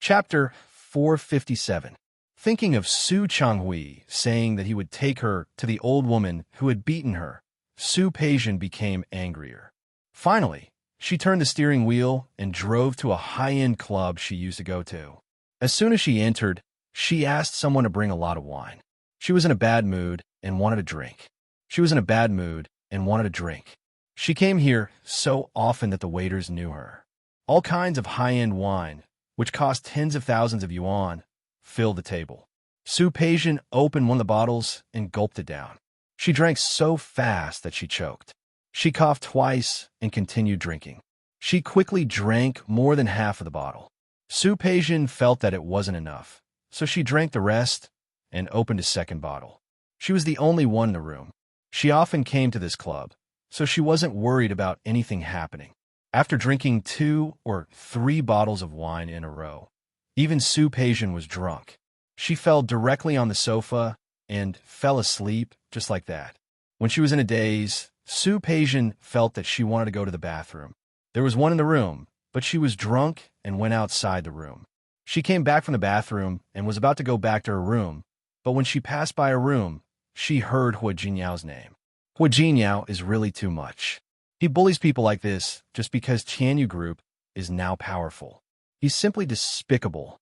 Chapter 457. Thinking of Su Changhui saying that he would take her to the old woman who had beaten her, Su Peijian became angrier. Finally, she turned the steering wheel and drove to a high-end club she used to go to. As soon as she entered, she asked someone to bring a lot of wine. She was in a bad mood and wanted a drink. She came here so often that the waiters knew her. All kinds of high-end wine, which cost tens of thousands of yuan, filled the table. Su Peijian opened one of the bottles and gulped it down. She drank so fast that she choked. She coughed twice and continued drinking. She quickly drank more than half of the bottle. Su Peijian felt that it wasn't enough, so she drank the rest and opened a second bottle. She was the only one in the room. She often came to this club, so she wasn't worried about anything happening. After drinking 2 or 3 bottles of wine in a row, even Su Peijian was drunk. She fell directly on the sofa and fell asleep just like that. When she was in a daze, Su Peijian felt that she wanted to go to the bathroom. There was one in the room, but she was drunk and went outside the room. She came back from the bathroom and was about to go back to her room, but when she passed by a room, she heard Hua Jinyao's name. Hua Jinyao is really too much. He bullies people like this just because Tianyu Group is now powerful. He's simply despicable.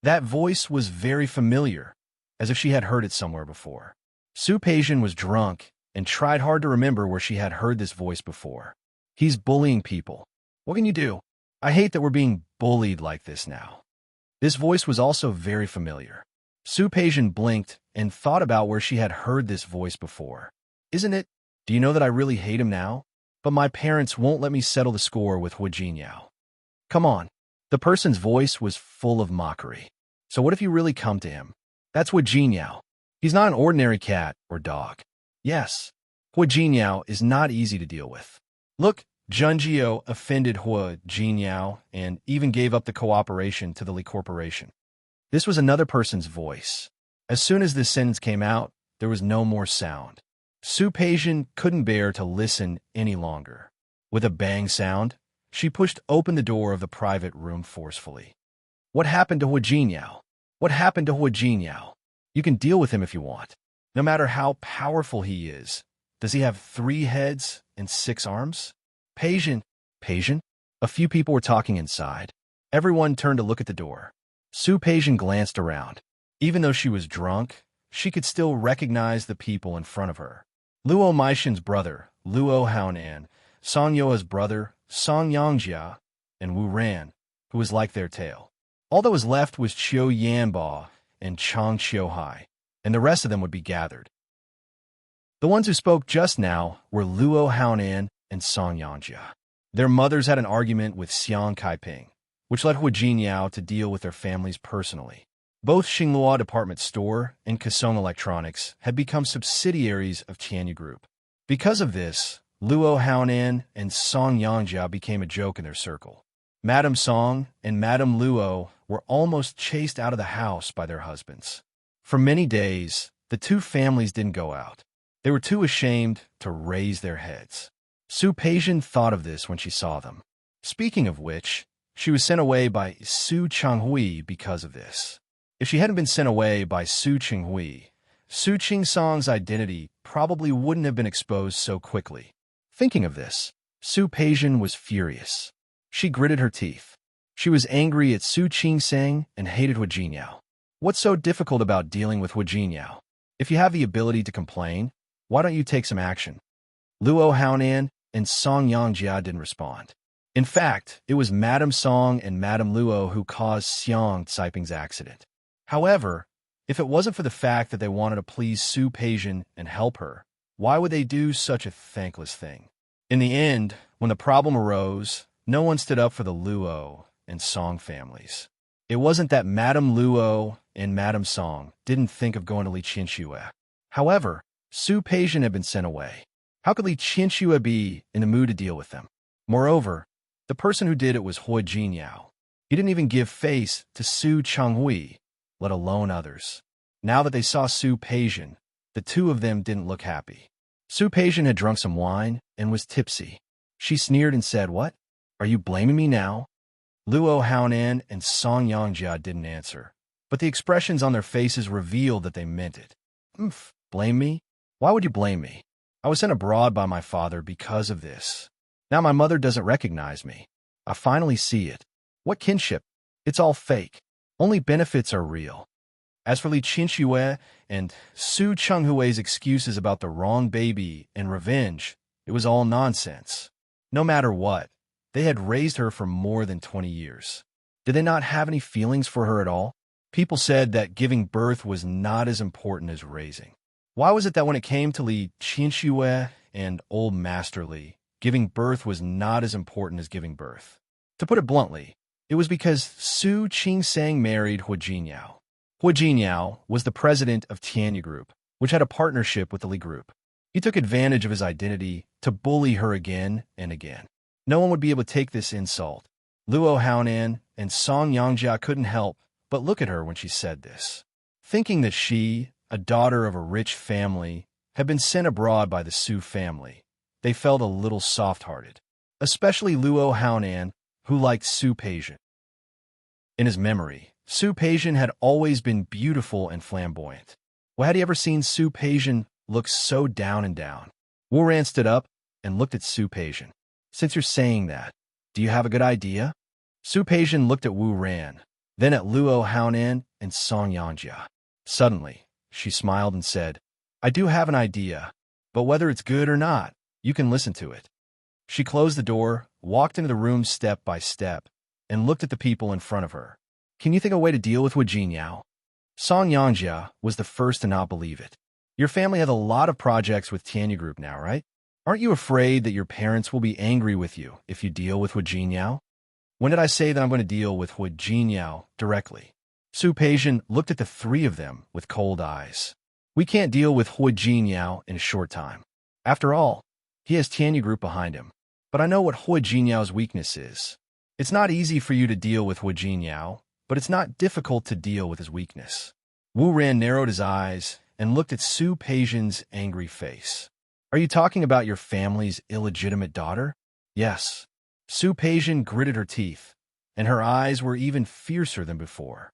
That voice was very familiar, as if she had heard it somewhere before. Su Peijian was drunk and tried hard to remember where she had heard this voice before. He's bullying people. What can you do? I hate that we're being bullied like this now. This voice was also very familiar. Su Peijian blinked and thought about where she had heard this voice before. Isn't it? Do you know that I really hate him now? But my parents won't let me settle the score with Hua Jinyao. Come on. The person's voice was full of mockery. So what if you really come to him? That's Hua Jinyao. He's not an ordinary cat or dog. Yes, Hua Jinyao is not easy to deal with. Look, Junjio offended Hua Jinyao and even gave up the cooperation to the Li Corporation. This was another person's voice. As soon as this sentence came out, there was no more sound. Su Peijian couldn't bear to listen any longer. With a bang sound, she pushed open the door of the private room forcefully. What happened to Hua Jinyao? What happened to Hua Jinyao? You can deal with him if you want. No matter how powerful he is, does he have 3 heads and 6 arms? Peijian? A few people were talking inside. Everyone turned to look at the door. Su Peijian glanced around. Even though she was drunk, she could still recognize the people in front of her. Luo Meishan's brother, Luo Haonan, Song Youa's brother, Song Yangjia, and Wu Ran, who was like their tail. All that was left was Qiu Yanba and Chang Qiuhai, and the rest of them would be gathered. The ones who spoke just now were Luo Haonan and Song Yangjia. Their mothers had an argument with Xiang Kaiping, which led Hua Jinyao to deal with their families personally. Both Xinghua Department Store and Kasong Electronics had become subsidiaries of Tianyu Group. Because of this, Luo Haonan and Song Yangjia became a joke in their circle. Madame Song and Madame Luo were almost chased out of the house by their husbands. For many days, the two families didn't go out. They were too ashamed to raise their heads. Su Peijian thought of this when she saw them. Speaking of which, she was sent away by Su Changhui because of this. If she hadn't been sent away by Su Changhui, Su Qingsong's identity probably wouldn't have been exposed so quickly. Thinking of this, Su Peijian was furious. She gritted her teeth. She was angry at Su Qingsong and hated Hua Jinyao. What's so difficult about dealing with Hua Jinyao? If you have the ability to complain, why don't you take some action? Luo Haonan and Song Yangjia didn't respond. In fact, it was Madame Song and Madame Luo who caused Xiang Caiping's accident. However, if it wasn't for the fact that they wanted to please Su Peijian and help her, why would they do such a thankless thing? In the end, when the problem arose, no one stood up for the Luo and Song families. It wasn't that Madame Luo and Madame Song didn't think of going to Li Qianxue. However, Su Peijian had been sent away. How could Li Qianxue be in the mood to deal with them? Moreover, the person who did it was Hua Jinyao. He didn't even give face to Su Changhui, let alone others. Now that they saw Su Peijian, the two of them didn't look happy. Su Peijian had drunk some wine and was tipsy. She sneered and said, "What? Are you blaming me now? Luo Haonan and Song Yangjia didn't answer, but the expressions on their faces revealed that they meant it. Blame me? Why would you blame me? I was sent abroad by my father because of this. Now my mother doesn't recognize me. I finally see it. What kinship? It's all fake. Only benefits are real. As for Li Qinxue and Su Chenghui's excuses about the wrong baby and revenge, it was all nonsense. No matter what, they had raised her for more than 20 years. Did they not have any feelings for her at all? People said that giving birth was not as important as raising. Why was it that when it came to Li Qinxue and Old Master Li, giving birth was not as important as giving birth? To put it bluntly, it was because Su Qingsang married Hu Jinyao. Hu Jinyao was the president of Tianya Group, which had a partnership with the Li Group. He took advantage of his identity to bully her again and again. No one would be able to take this insult. Luo Haonan and Song Yangjia couldn't help but look at her when she said this. Thinking that she, a daughter of a rich family, had been sent abroad by the Su family, they felt a little soft-hearted, especially Luo Haonan, who liked Su Peijian. In his memory, Su Peijian had always been beautiful and flamboyant. Well, had he ever seen Su Peijian look so down and down? Wu Ran stood up and looked at Su Peijian. Since you're saying that, do you have a good idea? Su Peijian looked at Wu Ran, then at Luo Haonan and Song Yangjia. Suddenly, she smiled and said, I do have an idea, but whether it's good or not, you can listen to it. She closed the door, walked into the room step by step, and looked at the people in front of her. Can you think of a way to deal with Wu Jinyao? Song Yangjia was the first to not believe it. Your family has a lot of projects with Tianya Group now, right? Aren't you afraid that your parents will be angry with you if you deal with Hu Jinyao? When did I say that I'm going to deal with Hu Jinyao directly? Su Peijian looked at the three of them with cold eyes. We can't deal with Hu Jinyao in a short time. After all, he has Tianya Group behind him. But I know what Hu Jinyao's weakness is. It's not easy for you to deal with Hu Jinyao, but it's not difficult to deal with his weakness. Wu Ran narrowed his eyes and looked at Su Peijian's angry face. Are you talking about your family's illegitimate daughter? Yes. Su Peijian gritted her teeth, and her eyes were even fiercer than before.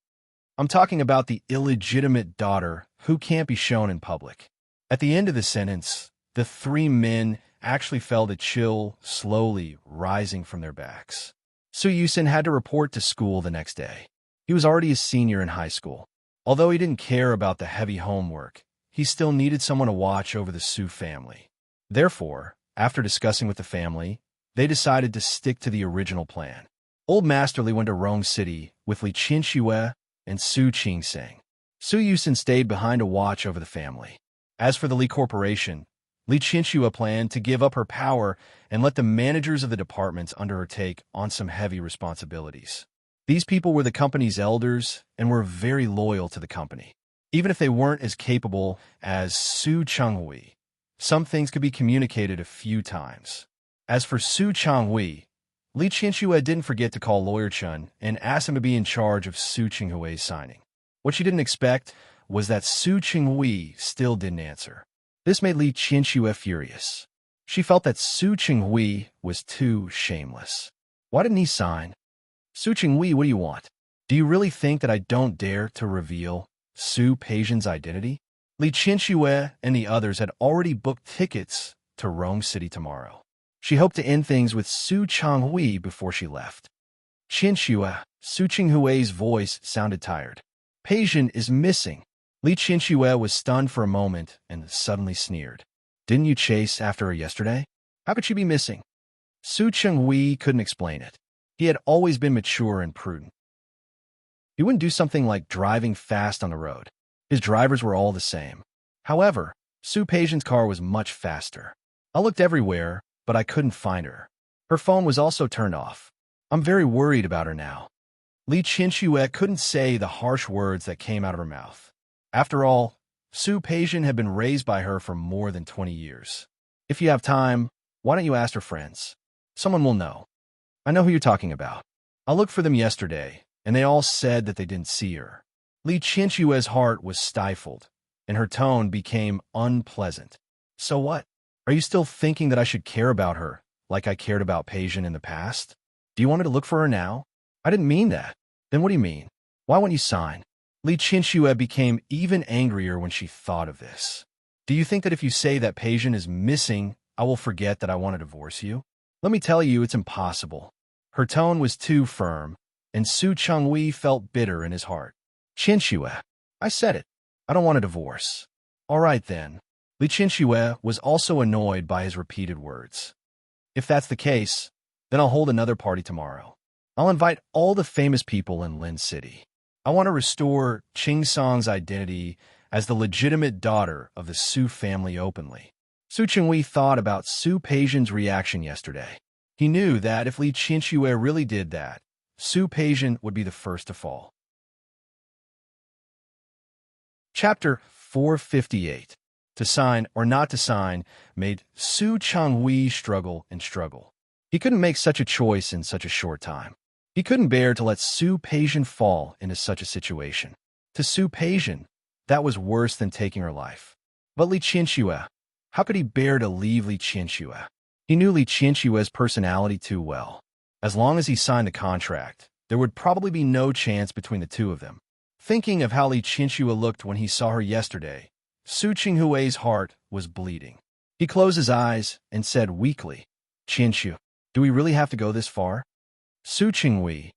I'm talking about the illegitimate daughter who can't be shown in public. At the end of the sentence, the three men actually felt a chill slowly rising from their backs. Su Yusin had to report to school the next day. He was already a senior in high school. Although he didn't care about the heavy homework, he still needed someone to watch over the Su family. Therefore, after discussing with the family, they decided to stick to the original plan. Old Master Li went to Rome City with Li Qinxue and Su Qingsang. Su Yusin stayed behind to watch over the family. As for the Li Corporation, Li Qinxue planned to give up her power and let the managers of the departments under her take on some heavy responsibilities. These people were the company's elders and were very loyal to the company. Even if they weren't as capable as Su Chenghui, some things could be communicated a few times. As for Su Chenghui, Li Qinxue didn't forget to call Lawyer Chun and ask him to be in charge of Su Chenghui's signing. What she didn't expect was that Su Chenghui still didn't answer. This made Li Qinxue furious. She felt that Su Chenghui was too shameless. Why didn't he sign? Su Chenghui, what do you want? Do you really think that I don't dare to reveal Su Peijian's identity? Li Qinxue and the others had already booked tickets to Rome City tomorrow. She hoped to end things with Su Chenghui before she left. Qinxue, Su Chenghui's voice sounded tired. Peijian is missing. Li Qinxue was stunned for a moment and suddenly sneered. Didn't you chase after her yesterday? How could she be missing? Su Chenghui couldn't explain it. He had always been mature and prudent. He wouldn't do something like driving fast on the road. His drivers were all the same. However, Su Peijian's car was much faster. I looked everywhere, but I couldn't find her. Her phone was also turned off. I'm very worried about her now. Li Qinxue couldn't say the harsh words that came out of her mouth. After all, Su Peijian had been raised by her for more than 20 years. If you have time, why don't you ask her friends? Someone will know. I know who you're talking about. I looked for them yesterday, and they all said that they didn't see her. Li Qinxue's heart was stifled, and her tone became unpleasant. So what? Are you still thinking that I should care about her, like I cared about Peijian in the past? Do you want me to look for her now? I didn't mean that. Then what do you mean? Why won't you sign? Li Qianxue became even angrier when she thought of this. Do you think that if you say that Peijin is missing, I will forget that I want to divorce you? Let me tell you, it's impossible. Her tone was too firm, and Su Chenghui felt bitter in his heart. Qianxue, I said it. I don't want a divorce. All right, then. Li Qianxue was also annoyed by his repeated words. If that's the case, then I'll hold another party tomorrow. I'll invite all the famous people in Lin City. I want to restore Qing Song's identity as the legitimate daughter of the Su family openly. Su Chenghui thought about Su Peijin's reaction yesterday. He knew that if Li Qianxue really did that, Su Peijin would be the first to fall. Chapter 458. To sign or not to sign made Su Chenghui struggle and struggle. He couldn't make such a choice in such a short time. He couldn't bear to let Su Peijin fall into such a situation. To Su Peijin, that was worse than taking her life. But Li Qianxue, how could he bear to leave Li Qianxue? He knew Li Qianxue's personality too well. As long as he signed the contract, there would probably be no chance between the two of them. Thinking of how Li Qianxue looked when he saw her yesterday, Su Chenghui's heart was bleeding. He closed his eyes and said weakly, Qianxue, do we really have to go this far? Su Chenghui,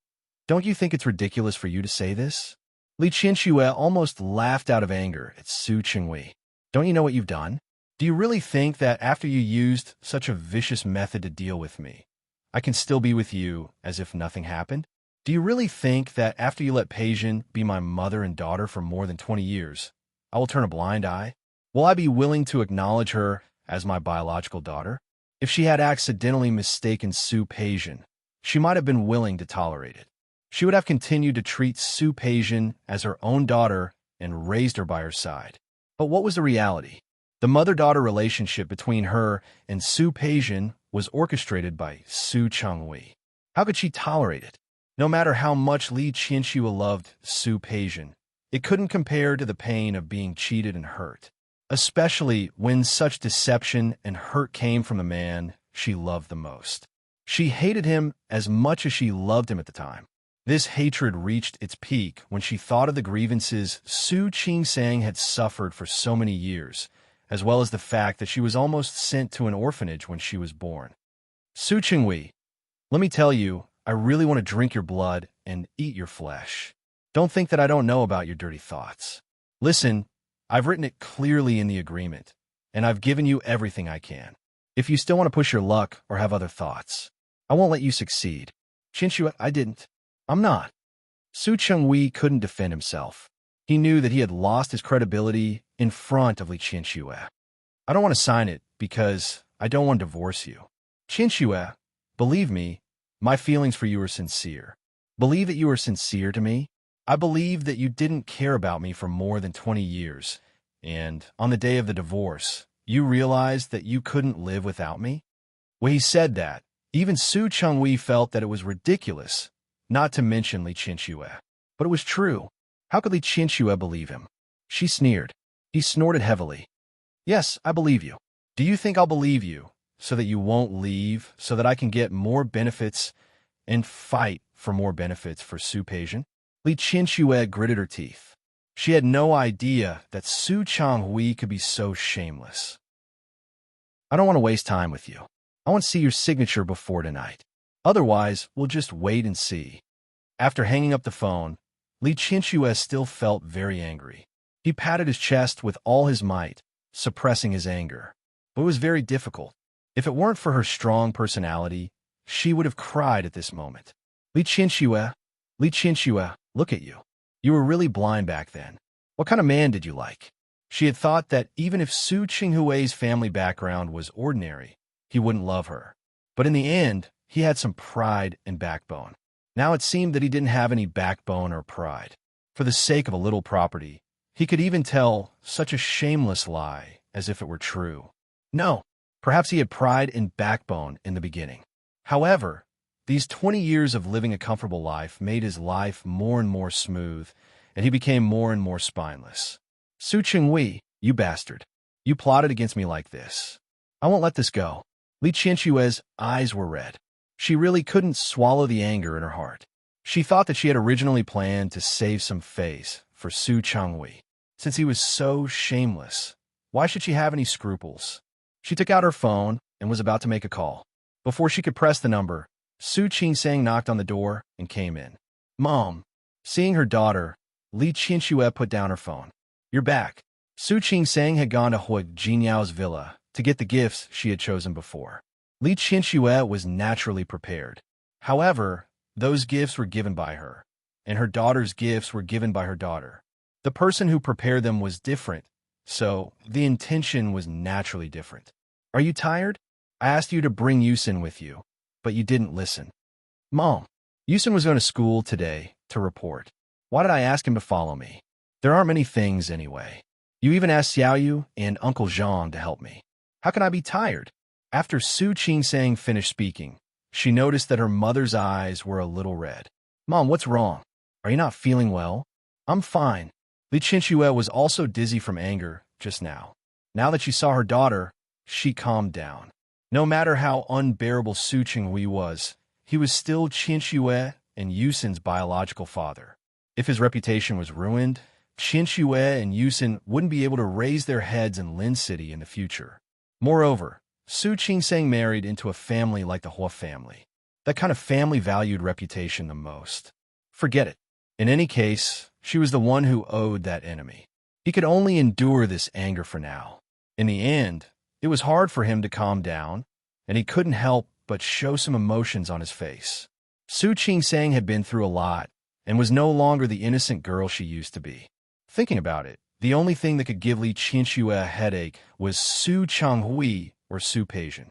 don't you think it's ridiculous for you to say this? Li Qianxue almost laughed out of anger at Su Chenghui. Don't you know what you've done? Do you really think that after you used such a vicious method to deal with me, I can still be with you as if nothing happened? Do you really think that after you let Peijin be my mother and daughter for more than 20 years, I will turn a blind eye? Will I be willing to acknowledge her as my biological daughter? If she had accidentally mistaken Su Peijin, she might have been willing to tolerate it. She would have continued to treat Su Peijin as her own daughter and raised her by her side. But what was the reality? The mother-daughter relationship between her and Su Peijin was orchestrated by Su Chenghui. How could she tolerate it? No matter how much Li Qianxue loved Su Peijin, it couldn't compare to the pain of being cheated and hurt, especially when such deception and hurt came from the man she loved the most. She hated him as much as she loved him at the time. This hatred reached its peak when she thought of the grievances Su Qingsang had suffered for so many years, as well as the fact that she was almost sent to an orphanage when she was born. Su Chenghui, let me tell you, I really want to drink your blood and eat your flesh. Don't think that I don't know about your dirty thoughts. Listen, I've written it clearly in the agreement, and I've given you everything I can. If you still want to push your luck or have other thoughts, I won't let you succeed. Qianxue, I didn't. I'm not. Su Chenghui couldn't defend himself. He knew that he had lost his credibility in front of Li Qianxue. I don't want to sign it because I don't want to divorce you. Qianxue, believe me, my feelings for you are sincere. Believe that you are sincere to me. I believe that you didn't care about me for more than 20 years, and on the day of the divorce, you realized that you couldn't live without me? When he said that, even Su Chenghui felt that it was ridiculous, not to mention Li Qianxue. But it was true. How could Li Qianxue believe him? She sneered. He snorted heavily. Yes, I believe you. Do you think I'll believe you so that you won't leave, so that I can get more benefits and fight for more benefits for Su Peijin? Li Qianxue gritted her teeth. She had no idea that Su Chenghui could be so shameless. I don't want to waste time with you. I want to see your signature before tonight. Otherwise, we'll just wait and see. After hanging up the phone, Li Qianxue still felt very angry. He patted his chest with all his might, suppressing his anger. But it was very difficult. If it weren't for her strong personality, she would have cried at this moment. Li Qianxue, look at you. You were really blind back then. What kind of man did you like? She had thought that even if Su Chenghui's family background was ordinary, he wouldn't love her. But in the end, he had some pride and backbone. Now it seemed that he didn't have any backbone or pride. For the sake of a little property, he could even tell such a shameless lie as if it were true. No, perhaps he had pride and backbone in the beginning. However, these 20 years of living a comfortable life made his life more and more smooth, and he became more and more spineless. Su Chenghui, you bastard. You plotted against me like this. I won't let this go. Li Qianxue's eyes were red. She really couldn't swallow the anger in her heart. She thought that she had originally planned to save some face for Su Changhui. Since he was so shameless, why should she have any scruples? She took out her phone and was about to make a call. Before she could press the number, Su Qingsang knocked on the door and came in. Mom. Seeing her daughter, Li Qianxue put down her phone. You're back. Su Qingsang had gone to Hui Jinyao's villa to get the gifts she had chosen before. Li Qianxue was naturally prepared. However, those gifts were given by her, and her daughter's gifts were given by her daughter. The person who prepared them was different, so the intention was naturally different. Are you tired? I asked you to bring Yusin with you, but you didn't listen. Mom, Yusin was going to school today to report. Why did I ask him to follow me? There aren't many things anyway. You even asked Xiaoyu and Uncle Jean to help me. How can I be tired? After Su Qingsang finished speaking, she noticed that her mother's eyes were a little red. Mom, what's wrong? Are you not feeling well? I'm fine. Li Qianxue was also dizzy from anger just now. Now that she saw her daughter, she calmed down. No matter how unbearable Su Changhui was, he was still Qianxue and Yusin's biological father. If his reputation was ruined, Qianxue and Yusin wouldn't be able to raise their heads in Lin City in the future. Moreover, Su Qingsang married into a family like the Hua family. That kind of family valued reputation the most. Forget it. In any case, she was the one who owed that enemy. He could only endure this anger for now. In the end, it was hard for him to calm down, and he couldn't help but show some emotions on his face. Su Qingsang had been through a lot and was no longer the innocent girl she used to be. Thinking about it, the only thing that could give Li Qianxue a headache was Su Changhui or Su Peijian.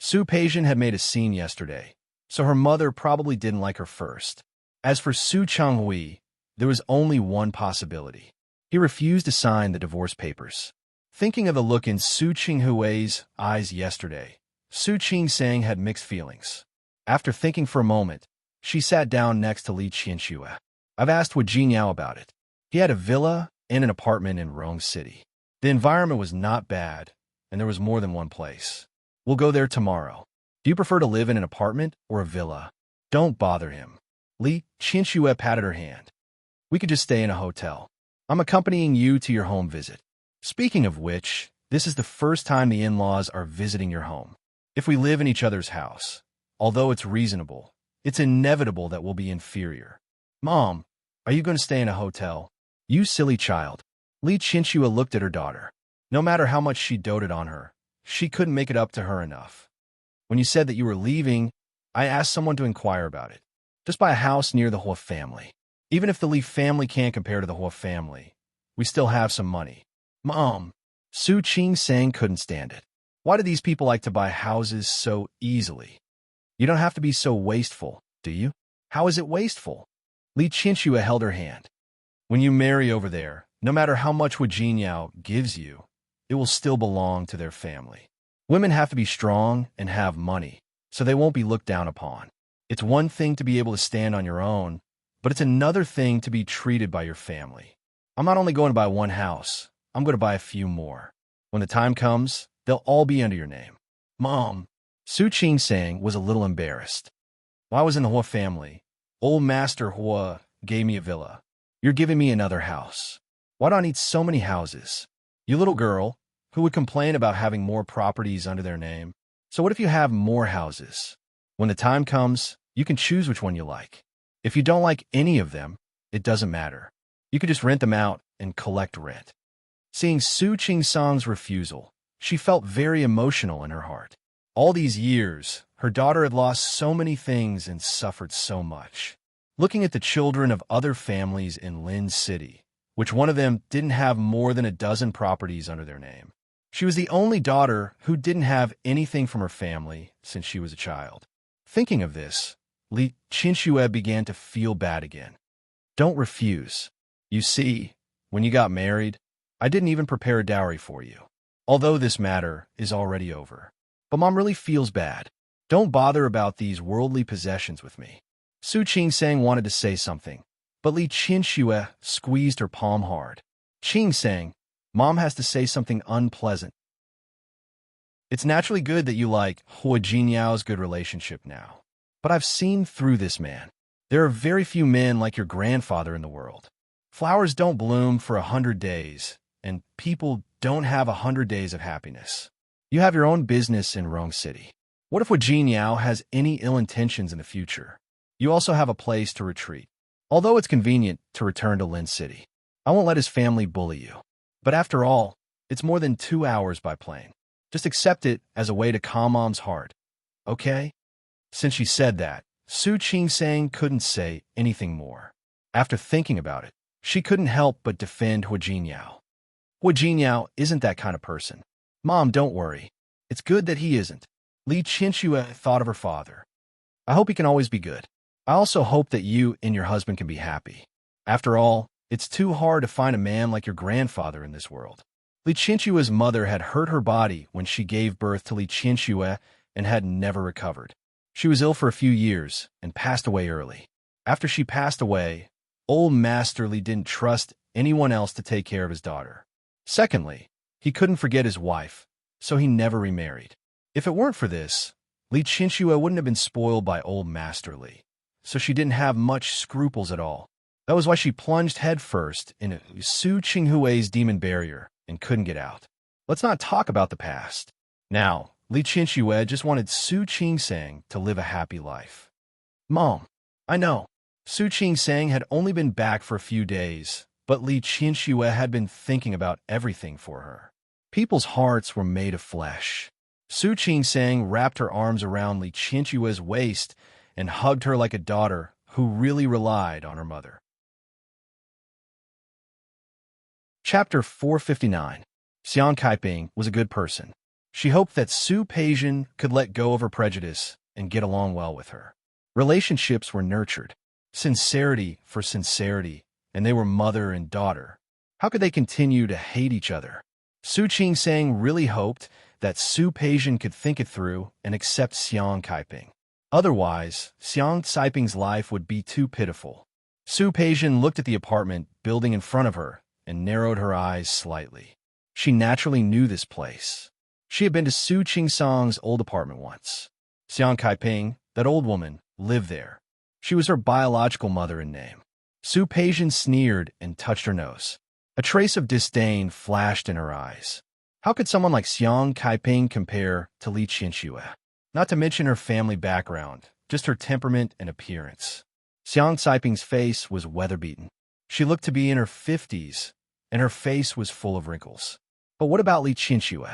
Su Peijian had made a scene yesterday, so her mother probably didn't like her first. As for Su Changhui, there was only one possibility. He refused to sign the divorce papers. Thinking of the look in Su Changhui's eyes yesterday, Su Qingsang had mixed feelings. After thinking for a moment, she sat down next to Li Qianxue. I've asked Wu Jinyao about it. He had a villa and an apartment in Rome City. The environment was not bad, and there was more than one place. We'll go there tomorrow. Do you prefer to live in an apartment or a villa? Don't bother him. Li Qianxue patted her hand. We could just stay in a hotel. I'm accompanying you to your home visit. Speaking of which, this is the first time the in-laws are visiting your home. If we live in each other's house, although it's reasonable, it's inevitable that we'll be inferior. Mom, are you going to stay in a hotel? You silly child. Li Qianxue looked at her daughter. No matter how much she doted on her, she couldn't make it up to her enough. When you said that you were leaving, I asked someone to inquire about it. Just buy a house near the Hua family. Even if the Li family can't compare to the Hua family, we still have some money. Mom, Su Qingsang couldn't stand it. Why do these people like to buy houses so easily? You don't have to be so wasteful, do you? How is it wasteful? Li Qianxue held her hand. When you marry over there, no matter how much Wu Jinyao gives you, it will still belong to their family. Women have to be strong and have money, so they won't be looked down upon. It's one thing to be able to stand on your own, but it's another thing to be treated by your family. I'm not only going to buy one house, I'm going to buy a few more. When the time comes, they'll all be under your name. Mom, Su Qingsang was a little embarrassed. When I was in the Hua family, old Master Hua gave me a villa. You're giving me another house. Why do I need so many houses? You little girl, who would complain about having more properties under their name. So what if you have more houses? When the time comes, you can choose which one you like. If you don't like any of them, it doesn't matter. You could just rent them out and collect rent. Seeing Su Qingsang's refusal, she felt very emotional in her heart. All these years, her daughter had lost so many things and suffered so much. Looking at the children of other families in Lin City, which one of them didn't have more than a dozen properties under their name. She was the only daughter who didn't have anything from her family since she was a child. Thinking of this, Li Qianxue began to feel bad again. Don't refuse. You see, when you got married, I didn't even prepare a dowry for you. Although this matter is already over. But Mom really feels bad. Don't bother about these worldly possessions with me. Su Qingsang wanted to say something, but Li Qianxue squeezed her palm hard. Qingsang, Mom has to say something unpleasant. It's naturally good that you like Hu Jinyao's good relationship now. But I've seen through this man. There are very few men like your grandfather in the world. Flowers don't bloom for 100 days, and people don't have 100 days of happiness. You have your own business in Rome City. What if Huajinyao has any ill intentions in the future? You also have a place to retreat. Although it's convenient to return to Lin City, I won't let his family bully you. But after all, it's more than 2 hours by plane. Just accept it as a way to calm Mom's heart. Okay? Since she said that, Su Qingsang couldn't say anything more. After thinking about it, she couldn't help but defend Huajinyao. Huajinyao isn't that kind of person. Mom, don't worry. It's good that he isn't. Li Qianxue thought of her father. I hope he can always be good. I also hope that you and your husband can be happy. After all, it's too hard to find a man like your grandfather in this world. Li Qianxue's mother had hurt her body when she gave birth to Li Qianxue and had never recovered. She was ill for a few years and passed away early. After she passed away, old Master Li didn't trust anyone else to take care of his daughter. Secondly, he couldn't forget his wife, so he never remarried. If it weren't for this, Li Qianxue wouldn't have been spoiled by old Master Li, so she didn't have much scruples at all. That was why she plunged headfirst into Su Qinghui's demon barrier and couldn't get out. Let's not talk about the past. Now, Li Qianxue just wanted Su Qingsang to live a happy life. Mom, I know. Su Qingsang had only been back for a few days, but Li Qianxue had been thinking about everything for her. People's hearts were made of flesh. Su Qingsang wrapped her arms around Li Qianxue's waist and hugged her like a daughter who really relied on her mother. Chapter 459. Xiang Kaiping was a good person. She hoped that Su Peijian could let go of her prejudice and get along well with her. Relationships were nurtured. Sincerity for sincerity, and they were mother and daughter. How could they continue to hate each other? Su Qingsang really hoped that Su Peijian could think it through and accept Xiang Kaiping. Otherwise, Xiang Caiping's life would be too pitiful. Su Peijian looked at the apartment building in front of her and narrowed her eyes slightly. She naturally knew this place. She had been to Su Qingsang's old apartment once. Xiang Kaiping, that old woman, lived there. She was her biological mother in name. Su Peijian sneered and touched her nose. A trace of disdain flashed in her eyes. How could someone like Xiang Kaiping compare to Li Qianxue? Not to mention her family background, just her temperament and appearance. Xiang Caiping's face was weather-beaten. She looked to be in her 50s, and her face was full of wrinkles. But what about Li Qianxue?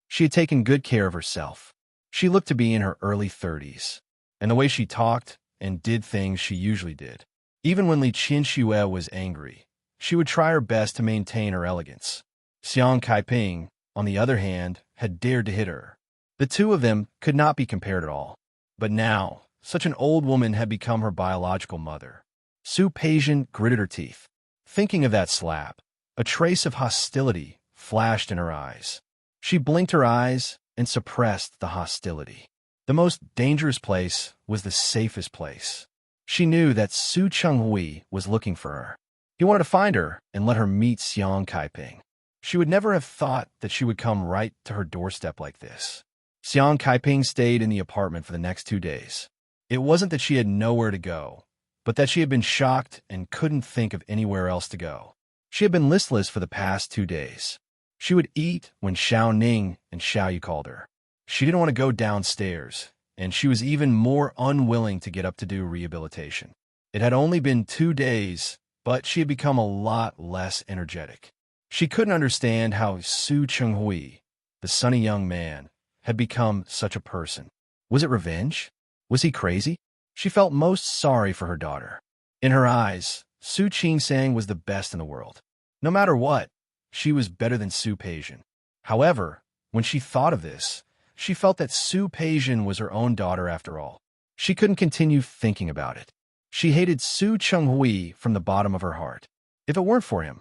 She had taken good care of herself. She looked to be in her early 30s, and the way she talked and did things she usually did. Even when Li Qianxue was angry, she would try her best to maintain her elegance. Xiang Kaiping, on the other hand, had dared to hit her. The two of them could not be compared at all. But now, such an old woman had become her biological mother. Su Peijian gritted her teeth. Thinking of that slap, a trace of hostility flashed in her eyes. She blinked her eyes and suppressed the hostility. The most dangerous place was the safest place. She knew that Su Chenghui was looking for her. He wanted to find her and let her meet Xiang Kaiping. She would never have thought that she would come right to her doorstep like this. Xiang Kaiping stayed in the apartment for the next 2 days. It wasn't that she had nowhere to go, but that she had been shocked and couldn't think of anywhere else to go. She had been listless for the past 2 days. She would eat when Xiao Ning and Xiao Yu called her. She didn't want to go downstairs, and she was even more unwilling to get up to do rehabilitation. It had only been 2 days, but she had become a lot less energetic. She couldn't understand how Su Chenghui, the sunny young man, had become such a person. Was it revenge? Was he crazy? She felt most sorry for her daughter. In her eyes, Su Qingsang was the best in the world. No matter what, she was better than Su Peijian. However, when she thought of this, she felt that Su Peijian was her own daughter after all. She couldn't continue thinking about it. She hated Su Chenghui from the bottom of her heart. If it weren't for him,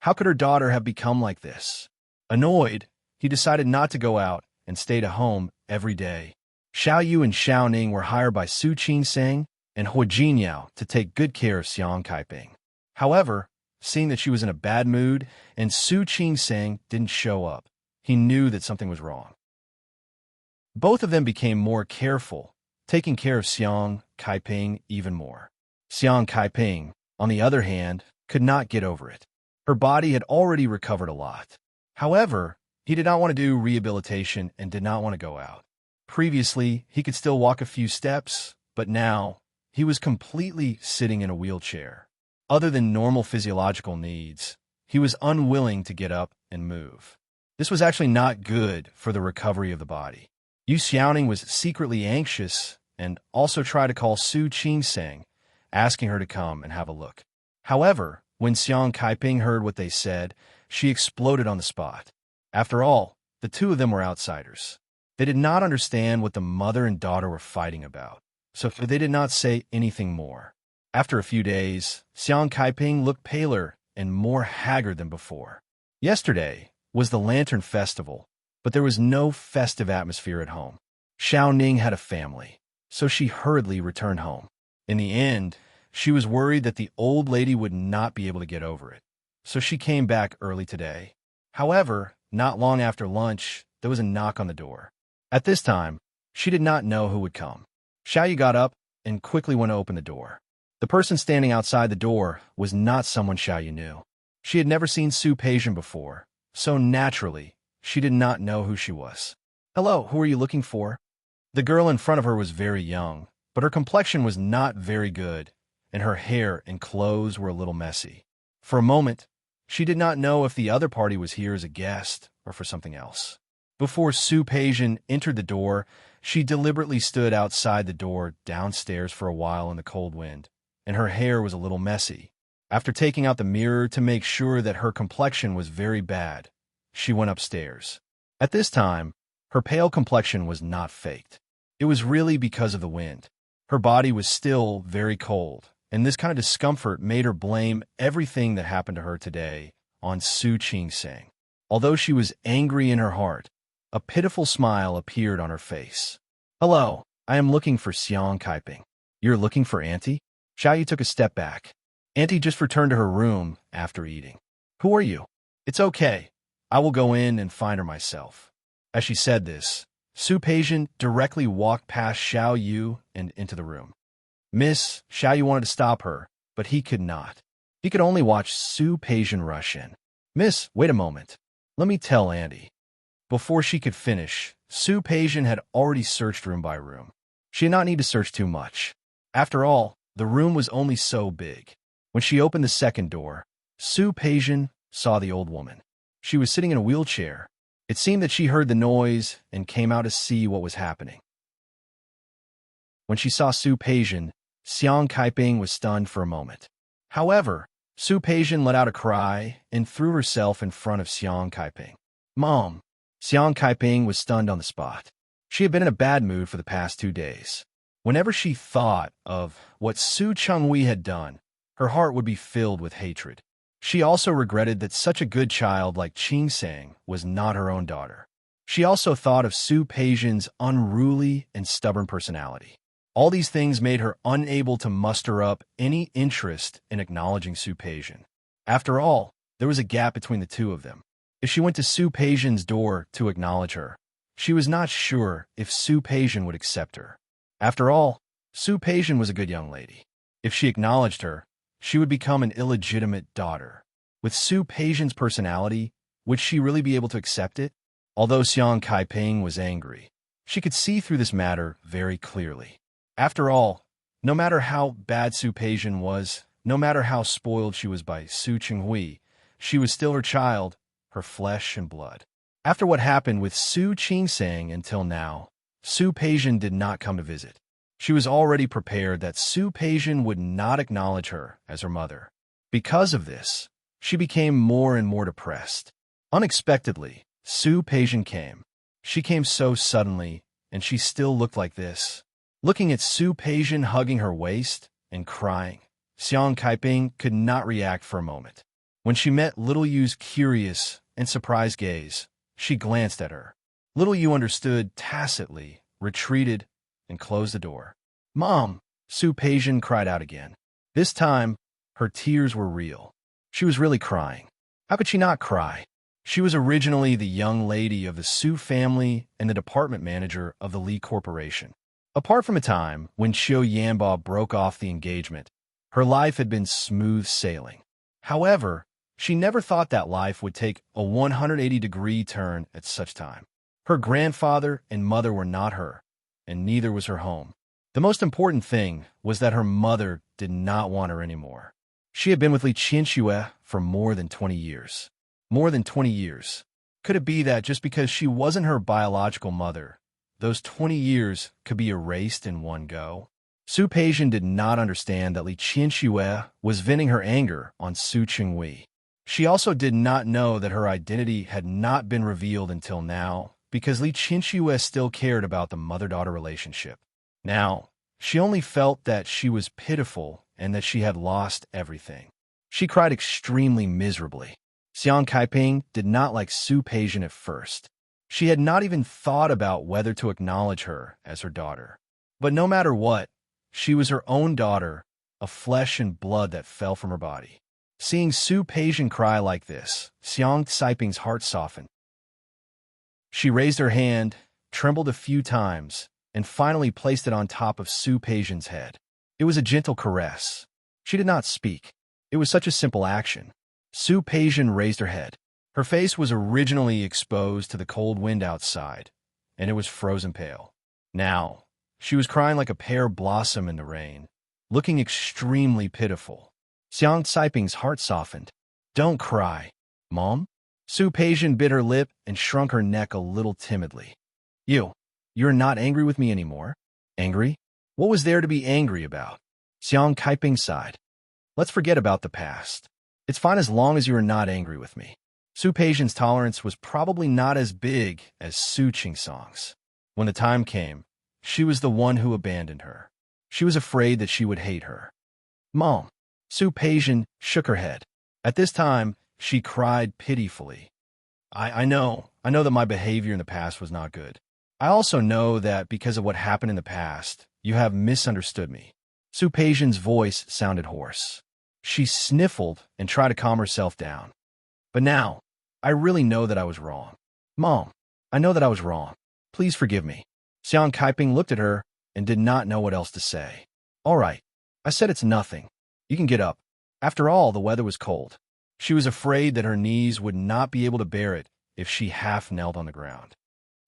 how could her daughter have become like this? Annoyed, he decided not to go out and stayed at home every day. Xiao Yu and Xiao Ning were hired by Su Qingsang and Huajinyao to take good care of Xiang Kaiping. However, seeing that she was in a bad mood and Su Qingsang didn't show up, he knew that something was wrong. Both of them became more careful, taking care of Xiang Kaiping even more. Xiang Kaiping, on the other hand, could not get over it. Her body had already recovered a lot. However, he did not want to do rehabilitation and did not want to go out. Previously, he could still walk a few steps, but now he was completely sitting in a wheelchair. Other than normal physiological needs, he was unwilling to get up and move. This was actually not good for the recovery of the body. Yu Xiaoning was secretly anxious and also tried to call Su Qingsang, asking her to come and have a look. However, when Xiang Kaiping heard what they said, she exploded on the spot. After all, the two of them were outsiders. They did not understand what the mother and daughter were fighting about, so they did not say anything more. After a few days, Xiang Kaiping looked paler and more haggard than before. Yesterday was the Lantern Festival, but there was no festive atmosphere at home. Xiao Ning had a family, so she hurriedly returned home. In the end, she was worried that the old lady would not be able to get over it, so she came back early today. However, not long after lunch, there was a knock on the door. At this time, she did not know who would come. Xiaoyu got up and quickly went to open the door. The person standing outside the door was not someone Xiaoyu knew. She had never seen Su Peijian before, so naturally, she did not know who she was. "Hello, who are you looking for?" The girl in front of her was very young, but her complexion was not very good, and her hair and clothes were a little messy. For a moment, she did not know if the other party was here as a guest or for something else. Before Su Peijian entered the door, she deliberately stood outside the door downstairs for a while in the cold wind, and her hair was a little messy. After taking out the mirror to make sure that her complexion was very bad, she went upstairs. At this time, her pale complexion was not faked. It was really because of the wind. Her body was still very cold, and this kind of discomfort made her blame everything that happened to her today on Su Qingsang. Although she was angry in her heart, a pitiful smile appeared on her face. "Hello, I am looking for Xiang Kaiping." "You're looking for Auntie?" Xiaoyu took a step back. Auntie just returned to her room after eating. "Who are you?" "It's okay. I will go in and find her myself." As she said this, Su Peijian directly walked past Xiaoyu and into the room. Miss Xiaoyu wanted to stop her, but he could not. He could only watch Su Peijian rush in. "Miss, wait a moment. Let me tell Auntie." Before she could finish, Su Peijian had already searched room by room. She did not need to search too much. After all, the room was only so big. When she opened the second door, Su Peijian saw the old woman. She was sitting in a wheelchair. It seemed that she heard the noise and came out to see what was happening. When she saw Su Peijian, Xiang Kaiping was stunned for a moment. However, Su Peijian let out a cry and threw herself in front of Xiang Kaiping. "Mom!" Xiang Kaiping was stunned on the spot. She had been in a bad mood for the past 2 days. Whenever she thought of what Su Chenghui had done, her heart would be filled with hatred. She also regretted that such a good child like Qingsang was not her own daughter. She also thought of Su Peijian's unruly and stubborn personality. All these things made her unable to muster up any interest in acknowledging Su Peijian. After all, there was a gap between the two of them. If she went to Su Peijian's door to acknowledge her, she was not sure if Su Peijian would accept her. After all, Su Peijian was a good young lady. If she acknowledged her, she would become an illegitimate daughter. With Su Peijian's personality, would she really be able to accept it? Although Xiang Kaiping was angry, she could see through this matter very clearly. After all, no matter how bad Su Peijian was, no matter how spoiled she was by Su Chenghui, she was still her child, her flesh and blood. After what happened with Su Qingsang until now, Su Peijian did not come to visit. She was already prepared that Su Peijian would not acknowledge her as her mother. Because of this, she became more and more depressed. Unexpectedly, Su Peijian came. She came so suddenly, and she still looked like this. Looking at Su Peijian hugging her waist and crying, Xiang Kaiping could not react for a moment. When she met Little Yu's curious and surprised gaze, she glanced at her. Little Yu understood tacitly, retreated, and closed the door. "Mom!" Su Peijian cried out again. This time, her tears were real. She was really crying. How could she not cry? She was originally the young lady of the Su family and the department manager of the Li Corporation. Apart from a time when Qiu Yanbao broke off the engagement, Her life had been smooth sailing. However, she never thought that life would take a 180-degree turn at such time. Her grandfather and mother were not her, and neither was her home. The most important thing was that her mother did not want her anymore. She had been with Li Qianxue for more than 20 years. More than 20 years. Could it be that just because she wasn't her biological mother, those 20 years could be erased in one go? Su Peijian did not understand that Li Qianxue was venting her anger on Su Qingwei. She also did not know that her identity had not been revealed until now, because Li Qianxue still cared about the mother-daughter relationship. Now, she only felt that she was pitiful and that she had lost everything. She cried extremely miserably. Xiang Kaiping did not like Su Peijian at first. She had not even thought about whether to acknowledge her as her daughter. But no matter what, she was her own daughter, a flesh and blood that fell from her body. Seeing Su Peijian cry like this, Xiang Kaiping's heart softened. She raised her hand, trembled a few times, and finally placed it on top of Su Peijian's head. It was a gentle caress. She did not speak. It was such a simple action. Su Peijian raised her head. Her face was originally exposed to the cold wind outside, and it was frozen pale. Now, she was crying like a pear blossom in the rain, looking extremely pitiful. Xiang Kaiping's heart softened. "Don't cry, Mom." Su Peijian bit her lip and shrunk her neck a little timidly. You're not angry with me anymore? Angry? What was there to be angry about? Xiang Kaiping sighed. Let's forget about the past. It's fine as long as you are not angry with me. Su Peijian's tolerance was probably not as big as Su Qingsong's. When the time came, she was the one who abandoned her. She was afraid that she would hate her. Mom. Su Peijian shook her head. At this time, she cried pitifully. I know that my behavior in the past was not good. I also know that because of what happened in the past, you have misunderstood me. Su Peijian's voice sounded hoarse. She sniffled and tried to calm herself down. But now, I really know that I was wrong. Mom, I know that I was wrong. Please forgive me. Xiang Kaiping looked at her and did not know what else to say. All right, I said it's nothing. You can get up. After all, the weather was cold. She was afraid that her knees would not be able to bear it if she half knelt on the ground.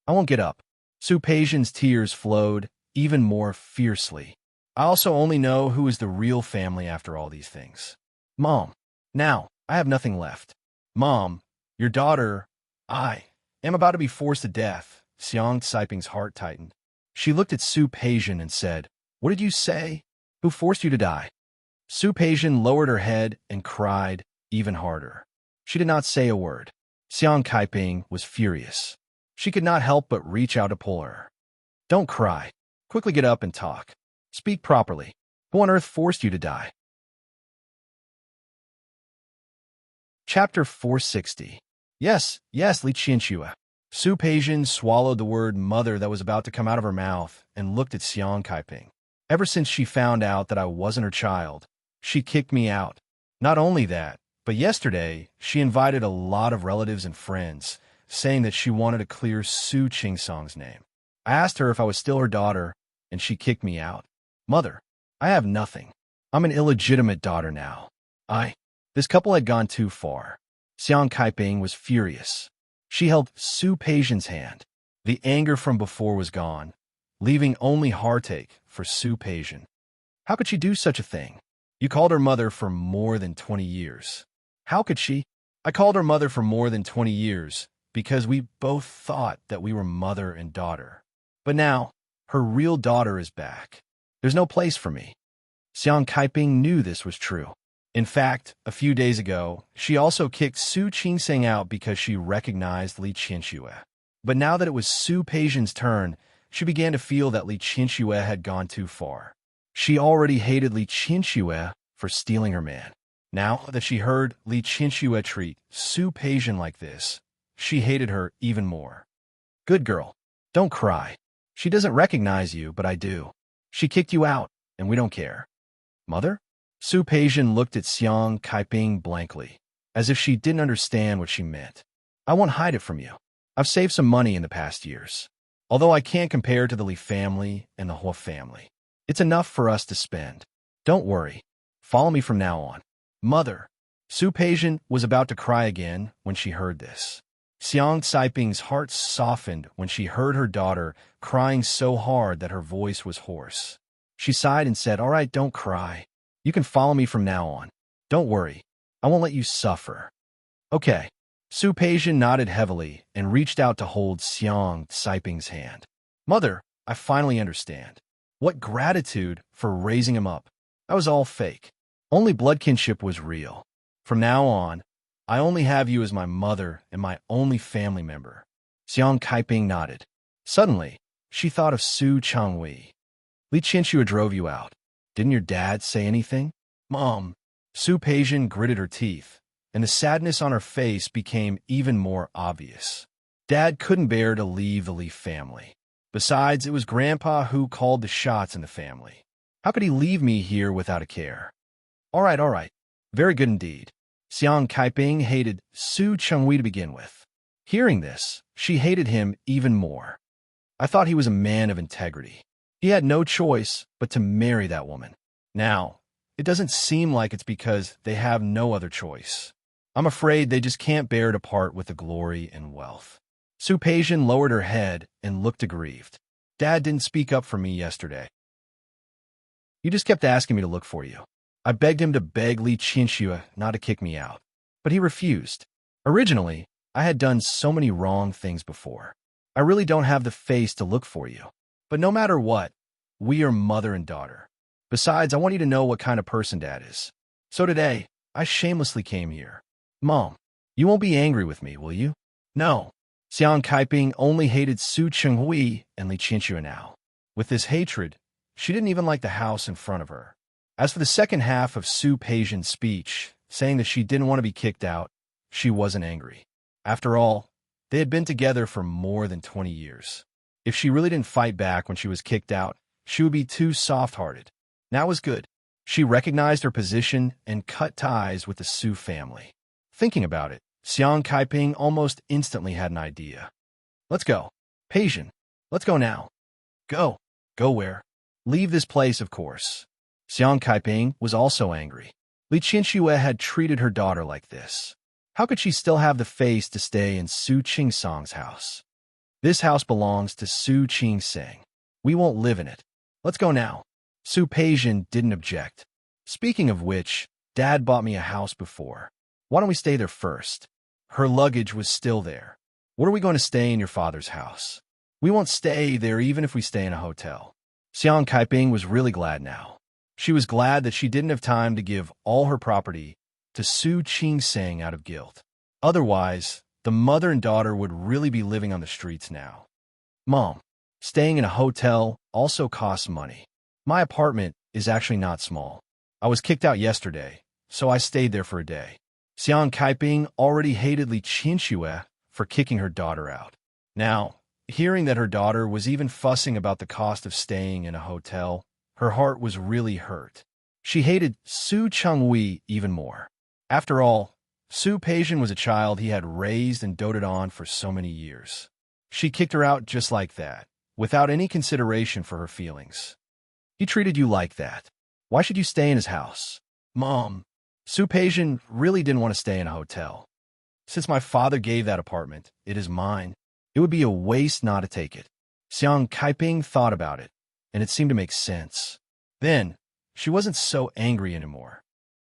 I won't get up. Su Peijian's tears flowed even more fiercely. I also only know who is the real family after all these things. Mom, now, I have nothing left. Mom, your daughter, I am about to be forced to death. Xiang Kaiping's heart tightened. She looked at Su Peijian and said, What did you say? Who forced you to die? Su Peijian lowered her head and cried even harder. She did not say a word. Xiang Kaiping was furious. She could not help but reach out to pull her. Don't cry. Quickly get up and talk. Speak properly. Who on earth forced you to die? Chapter 460. Yes, Li Qianxue. Su Peijian swallowed the word mother that was about to come out of her mouth and looked at Xiang Kaiping. Ever since she found out that I wasn't her child, she kicked me out. Not only that, but yesterday she invited a lot of relatives and friends, saying that she wanted to clear Su Qingsong's name. I asked her if I was still her daughter, and she kicked me out. Mother, I have nothing. I'm an illegitimate daughter now. This couple had gone too far. Xiang Kaiping was furious. She held Su Peijian's hand. The anger from before was gone, leaving only heartache for Su Peijian. How could she do such a thing? You called her mother for more than 20 years. How could she? I called her mother for more than 20 years because we both thought that we were mother and daughter. But now, her real daughter is back. There's no place for me. Xiang Kaiping knew this was true. In fact, a few days ago, she also kicked Su Qingsong out because she recognized Li Qianxue. But now that it was Su Peijian's turn, she began to feel that Li Qianxue had gone too far. She already hated Li Qianxue for stealing her man. Now that she heard Li Qianxue treat Su Peijian like this, she hated her even more. Good girl. Don't cry. She doesn't recognize you, but I do. She kicked you out, and we don't care. Mother? Su Peijian looked at Xiang Kaiping blankly, as if she didn't understand what she meant. I won't hide it from you. I've saved some money in the past years. Although I can't compare to the Li family and the Hua family. It's enough for us to spend. Don't worry. Follow me from now on. Mother. Su Peijian was about to cry again when she heard this. Xiang Caiping's heart softened when she heard her daughter crying so hard that her voice was hoarse. She sighed and said, "All right, don't cry. You can follow me from now on. Don't worry. I won't let you suffer." Okay. Su Peijian nodded heavily and reached out to hold Xiang Caiping's hand. Mother, I finally understand. What gratitude for raising him up. That was all fake. Only blood kinship was real. From now on, I only have you as my mother and my only family member. Xiang Caiping nodded. Suddenly, she thought of Su Changhui. Li Qianxue drove you out. Didn't your dad say anything? Mom. Su Peijian gritted her teeth, and the sadness on her face became even more obvious. Dad couldn't bear to leave the Li family. Besides, it was Grandpa who called the shots in the family. How could he leave me here without a care? All right. Very good indeed. Xiang Caiping hated Su Changhui to begin with. Hearing this, she hated him even more. I thought he was a man of integrity. He had no choice but to marry that woman. Now, it doesn't seem like it's because they have no other choice. I'm afraid they just can't bear to part with the glory and wealth. Su Peijian lowered her head and looked aggrieved. Dad didn't speak up for me yesterday. You just kept asking me to look for you. I begged him to beg Li Qianxue not to kick me out, but he refused. Originally, I had done so many wrong things before. I really don't have the face to look for you. But no matter what, we are mother and daughter. Besides, I want you to know what kind of person Dad is. So today, I shamelessly came here. Mom, you won't be angry with me, will you? No. Xiang Caiping only hated Su Changhui and Li Qianxue now. With this hatred, she didn't even like the house in front of her. As for the second half of Su Peijian's speech, saying that she didn't want to be kicked out, she wasn't angry. After all, they had been together for more than 20 years. If she really didn't fight back when she was kicked out, she would be too soft-hearted. That was good. She recognized her position and cut ties with the Su family. Thinking about it, Xiang Caiping almost instantly had an idea. Let's go. Peijian, let's go now. Go. Go where? Leave this place, of course. Xiang Caiping was also angry. Li Qianxue had treated her daughter like this. How could she still have the face to stay in Su Qingsang's house? This house belongs to Su Qingsang. We won't live in it. Let's go now. Su Peijian didn't object. Speaking of which, Dad bought me a house before. Why don't we stay there first? Her luggage was still there. What are we going to stay in your father's house? We won't stay there even if we stay in a hotel. Xiang Caiping was really glad now. She was glad that she didn't have time to give all her property to Su Qingsang out of guilt. Otherwise, the mother and daughter would really be living on the streets now. Mom, staying in a hotel also costs money. My apartment is actually not small. I was kicked out yesterday, so I stayed there for a day. Xiang Caiping already hated Li Qianxue for kicking her daughter out. Now, hearing that her daughter was even fussing about the cost of staying in a hotel, her heart was really hurt. She hated Su Changhui even more. After all, Su Peijian was a child he had raised and doted on for so many years. She kicked her out just like that, without any consideration for her feelings. He treated you like that. Why should you stay in his house? Mom, Su Peijian really didn't want to stay in a hotel. Since my father gave that apartment, it is mine. It would be a waste not to take it. Xiang Caiping thought about it, and it seemed to make sense. Then, she wasn't so angry anymore.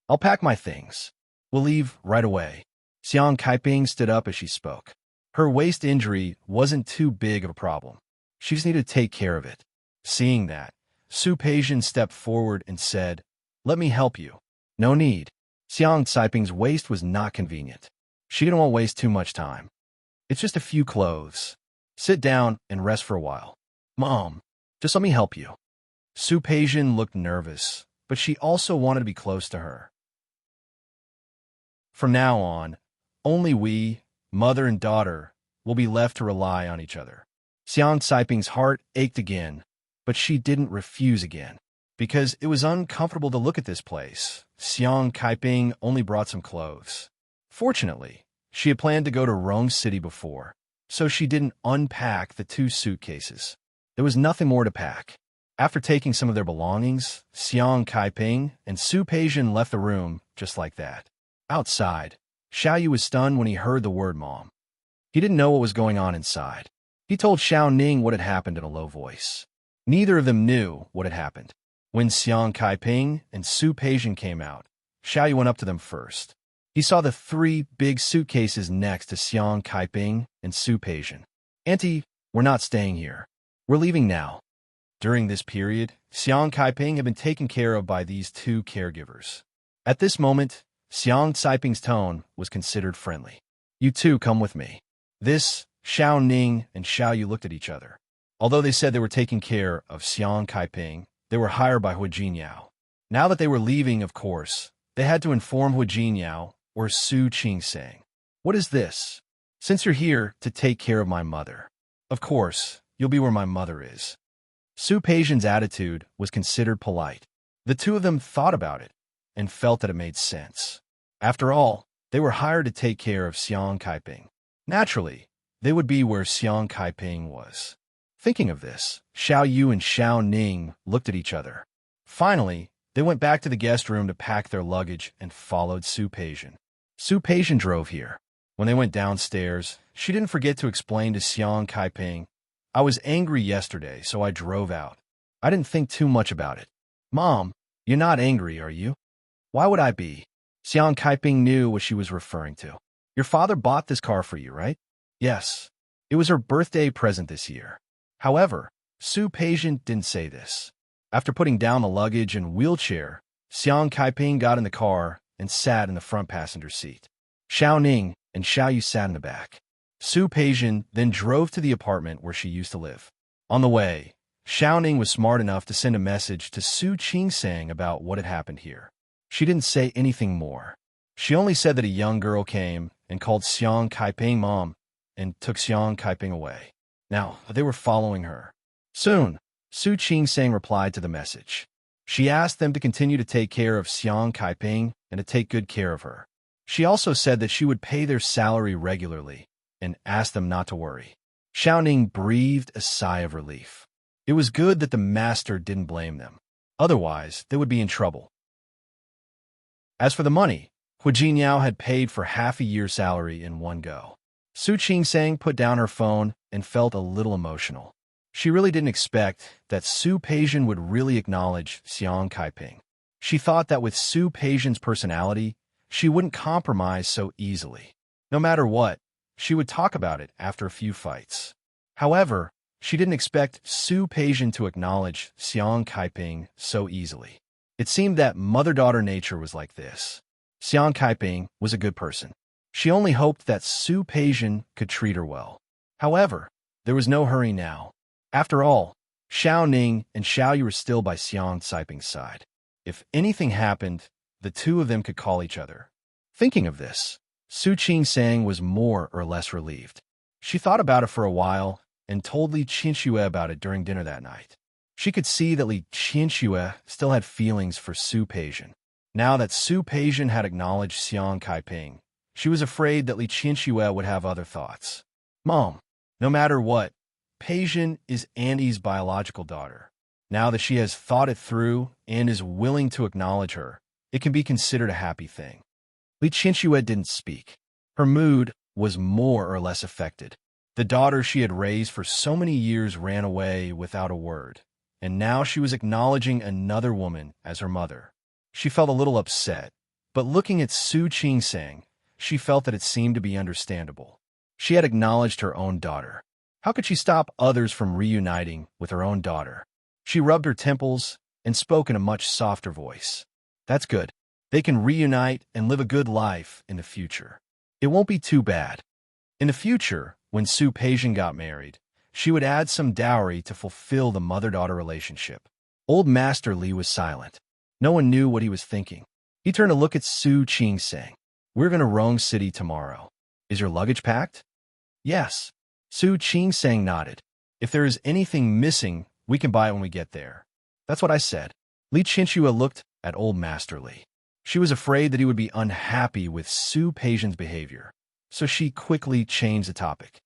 I'll pack my things. We'll leave right away. Xiang Caiping stood up as she spoke. Her waist injury wasn't too big of a problem. She just needed to take care of it. Seeing that, Su Peijian stepped forward and said, "Let me help you." No need. Xiang Caiping's waist was not convenient. She didn't want to waste too much time. It's just a few clothes. Sit down and rest for a while. Mom, just let me help you. Su Peijian looked nervous, but she also wanted to be close to her. From now on, only we, mother and daughter, will be left to rely on each other. Xiang Caiping's heart ached again, but she didn't refuse again. Because it was uncomfortable to look at this place, Xiang Caiping only brought some clothes. Fortunately, she had planned to go to Rome City before, so she didn't unpack the 2 suitcases. There was nothing more to pack. After taking some of their belongings, Xiang Kaiping and Su Peijian left the room just like that. Outside, Xiaoyu was stunned when he heard the word mom. He didn't know what was going on inside. He told Xiao Ning what had happened in a low voice. Neither of them knew what had happened. When Xiang Kaiping and Su Peijian came out, Xiaoyu went up to them first. He saw the 3 big suitcases next to Xiang Kaiping and Su Peijian. "Auntie, we're not staying here. We're leaving now." During this period, Xiang Kaiping had been taken care of by these 2 caregivers. At this moment, Xiang Caiping's tone was considered friendly. "You two come with me." This, Xiao Ning and Xiaoyu looked at each other. Although they said they were taking care of Xiang Kaiping, they were hired by Hu Jinyao. Now that they were leaving, of course, they had to inform Hu Jinyao or Su Qingsang. "What is this? Since you're here to take care of my mother, of course, you'll be where my mother is." Su Peijian's attitude was considered polite. The 2 of them thought about it and felt that it made sense. After all, they were hired to take care of Xiang Kaiping. Naturally, they would be where Xiang Kaiping was. Thinking of this, Xiao Yu and Xiao Ning looked at each other. Finally, they went back to the guest room to pack their luggage and followed Su Peijian. Su Peijian drove here. When they went downstairs, she didn't forget to explain to Xiang Kaiping, "I was angry yesterday, so I drove out. I didn't think too much about it." "Mom, you're not angry, are you?" "Why would I be?" Xiang Kaiping knew what she was referring to. "Your father bought this car for you, right?" "Yes. It was her birthday present this year." However, Su Peijian didn't say this. After putting down the luggage and wheelchair, Xiang Kaiping got in the car and sat in the front passenger seat. Xiao Ning and Xiaoyu sat in the back. Su Peijian then drove to the apartment where she used to live. On the way, Xiao Ning was smart enough to send a message to Su Qingsang about what had happened here. She didn't say anything more. She only said that a young girl came and called Xiang Kaiping mom and took Xiang Kaiping away. Now, they were following her. Soon, Su Qingsang replied to the message. She asked them to continue to take care of Xiang Kaiping and to take good care of her. She also said that she would pay their salary regularly and asked them not to worry. Xiao Ning breathed a sigh of relief. It was good that the master didn't blame them. Otherwise, they would be in trouble. As for the money, Hu Jinyao had paid for half a year's salary in one go. Su Qingsang put down her phone and felt a little emotional. She really didn't expect that Su Peijian would really acknowledge Xiang Kaiping. She thought that with Su Peijian's personality, she wouldn't compromise so easily. No matter what, she would talk about it after a few fights. However, she didn't expect Su Peijian to acknowledge Xiang Kaiping so easily. It seemed that mother-daughter nature was like this. Xiang Kaiping was a good person. She only hoped that Su Peijian could treat her well. However, there was no hurry now. After all, Xiao Ning and Xiaoyu were still by Xiang Caiping's side. If anything happened, the 2 of them could call each other. Thinking of this, Su Qingsang was more or less relieved. She thought about it for a while and told Li Qianxue about it during dinner that night. She could see that Li Qianxue still had feelings for Su Peijian. Now that Su Peijian had acknowledged Xiang Kaiping, she was afraid that Li Qianxue would have other thoughts. "Mom, no matter what, Peijian is Auntie's biological daughter. Now that she has thought it through and is willing to acknowledge her, it can be considered a happy thing." Li Qianxue didn't speak. Her mood was more or less affected. The daughter she had raised for so many years ran away without a word, and now she was acknowledging another woman as her mother. She felt a little upset, but looking at Su Qingsang, she felt that it seemed to be understandable. She had acknowledged her own daughter. How could she stop others from reuniting with her own daughter? She rubbed her temples and spoke in a much softer voice. "That's good. They can reunite and live a good life in the future. It won't be too bad." In the future, when Su Peijian got married, she would add some dowry to fulfill the mother-daughter relationship. Old Master Li was silent. No one knew what he was thinking. He turned to look at Su Qingsang. "We're going to Rong City tomorrow. Is your luggage packed?" "Yes." Su Qingsang nodded. "If there is anything missing, we can buy it when we get there." "That's what I said." Li Qianxue looked at Old Master Li. She was afraid that he would be unhappy with Su Peijian's behavior, so she quickly changed the topic.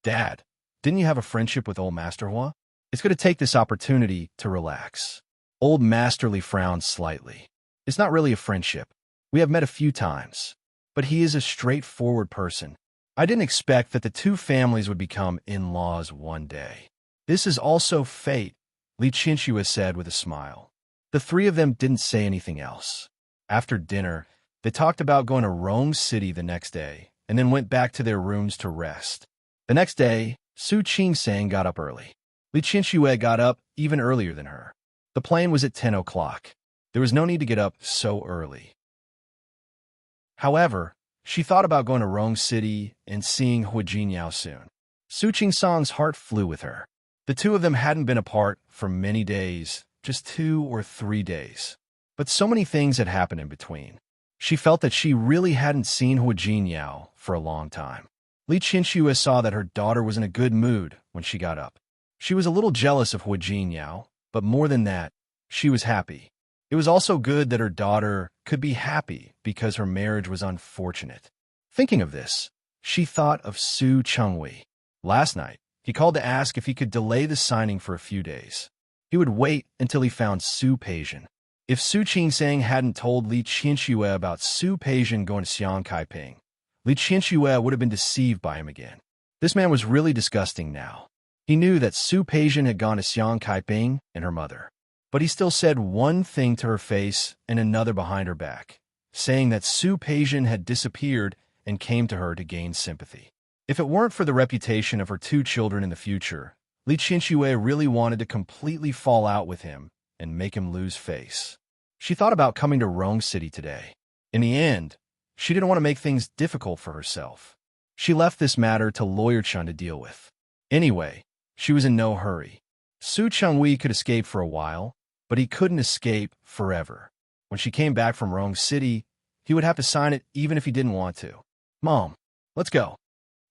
"Dad, didn't you have a friendship with Old Master Hua? It's going to take this opportunity to relax. Old Masterly frowned slightly. It's not really a friendship. We have met a few times. But he is a straightforward person. I didn't expect that the two families would become in-laws one day. This is also fate, Li Chinchua said with a smile. The three of them didn't say anything else. After dinner, they talked about going to Rome City the next day, and then went back to their rooms to rest. The next day, Su Qingsang got up early. Li Chinchua got up even earlier than her. The plane was at 10 o'clock. There was no need to get up so early. However, she thought about going to Rome City and seeing Hu Jinyao soon. Su Qingsang's heart flew with her. The two of them hadn't been apart for many days, just 2 or 3 days. But so many things had happened in between. She felt that she really hadn't seen Hu Jinyao for a long time. Li Chinchua saw that her daughter was in a good mood when she got up. She was a little jealous of Hu Jinyao, but more than that, she was happy. It was also good that her daughter could be happy because her marriage was unfortunate. Thinking of this, she thought of Su Chengwei. Last night, he called to ask if he could delay the signing for a few days. He would wait until he found Su Peijian. If Su Qingsang hadn't told Li Chinchua about Su Peijian going to Xiang Kaiping, Li Chinchua would have been deceived by him again. This man was really disgusting now. He knew that Su Peijian had gone to Xiang Kaiping and her mother. But he still said one thing to her face and another behind her back, saying that Su Peijian had disappeared and came to her to gain sympathy. If it weren't for the reputation of her 2 children in the future, Li Chinchua really wanted to completely fall out with him and make him lose face. She thought about coming to Rome City today. In the end, she didn't want to make things difficult for herself. She left this matter to Lawyer Chun to deal with. Anyway, she was in no hurry. Su Chengwei could escape for a while, but he couldn't escape forever. When she came back from Rome City, he would have to sign it even if he didn't want to. Mom, let's go.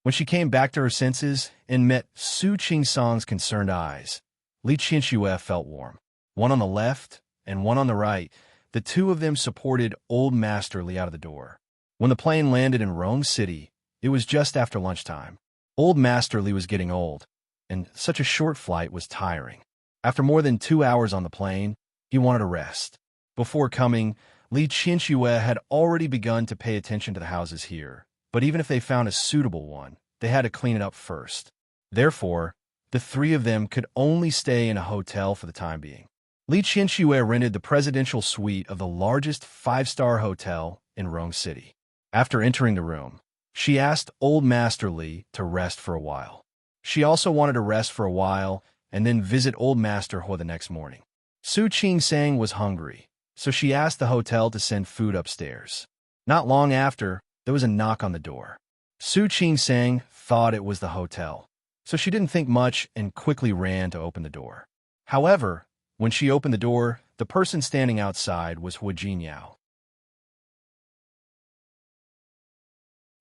When she came back to her senses and met Su Qingsang's concerned eyes, Li Chinchua felt warm. One on the left and one on the right, the two of them supported Old Masterly out of the door. When the plane landed in Rome City, it was just after lunchtime. Old Masterly was getting old, and such a short flight was tiring. After more than 2 hours on the plane, he wanted to rest. Before coming, Li Chinchua had already begun to pay attention to the houses here, but even if they found a suitable one, they had to clean it up first. Therefore, the three of them could only stay in a hotel for the time being. Li Chinchua rented the presidential suite of the largest 5-star hotel in Rome City. After entering the room, she asked Old Masterly to rest for a while. She also wanted to rest for a while and then visit Old Master Hu the next morning. Su Qingsang was hungry, so she asked the hotel to send food upstairs. Not long after, there was a knock on the door. Su Qingsang thought it was the hotel, so she didn't think much and quickly ran to open the door. However, when she opened the door, the person standing outside was Hu Jinyao.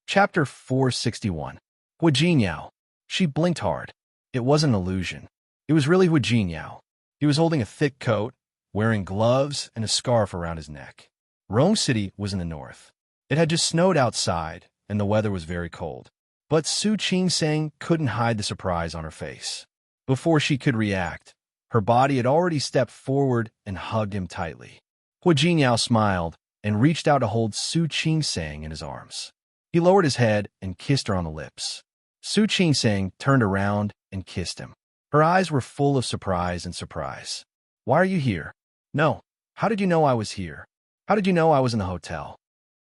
Chapter 461. Hu Jinyao. She blinked hard. It wasn't an illusion. It was really Hu Jinyao. He was holding a thick coat, wearing gloves and a scarf around his neck. Rome City was in the north. It had just snowed outside, and the weather was very cold. But Su Qingsang couldn't hide the surprise on her face. Before she could react, her body had already stepped forward and hugged him tightly. Hu Jinyao smiled and reached out to hold Su Qingsang in his arms. He lowered his head and kissed her on the lips. Su Qingsang turned around and kissed him. Her eyes were full of surprise and surprise. Why are you here? No. How did you know I was here? How did you know I was in the hotel?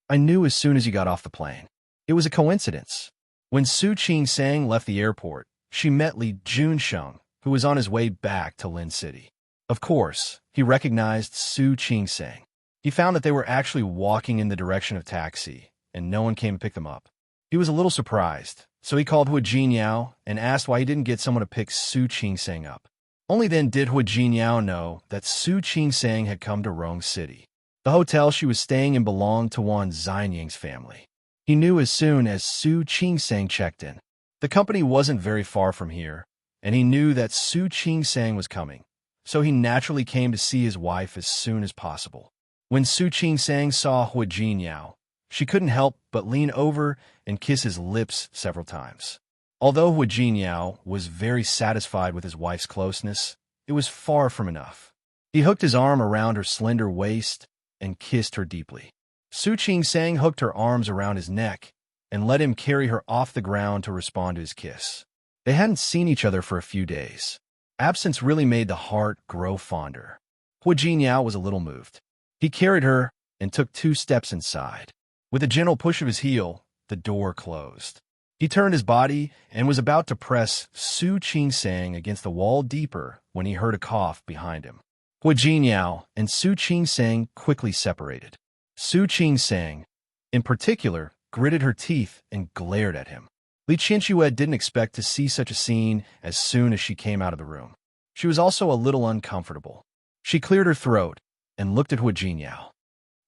I knew as soon as you got off the plane. It was a coincidence. When Su Qingsang left the airport, she met Li Junsheng, who was on his way back to Lin City. Of course, he recognized Su Qingsang. He found that they were actually walking in the direction of taxi, and no one came to pick them up. He was a little surprised, so he called Hu Jinyao and asked why he didn't get someone to pick Su Qingsang up. Only then did Hu Jinyao know that Su Qingsang had come to Rome City. The hotel she was staying in belonged to one Xianying's family. He knew as soon as Su Qingsang checked in. The company wasn't very far from here, and he knew that Su Qingsang was coming, so he naturally came to see his wife as soon as possible. When Su Qingsang saw Hu Jinyao, she couldn't help but lean over and kiss his lips several times. Although Hu Jinyao was very satisfied with his wife's closeness, it was far from enough. He hooked his arm around her slender waist and kissed her deeply. Su Qingsang hooked her arms around his neck and let him carry her off the ground to respond to his kiss. They hadn't seen each other for a few days. Absence really made the heart grow fonder. Hu Jinyao was a little moved. He carried her and took 2 steps inside. With a gentle push of his heel, the door closed. He turned his body and was about to press Su Qingsang against the wall deeper when he heard a cough behind him. Hu Jinyao and Su Qingsang quickly separated. Su Qingsang, in particular, gritted her teeth and glared at him. Li Qianxue didn't expect to see such a scene as soon as she came out of the room. She was also a little uncomfortable. She cleared her throat and looked at Hu Jinyao.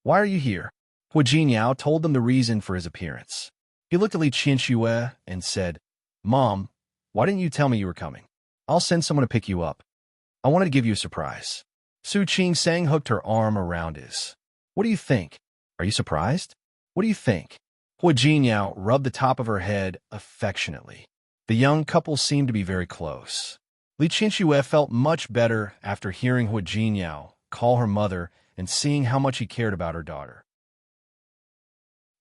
"Why are you here?" Hu Jinyao told them the reason for his appearance. He looked at Li Qianxue and said, "Mom, why didn't you tell me you were coming? I'll send someone to pick you up. I wanted to give you a surprise." Su Qingsang hooked her arm around his. "What do you think? Are you surprised? What do you think?" Hu Jinyao rubbed the top of her head affectionately. The young couple seemed to be very close. Li Qianxue felt much better after hearing Hu Jinyao call her mother and seeing how much he cared about her daughter.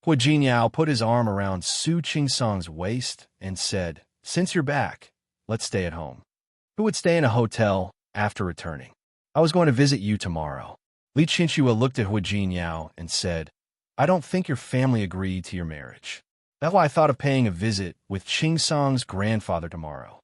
Hu Jinyao put his arm around Su Qingsang's waist and said, "Since you're back, let's stay at home. Who would stay in a hotel after returning? I was going to visit you tomorrow." Li Qianxue looked at Hu Jinyao and said, "I don't think your family agreed to your marriage. That's why I thought of paying a visit with Qingsang's grandfather tomorrow.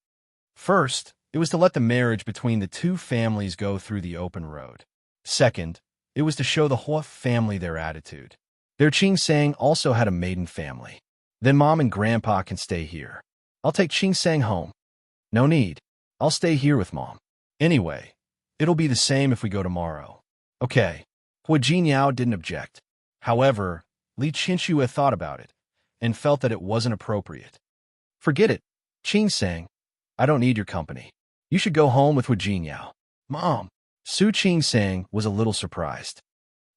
First, it was to let the marriage between the 2 families go through the open road. Second, it was to show the Hua family their attitude. Their Qingsang also had a maiden family. Then Mom and Grandpa can stay here. I'll take Qingsang home." "No need. I'll stay here with Mom. Anyway, it'll be the same if we go tomorrow." "Okay." Hu Jinyao didn't object. However, Li Qianxue thought about it and felt that it wasn't appropriate. "Forget it, Qingsang. I don't need your company. You should go home with Hu Jinyao." "Mom." Su Qingsang was a little surprised.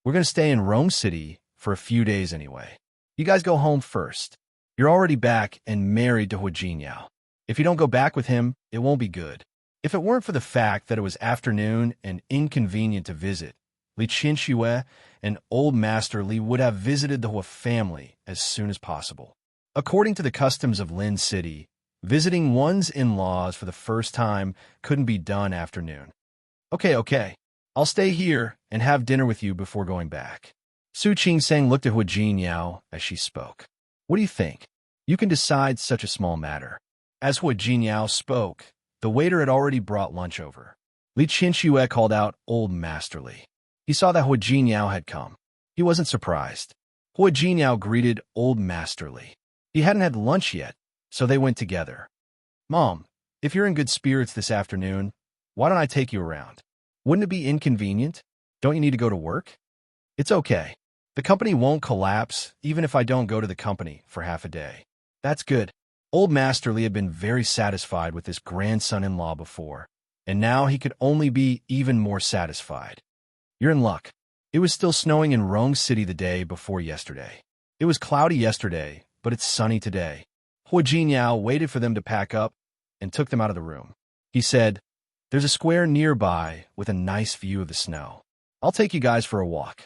"We're going to stay in Rome City for a few days anyway. You guys go home first. You're already back and married to Hu Jinyao. If you don't go back with him, it won't be good." If it weren't for the fact that it was afternoon and inconvenient to visit, Li Qianxue and Old Master Li would have visited the Hua family as soon as possible. According to the customs of Lin City, visiting one's in-laws for the first time couldn't be done after noon. Okay. I'll stay here and have dinner with you before going back." Su Qingsang looked at Hu Jinyao as she spoke. "What do you think? You can decide such a small matter." As Hu Jinyao spoke, the waiter had already brought lunch over. Li Qianxue called out Old Master Li. He saw that Hu Jinyao had come. He wasn't surprised. Hu Jinyao greeted Old Master Li. He hadn't had lunch yet, so they went together. "Mom, if you're in good spirits this afternoon, why don't I take you around? Wouldn't it be inconvenient? Don't you need to go to work?" "It's okay. The company won't collapse even if I don't go to the company for half a day." "That's good." Old Master Li had been very satisfied with his grandson-in-law before, and now he could only be even more satisfied. "You're in luck." It was still snowing in Rome City the day before yesterday. It was cloudy yesterday, but it's sunny today. Hu Jinyao waited for them to pack up and took them out of the room. He said, "There's a square nearby with a nice view of the snow. I'll take you guys for a walk."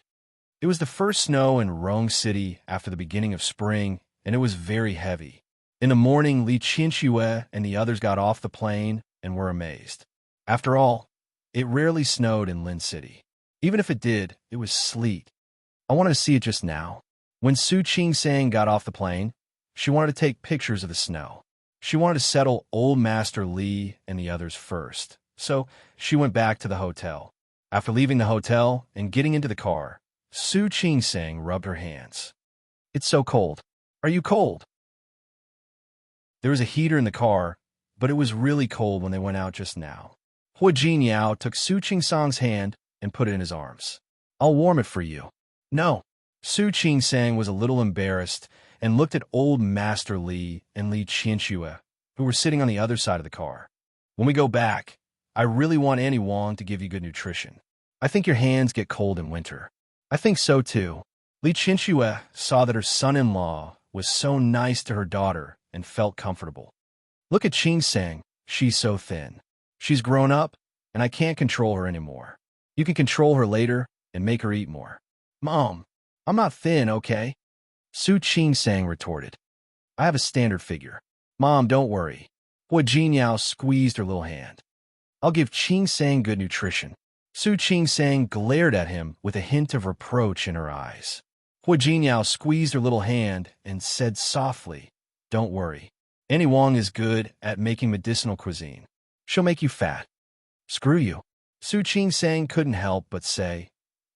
It was the first snow in Rome City after the beginning of spring, and it was very heavy. In the morning, Li Qianxue and the others got off the plane and were amazed. After all, it rarely snowed in Lin City. Even if it did, it was sleet. I wanted to see it just now. When Su Qingsang got off the plane, she wanted to take pictures of the snow. She wanted to settle Old Master Li and the others first, so she went back to the hotel. After leaving the hotel and getting into the car, Su Qingsang rubbed her hands. "It's so cold. Are you cold?" There was a heater in the car, but it was really cold when they went out just now. Hu Jinyao took Su Qingsang's hand and put it in his arms. "I'll warm it for you." "No." Su Qingsang was a little embarrassed and looked at Old Master Li and Li Qianxue, who were sitting on the other side of the car. "When we go back, I really want Annie Wong to give you good nutrition. I think your hands get cold in winter." "I think so too." Li Qianxue saw that her son-in-law was so nice to her daughter and felt comfortable. Look at Qing Sang. She's so thin. She's grown up, and I can't control her anymore. You can control her later and make her eat more. Mom, I'm not thin, okay? Su Qing Sang retorted. I have a standard figure. Mom, don't worry. Hua Jinyao squeezed her little hand. I'll give Qing Sang good nutrition. Su Qing Sang glared at him with a hint of reproach in her eyes. Hua Jinyao squeezed her little hand and said softly, Don't worry. Annie Wong is good at making medicinal cuisine. She'll make you fat. Screw you. Su Qing Sang couldn't help but say,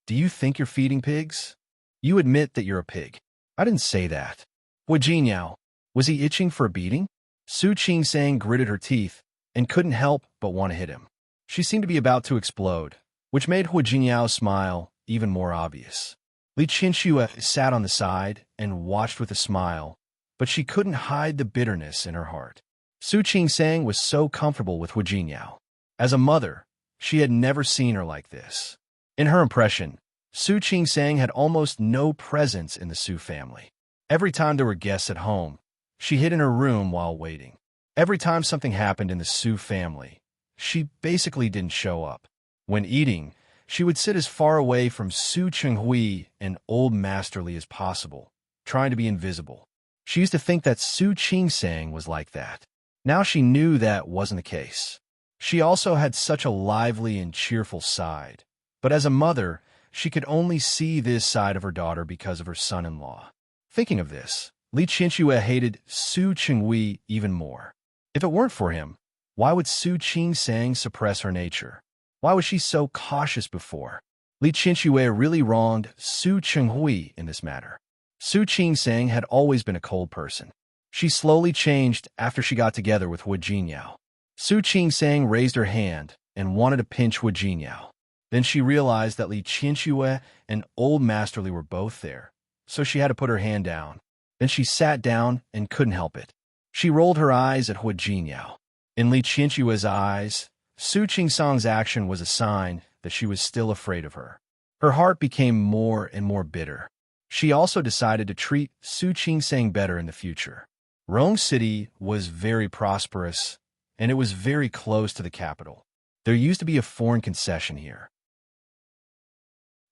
Do you think you're feeding pigs? You admit that you're a pig. I didn't say that. Hua Jinyao, was he itching for a beating? Su Qing Sang gritted her teeth and couldn't help but want to hit him. She seemed to be about to explode, which made Hua Jinyao's smile even more obvious. Li Qianxue sat on the side and watched with a smile, but she couldn't hide the bitterness in her heart. Su Qing Sang was so comfortable with Hua Jinyao. As a mother, she had never seen her like this. In her impression, Su Qing Sang had almost no presence in the Su family. Every time there were guests at home, she hid in her room while waiting. Every time something happened in the Su family, she basically didn't show up. When eating, she would sit as far away from Su Chenghui and Old Masterly as possible, trying to be invisible. She used to think that Su Qing Sang was like that. Now she knew that wasn't the case. She also had such a lively and cheerful side, but as a mother, she could only see this side of her daughter because of her son-in-law. Thinking of this, Li Qianxue hated Su Chenghui even more. If it weren't for him, why would Su Qing Sang suppress her nature? Why was she so cautious before? Li Qianxue really wronged Su Chenghui in this matter. Su Qing Sang had always been a cold person. She slowly changed after she got together with Hua Jinyao. Su Qing Sang raised her hand and wanted to pinch Hua Jinyao. Then she realized that Li Qianxue and Old Masterly were both there, so she had to put her hand down. Then she sat down and couldn't help it. She rolled her eyes at Hua Jinyao. In Li Qianxue's eyes, Su Qing Sang's action was a sign that she was still afraid of her. Her heart became more and more bitter. She also decided to treat Su Qing Sang better in the future. Rong City was very prosperous, and it was very close to the capital. There used to be a foreign concession here.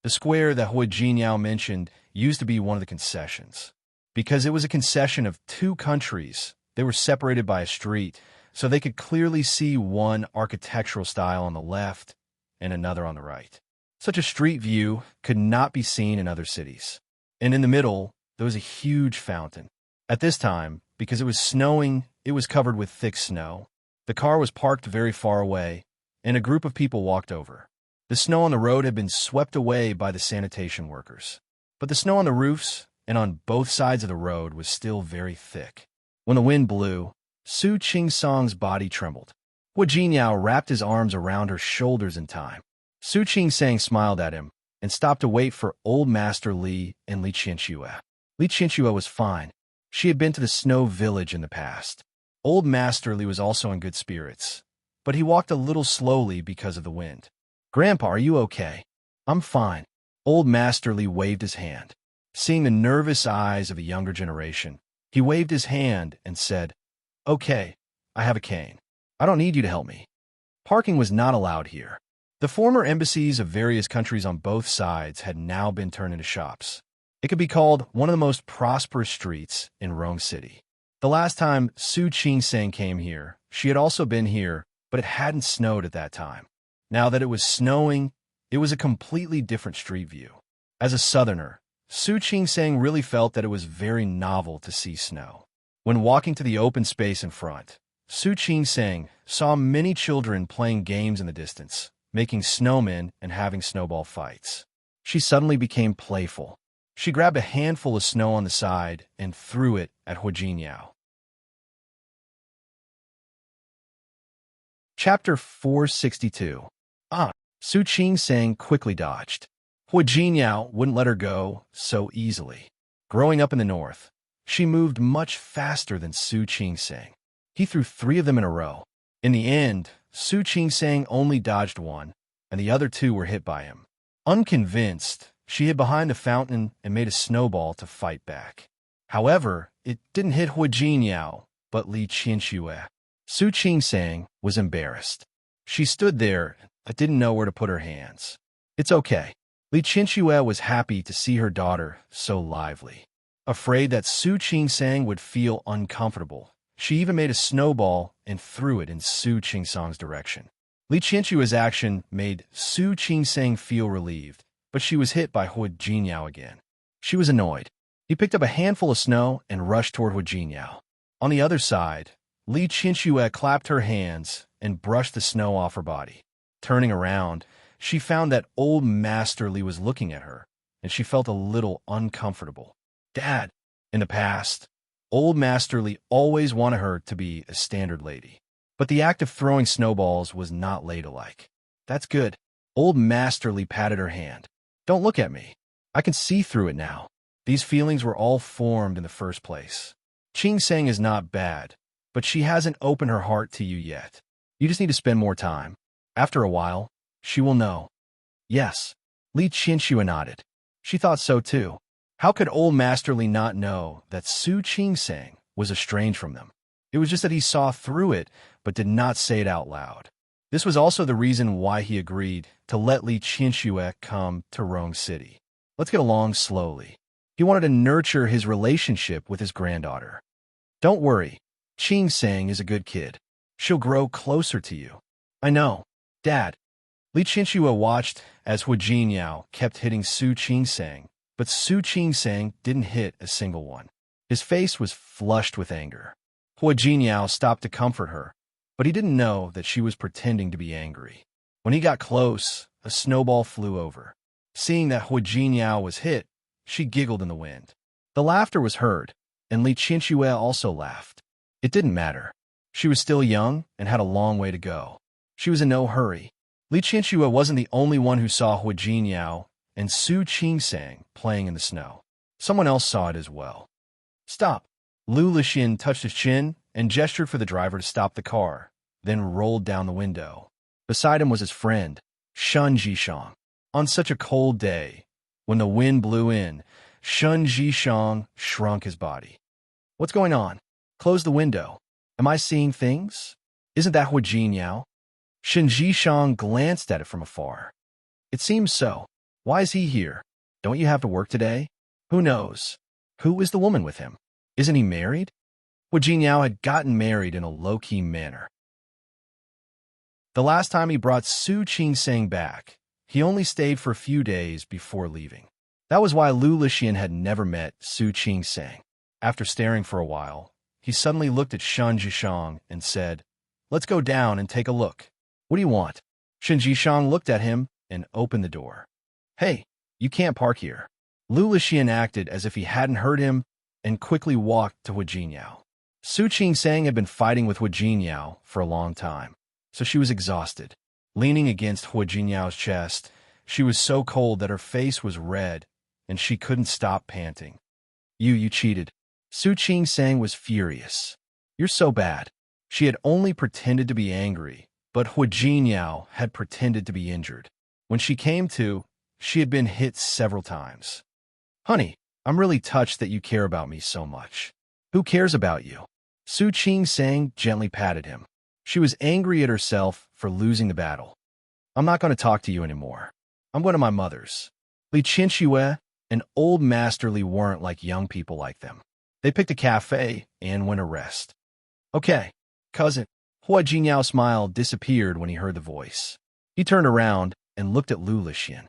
The square that Hua Jinyao mentioned used to be one of the concessions. Because it was a concession of two countries, they were separated by a street, so they could clearly see one architectural style on the left and another on the right. Such a street view could not be seen in other cities. And in the middle, there was a huge fountain. At this time, because it was snowing, it was covered with thick snow. The car was parked very far away, and a group of people walked over. The snow on the road had been swept away by the sanitation workers. But the snow on the roofs and on both sides of the road was still very thick. When the wind blew, Su Qing Sang's body trembled. Hua Jinyao wrapped his arms around her shoulders in time. Su Qing Sang smiled at him and stopped to wait for Old Master Li and Li Qianxue. Li Qianxue was fine. She had been to the snow village in the past. Old Master Li was also in good spirits, but he walked a little slowly because of the wind. Grandpa, are you okay? I'm fine. Old Master Li waved his hand. Seeing the nervous eyes of a younger generation, he waved his hand and said, Okay, I have a cane. I don't need you to help me. Parking was not allowed here. The former embassies of various countries on both sides had now been turned into shops. It could be called one of the most prosperous streets in Rome City. The last time Su Qing Sang came here, she had also been here, but it hadn't snowed at that time. Now that it was snowing, it was a completely different street view. As a southerner, Su Qing Sang really felt that it was very novel to see snow. When walking to the open space in front, Su Qing Sang saw many children playing games in the distance, making snowmen and having snowball fights. She suddenly became playful. She grabbed a handful of snow on the side and threw it at Hua Jinyao. Chapter 462. Su Qing Sang quickly dodged. Hua Jinyao wouldn't let her go so easily. Growing up in the north, she moved much faster than Su Qing Sang. He threw 3 of them in a row. In the end, Su Qing Sang only dodged 1, and the other 2 were hit by him. Unconvinced, she hid behind the fountain and made a snowball to fight back. However, it didn't hit Hua Jinyao, but Li Qianxue. Su Qing-sang was embarrassed. She stood there but didn't know where to put her hands. It's okay. Li Qinxue was happy to see her daughter so lively. Afraid that Su Qing-sang would feel uncomfortable, she even made a snowball and threw it in Su Qing-sang's direction. Li Qinshue's action made Su Qing-sang feel relieved, but she was hit by Hu Jinyao again. She was annoyed. He picked up a handful of snow and rushed toward Hu Jinyao. On the other side, Li Qinxue clapped her hands and brushed the snow off her body. Turning around, she found that old Master Li was looking at her, and she felt a little uncomfortable. Dad, in the past, old Master Li always wanted her to be a standard lady. But the act of throwing snowballs was not ladylike. That's good. Old Master Li patted her hand. Don't look at me. I can see through it now. These feelings were all formed in the first place. Qing-sang is not bad, but she hasn't opened her heart to you yet. You just need to spend more time. After a while, she will know. Yes. Li Qinshu nodded. She thought so too. How could old Master Li not know that Su Qing-sang was estranged from them? It was just that he saw through it, but did not say it out loud. This was also the reason why he agreed to let Li Qinshu come to Rong City. Let's get along slowly. He wanted to nurture his relationship with his granddaughter. Don't worry. Qing-sang is a good kid. She'll grow closer to you. I know. Dad. Li Qinshu watched as Hu Jinyao kept hitting Su Qing-sang, but Su Qing-sang didn't hit a single one. His face was flushed with anger. Hu Jinyao stopped to comfort her, but he didn't know that she was pretending to be angry. When he got close, a snowball flew over. Seeing that Hu Jinyao was hit, she giggled in the wind. The laughter was heard, and Li Qinshu also laughed. It didn't matter. She was still young and had a long way to go. She was in no hurry. Li Qinshu wasn't the only one who saw Hu Jinyao and Su Qing-sang playing in the snow. Someone else saw it as well. Stop. Lu Lixin touched his chin and gestured for the driver to stop the car, then rolled down the window. Beside him was his friend, Shun Jishang. On such a cold day, when the wind blew in, Shun Jishang shrunk his body. What's going on? Close the window. Am I seeing things? Isn't that Hu Jinyao? Shun Jishang glanced at it from afar. It seems so. Why is he here? Don't you have to work today? Who knows? Who is the woman with him? Isn't he married? Hu Jinyao had gotten married in a low-key manner. The last time he brought Su Qing-sang back, he only stayed for a few days before leaving. That was why Lu Lixin had never met Su Qing-sang. After staring for a while, he suddenly looked at Shun Jishang and said, "Let's go down and take a look. What do you want?" Shun Jishang looked at him and opened the door. "Hey, you can't park here." Lu Lixin acted as if he hadn't heard him and quickly walked to Hu Jinyao. Su Qing-sang had been fighting with Hu Jinyao for a long time, so she was exhausted. Leaning against Hu Jinyao's chest, she was so cold that her face was red, and she couldn't stop panting. You cheated." Su Qing-sang was furious. "You're so bad." She had only pretended to be angry, but Hu Jinyao had pretended to be injured. When she came to, she had been hit several times. "Honey, I'm really touched that you care about me so much." "Who cares about you?" Su Qing-sang gently patted him. She was angry at herself for losing the battle. "I'm not going to talk to you anymore. I'm going to my mother's." Li Qinshu and old Master Li weren't like young people like them. They picked a cafe and went to rest. "Okay, cousin." Hu Jinyao's smile disappeared when he heard the voice. He turned around and looked at Lu Lixin.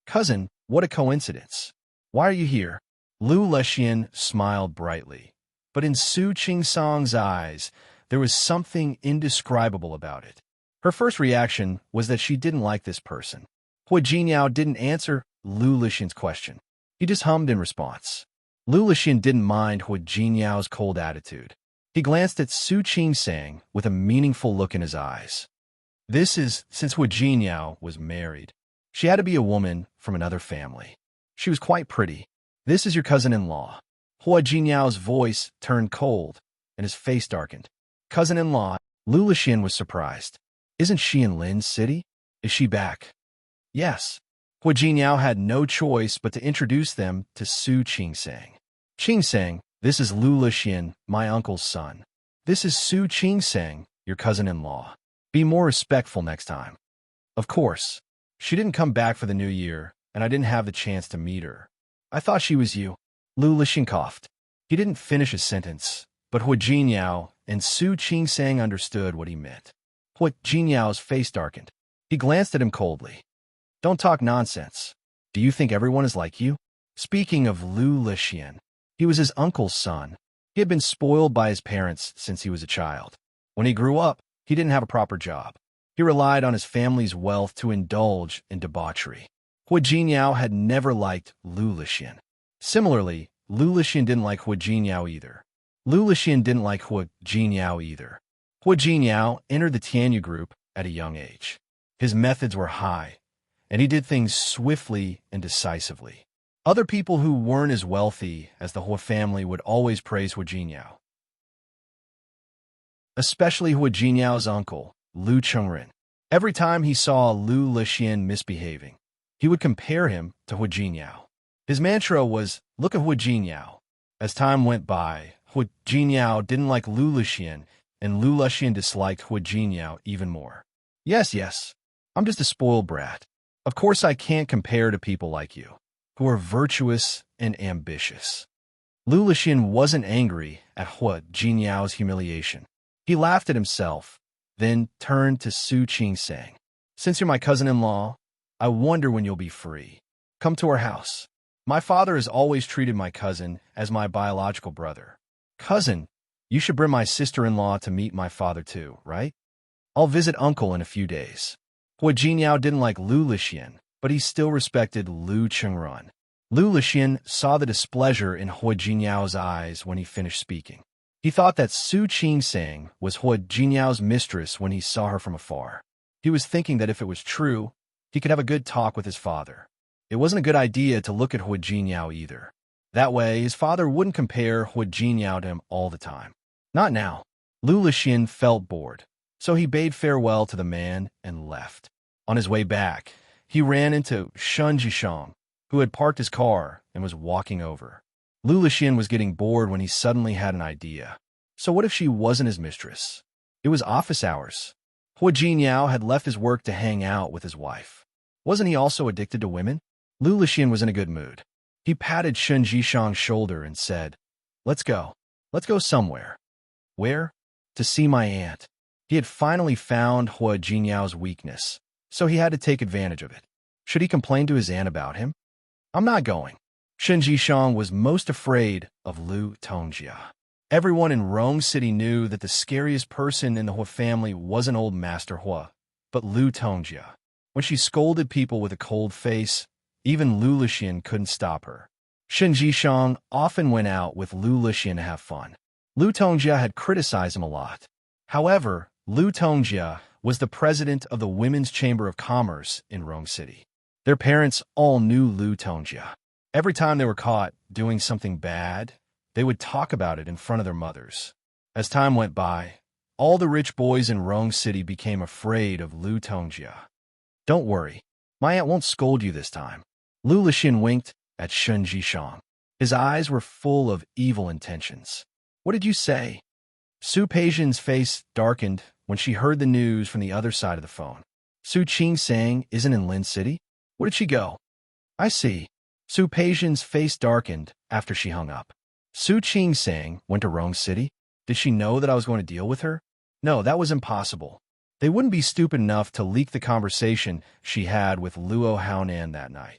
"Cousin, what a coincidence. Why are you here?" Lu Lixin smiled brightly, but in Su Qing-sang's eyes, there was something indescribable about it. Her first reaction was that she didn't like this person. Hu Jinyao didn't answer Lu Lixin's question. He just hummed in response. Lu Lixin didn't mind Hu Jinyao's cold attitude. He glanced at Su Qing-sang with a meaningful look in his eyes. This is since Hu Jinyao was married. She had to be a woman from another family. She was quite pretty. "This is your cousin-in-law." Hu Jinyao's voice turned cold, and his face darkened. "Cousin-in-law?" Lu Lixin was surprised. "Isn't she in Lin's city? Is she back?" "Yes." Hu Jinyao had no choice but to introduce them to Su Qing-sang. "Qing-sang, this is Lu Lixin, my uncle's son. This is Su Qing-sang, your cousin-in-law. Be more respectful next time. Of course, she didn't come back for the new year, and I didn't have the chance to meet her. I thought she was you. Lu Lixin coughed. He didn't finish his sentence, but Hu Jinyao and Su Qingsang understood what he meant. Hu Jinyao's face darkened. He glanced at him coldly. Don't talk nonsense. Do you think everyone is like you? Speaking of Lu Lixin, he was his uncle's son. He had been spoiled by his parents since he was a child. When he grew up, he didn't have a proper job. He relied on his family's wealth to indulge in debauchery. Hu Jinyao had never liked Lu Lixin. Similarly, Lu Lixin didn't like Hu Jinyao either. Lu Lixin didn't like Hu Jinyao either. Hu Jinyao entered the Tianyu group at a young age. His methods were high, and he did things swiftly and decisively. Other people who weren't as wealthy as the Hu family would always praise Hu Jinyao. Especially Hu Jinyao's uncle, Lu Chengren. Every time he saw Lu Lixin misbehaving, he would compare him to Hu Jinyao. His mantra was, look at Hu Jinyao. As time went by, Hu Jinyao didn't like Lu Lixin, and Lu Lixin disliked Hu Jinyao even more. Yes, I'm just a spoiled brat. Of course I can't compare to people like you, who are virtuous and ambitious. Lu Lixin wasn't angry at Hu Jinyao's humiliation. He laughed at himself, then turned to Su Qingsang. Since you're my cousin-in-law, I wonder when you'll be free. Come to our house. My father has always treated my cousin as my biological brother. Cousin, you should bring my sister-in-law to meet my father too, right? I'll visit uncle in a few days. Hu Jinyao didn't like Lu Lixin, but he still respected Lu Chengren. Lu Lixin saw the displeasure in Hu Jinyao's eyes when he finished speaking. He thought that Su Qingsang was Hu Jinyao's mistress when he saw her from afar. He was thinking that if it was true, he could have a good talk with his father. It wasn't a good idea to look at Hu Jinyao either. That way, his father wouldn't compare Hu Jinyao to him all the time. Not now. Lu Lixin felt bored, so he bade farewell to the man and left. On his way back, he ran into Shen Jishang, who had parked his car and was walking over. Lu Lixin was getting bored when he suddenly had an idea. So what if she wasn't his mistress? It was office hours. Hu Jinyao had left his work to hang out with his wife. Wasn't he also addicted to women? Lu Lixin was in a good mood. He patted Shen Jishang's shoulder and said, Let's go. Let's go somewhere. Where? To see my aunt. He had finally found Hu Jinyao's weakness, so he had to take advantage of it. Should he complain to his aunt about him? I'm not going. Shen Jishang was most afraid of Lu Tongjia. Everyone in Rong City knew that the scariest person in the Hu family wasn't old Master Hu, but Lu Tongjia. When she scolded people with a cold face, even Lu Lixin couldn't stop her. Shen Jishang often went out with Lu Lixin to have fun. Lu Tongjia had criticized him a lot. However, Lu Tongjia was the president of the Women's Chamber of Commerce in Rong City. Their parents all knew Lu Tongjia. Every time they were caught doing something bad, they would talk about it in front of their mothers. As time went by, all the rich boys in Rong City became afraid of Lu Tongjia. Don't worry, my aunt won't scold you this time. Lu Lixin winked at Shen Jishang. His eyes were full of evil intentions. What did you say? Su Peijian's face darkened when she heard the news from the other side of the phone. Su Qingsang isn't in Lin City? Where did she go? I see. Su Peijian's face darkened after she hung up. Su Qingsang went to Rong City? Did she know that I was going to deal with her? No, that was impossible. They wouldn't be stupid enough to leak the conversation she had with Luo Haonan that night.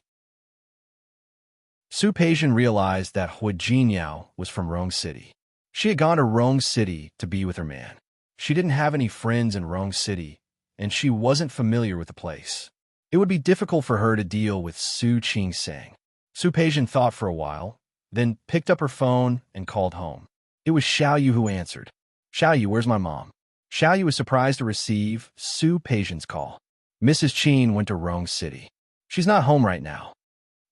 Su Peijian realized that Hu Jinyao was from Rong City. She had gone to Rong City to be with her man. She didn't have any friends in Rong City, and she wasn't familiar with the place. It would be difficult for her to deal with Su Qingsang. Su Peijian thought for a while, then picked up her phone and called home. It was Xiaoyu who answered. Xiaoyu, where's my mom? Xiaoyu was surprised to receive Su Peijian's call. Mrs. Qin went to Rong City. She's not home right now.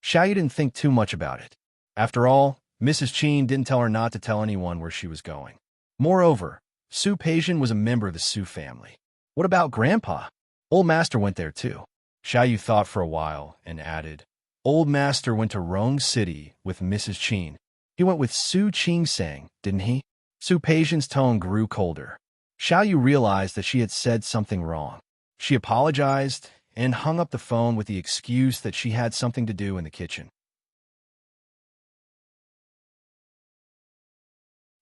Xiaoyu didn't think too much about it. After all, Mrs. Qin didn't tell her not to tell anyone where she was going. Moreover, Su Peijian was a member of the Su family. What about Grandpa? Old Master went there too. Xiaoyu thought for a while and added, Old Master went to Rong City with Mrs. Qin. He went with Su Qingsang, didn't he? Su Peijian's tone grew colder. Xiao Yu realized that she had said something wrong. She apologized and hung up the phone with the excuse that she had something to do in the kitchen.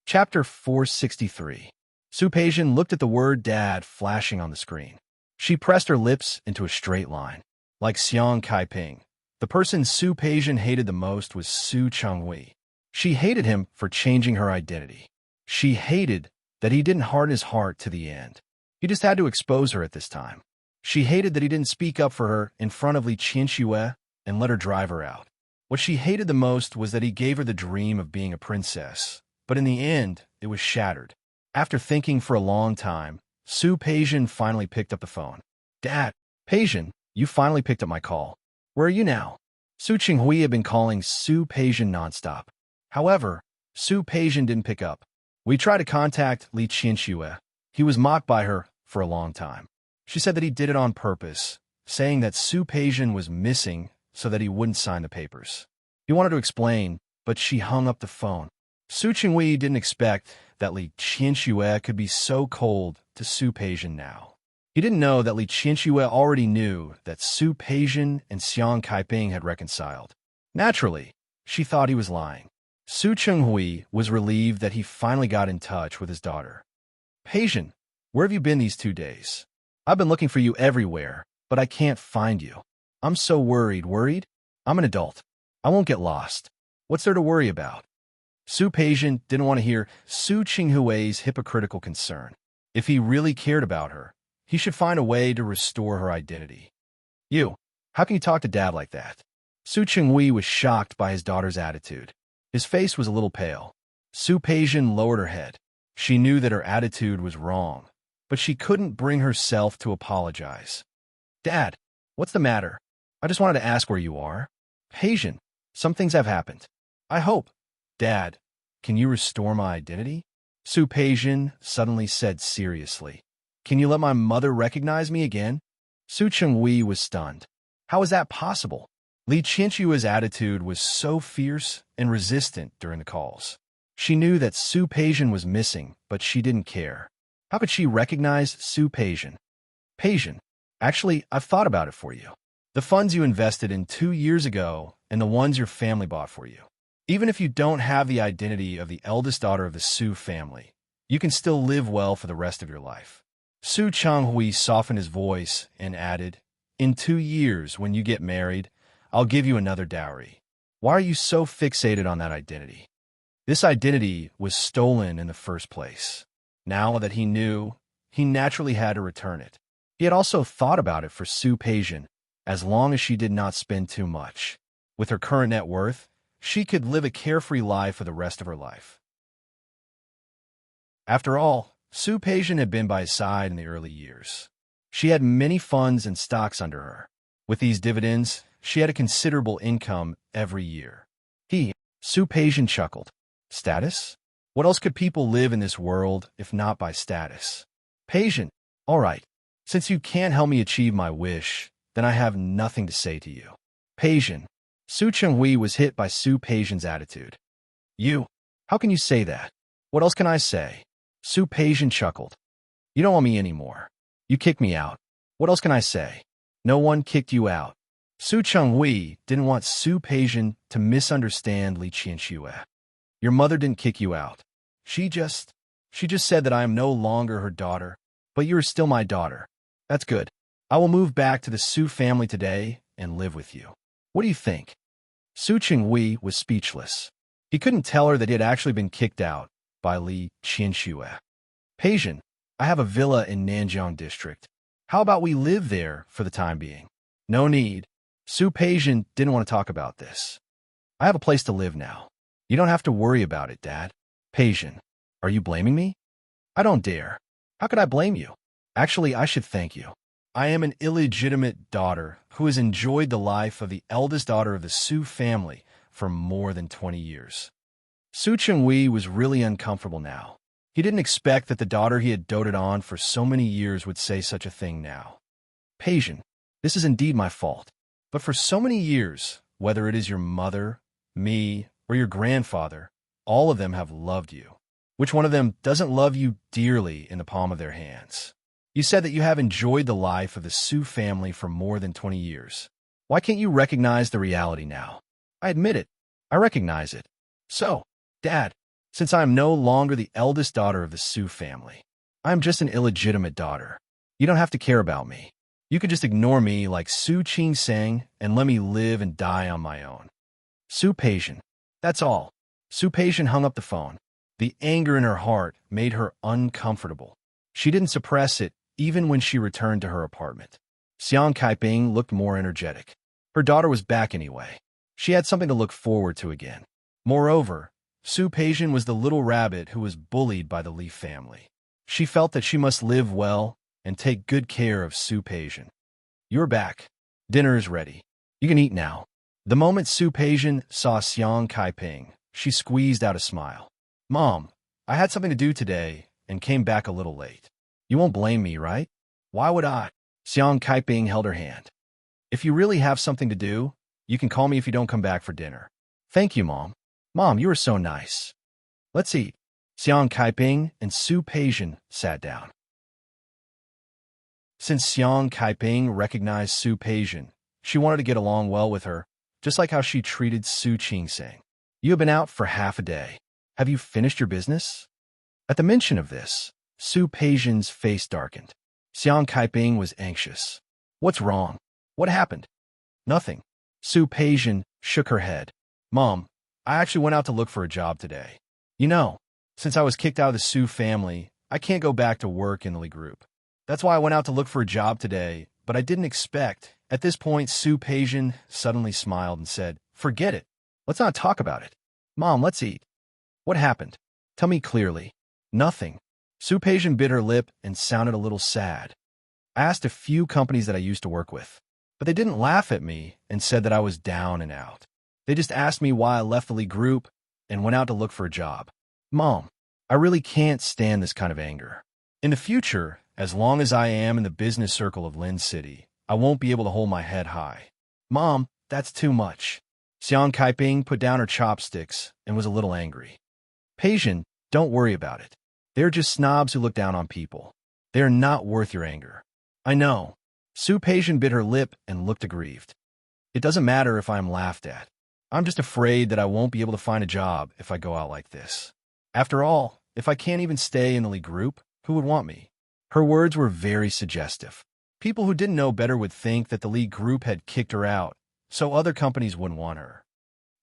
Chapter 463. Su Peijian looked at the word Dad flashing on the screen. She pressed her lips into a straight line. Like Xiang Kaiping, the person Su Peijian hated the most was Su Chenghui. She hated him for changing her identity. She hated that he didn't harden his heart to the end. He just had to expose her at this time. She hated that he didn't speak up for her in front of Li Qianxue and let her drive her out. What she hated the most was that he gave her the dream of being a princess, but in the end, it was shattered. After thinking for a long time, Su Peijian finally picked up the phone. Dad, Peijian, you finally picked up my call. Where are you now? Su Qinghui had been calling Su Peijian nonstop. However, Su Peijian didn't pick up. We tried to contact Li Qianxue. He was mocked by her for a long time. She said that he did it on purpose, saying that Su Peijian was missing so that he wouldn't sign the papers. He wanted to explain, but she hung up the phone. Su Qinghui didn't expect that Li Qianxue could be so cold to Su Peijian now. He didn't know that Li Qianxue already knew that Su Peijian and Xiang Kaiping had reconciled. Naturally, she thought he was lying. Su Chenghui was relieved that he finally got in touch with his daughter. Peijian, where have you been these 2 days? I've been looking for you everywhere, but I can't find you. I'm so worried. Worried? I'm an adult. I won't get lost. What's there to worry about? Su Peijian didn't want to hear Su Qinghui's hypocritical concern. If he really cared about her, he should find a way to restore her identity. How can you talk to Dad like that? Su Qinghui was shocked by his daughter's attitude. His face was a little pale. Su Peijian lowered her head. She knew that her attitude was wrong, but she couldn't bring herself to apologize. Dad, what's the matter? I just wanted to ask where you are. Peijian, some things have happened. I hope. Dad, can you restore my identity? Su Peijian suddenly said seriously. Can you let my mother recognize me again? Su Chenghui was stunned. How is that possible? Li Qianxue's attitude was so fierce and resistant during the calls. She knew that Su Peijian was missing, but she didn't care. How could she recognize Su Peijian? Peijian, actually, I've thought about it for you. The funds you invested in 2 years ago and the ones your family bought for you. Even if you don't have the identity of the eldest daughter of the Su family, you can still live well for the rest of your life. Su Chenghui softened his voice and added, in 2 years, when you get married, I'll give you another dowry. Why are you so fixated on that identity? This identity was stolen in the first place. Now that he knew, he naturally had to return it. He had also thought about it for Su Peijian, as long as she did not spend too much. With her current net worth, she could live a carefree life for the rest of her life. After all, Su Peijian had been by his side in the early years. She had many funds and stocks under her. With these dividends, she had a considerable income every year. Su Peijian chuckled. Status? What else could people live in this world if not by status? Peijian, all right. Since you can't help me achieve my wish, then I have nothing to say to you. Peijian. Su Chenghui was hit by Su Peijian's attitude. How can you say that? What else can I say? Su Peijian chuckled. You don't want me anymore. You kicked me out. What else can I say? No one kicked you out. Su Chenghui didn't want Su Peijian to misunderstand Li Qianxue. Your mother didn't kick you out. She just said that I am no longer her daughter, but you are still my daughter. That's good. I will move back to the Su family today and live with you. What do you think? Su Chenghui was speechless. He couldn't tell her that he had actually been kicked out by Li Qianxue. Peijian, I have a villa in Nanjiang district. How about we live there for the time being? No need. Su Peijian didn't want to talk about this. I have a place to live now. You don't have to worry about it, Dad. Peijian, are you blaming me? I don't dare. How could I blame you? Actually, I should thank you. I am an illegitimate daughter who has enjoyed the life of the eldest daughter of the Su family for more than 20 years. Su Chenghui was really uncomfortable now. He didn't expect that the daughter he had doted on for so many years would say such a thing now. Peijian, this is indeed my fault. But for so many years, whether it is your mother, me, or your grandfather, all of them have loved you. Which one of them doesn't love you dearly in the palm of their hands? You said that you have enjoyed the life of the Sue family for more than 20 years. Why can't you recognize the reality now? I admit it. I recognize it. So, Dad, since I am no longer the eldest daughter of the Sue family, I am just an illegitimate daughter. You don't have to care about me. You could just ignore me like Su Ching sang and let me live and die on my own. Su Peijian. That's all. Su Peijian hung up the phone. The anger in her heart made her uncomfortable. She didn't suppress it even when she returned to her apartment. Xiang Kaiping looked more energetic. Her daughter was back anyway. She had something to look forward to again. Moreover, Su Peijian was the little rabbit who was bullied by the Li family. She felt that she must live well and take good care of Su Peijian. You're back. Dinner is ready. You can eat now. The moment Su Peijian saw Xiang Kaiping, she squeezed out a smile. Mom, I had something to do today and came back a little late. You won't blame me, right? Why would I? Xiang Kaiping held her hand. If you really have something to do, you can call me if you don't come back for dinner. Thank you, Mom. Mom, you are so nice. Let's eat. Xiang Kaiping and Su Peijian sat down. Since Xiang Kaiping recognized Su Peijian, she wanted to get along well with her, just like how she treated Su Qingsang. You have been out for half a day. Have you finished your business? At the mention of this, Su Peijian's face darkened. Xiang Kaiping was anxious. What's wrong? What happened? Nothing. Su Peijian shook her head. Mom, I actually went out to look for a job today. You know, since I was kicked out of the Su family, I can't go back to work in the Li group. That's why I went out to look for a job today, but I didn't expect. At this point, Su Peijian suddenly smiled and said, Forget it. Let's not talk about it. Mom, let's eat. What happened? Tell me clearly. Nothing. Su Peijian bit her lip and sounded a little sad. I asked a few companies that I used to work with, but they didn't laugh at me and said that I was down and out. They just asked me why I left the Li group and went out to look for a job. Mom, I really can't stand this kind of anger. In the future, as long as I am in the business circle of Lin City, I won't be able to hold my head high. Mom, that's too much. Xiang Kaiping put down her chopsticks and was a little angry. Peijian, don't worry about it. They're just snobs who look down on people. They are not worth your anger. I know. Su Peijian bit her lip and looked aggrieved. It doesn't matter if I am laughed at. I'm just afraid that I won't be able to find a job if I go out like this. After all, if I can't even stay in the Li group, who would want me? Her words were very suggestive. People who didn't know better would think that the Li group had kicked her out, so other companies wouldn't want her.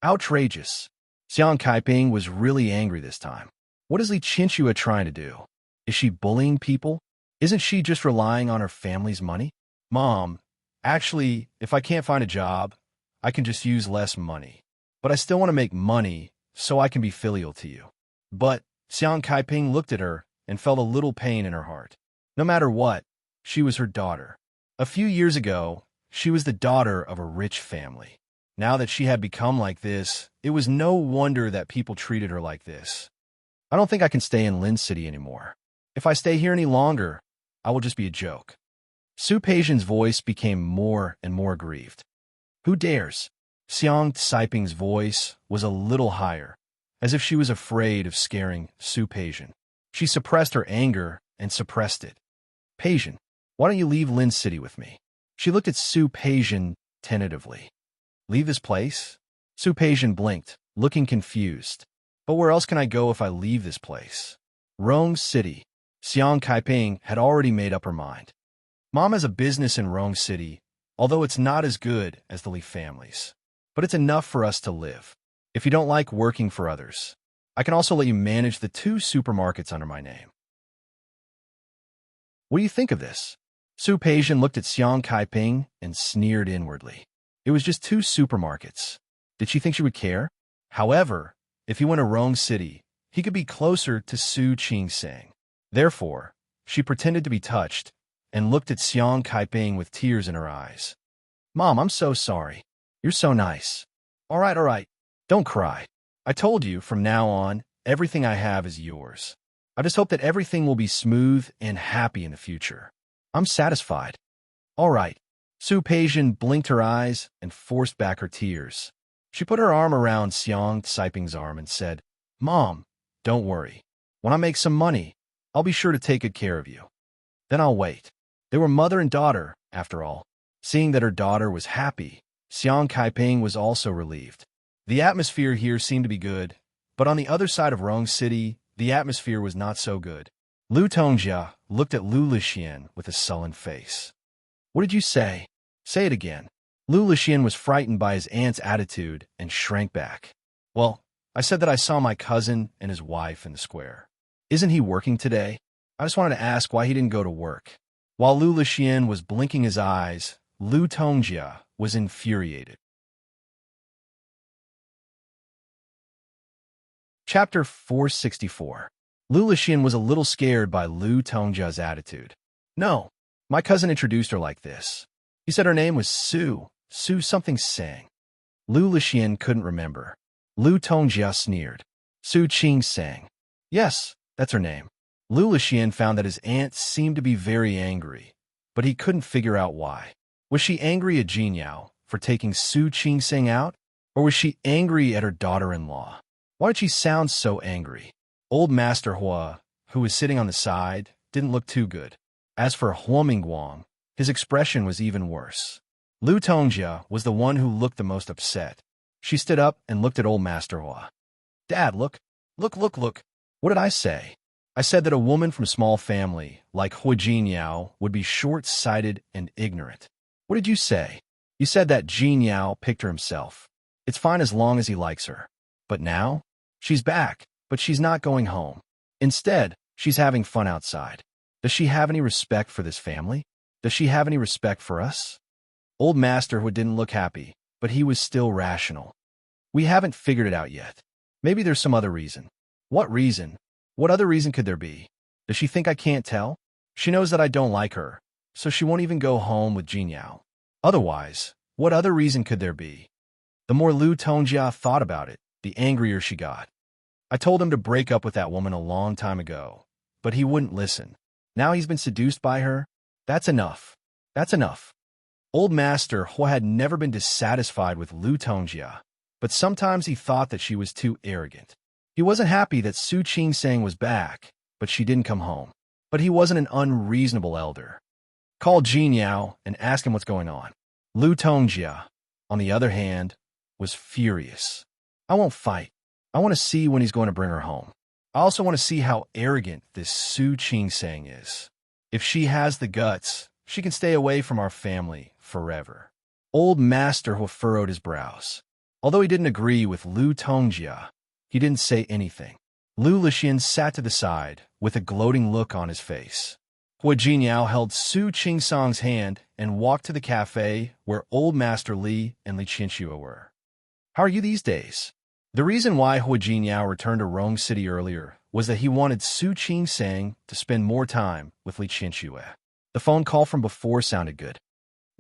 Outrageous. Xiang Kaiping was really angry this time. What is Li Chinchua trying to do? Is she bullying people? Isn't she just relying on her family's money? Mom, actually, if I can't find a job, I can just use less money. But I still want to make money so I can be filial to you. But Xiang Kaiping looked at her and felt a little pain in her heart. No matter what, she was her daughter. A few years ago, she was the daughter of a rich family. Now that she had become like this, it was no wonder that people treated her like this. I don't think I can stay in Lin City anymore. If I stay here any longer, I will just be a joke. Su Peijian's voice became more and more aggrieved. Who dares? Xiang Kaiping's voice was a little higher, as if she was afraid of scaring Su Peijian. She suppressed her anger and suppressed it. Peijian, why don't you leave Lin City with me? She looked at Su Peijian tentatively. Leave this place? Su Peijian blinked, looking confused. But where else can I go if I leave this place? Rong City. Xiang Kaiping had already made up her mind. Mom has a business in Rong City, although it's not as good as the Li families. But it's enough for us to live. If you don't like working for others, I can also let you manage the 2 supermarkets under my name. What do you think of this? Su Peijian looked at Xiang Kaiping and sneered inwardly. It was just 2 supermarkets. Did she think she would care? However, if he went to Rong City, he could be closer to Su Qingsang. Therefore, she pretended to be touched and looked at Xiang Kaiping with tears in her eyes. Mom, I'm so sorry. You're so nice. All right. Don't cry. I told you, from now on, everything I have is yours. I just hope that everything will be smooth and happy in the future. I'm satisfied. All right. Su Peijian blinked her eyes and forced back her tears. She put her arm around Xiang Kaiping's arm and said, Mom, don't worry. When I make some money, I'll be sure to take good care of you. Then I'll wait. They were mother and daughter, after all. Seeing that her daughter was happy, Xiang Kaiping was also relieved. The atmosphere here seemed to be good, but on the other side of Rong City, the atmosphere was not so good. Lu Tongjia looked at Lu Lixian with a sullen face. What did you say? Say it again. Lu Lixian was frightened by his aunt's attitude and shrank back. Well, I said that I saw my cousin and his wife in the square. Isn't he working today? I just wanted to ask why he didn't go to work. While Lu Lixian was blinking his eyes, Lu Tongjia was infuriated. Chapter 464. Lu Lixian was a little scared by Lu Tongjia's attitude. No, my cousin introduced her like this. He said her name was Su something Sang. Lu Lixian couldn't remember. Lu Tongjia sneered. Su Qing Sang. Yes, that's her name. Lu Lixian found that his aunt seemed to be very angry, but he couldn't figure out why. Was she angry at Jinyao for taking Su Qing Sang out, or was she angry at her daughter-in-law? Why did she sound so angry? Old Master Hua, who was sitting on the side, didn't look too good. As for Hua Mingguang, his expression was even worse. Lu Tongjia was the one who looked the most upset. She stood up and looked at Old Master Hua. Dad, look. Look. What did I say? I said that a woman from small family, like Hua Jinyao, would be short-sighted and ignorant. What did you say? You said that Jinyao picked her himself. It's fine as long as he likes her. But now? She's back, but she's not going home. Instead, she's having fun outside. Does she have any respect for this family? Does she have any respect for us? Old Master Hua didn't look happy, but he was still rational. We haven't figured it out yet. Maybe there's some other reason. What reason? What other reason could there be? Does she think I can't tell? She knows that I don't like her, so she won't even go home with Jinyao. Otherwise, what other reason could there be? The more Lu Tongjia thought about it, the angrier she got. I told him to break up with that woman a long time ago, but he wouldn't listen. Now he's been seduced by her? That's enough. That's enough. Old Master Hua had never been dissatisfied with Lu Tongjia, but sometimes he thought that she was too arrogant. He wasn't happy that Su Qing Sang was back, but she didn't come home. But he wasn't an unreasonable elder. Call Jinyao and ask him what's going on. Lu Tongjia, on the other hand, was furious. I won't fight. I want to see when he's going to bring her home. I also want to see how arrogant this Su Qing Sang is. If she has the guts, she can stay away from our family forever. Old Master Hua furrowed his brows. Although he didn't agree with Lu Tongjia, he didn't say anything. Lu Lixian sat to the side with a gloating look on his face. Hua Jinyao held Su Qing Sang's hand and walked to the cafe where Old Master Li and Li Qianxue were. How are you these days? The reason why Hua Jinyao returned to Rong City earlier was that he wanted Su Qing Sang to spend more time with Li Qianxue. The phone call from before sounded good.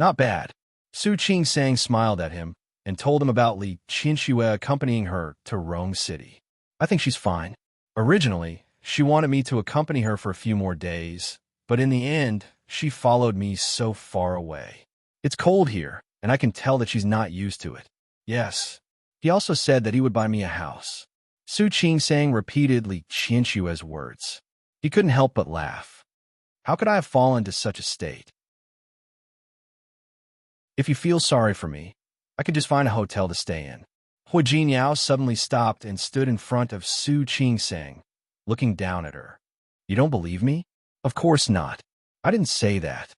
Not bad. Su Qing Sang smiled at him and told him about Li Qianxue accompanying her to Rong City. I think she's fine. Originally, she wanted me to accompany her for a few more days, but in the end, she followed me so far away. It's cold here, and I can tell that she's not used to it. Yes. He also said that he would buy me a house. Su Qing Sang repeated Li Qianxue's words. He couldn't help but laugh. How could I have fallen to such a state? If you feel sorry for me, I could just find a hotel to stay in. Hua Jinyao suddenly stopped and stood in front of Su Qing Sang, looking down at her. You don't believe me? Of course not. I didn't say that.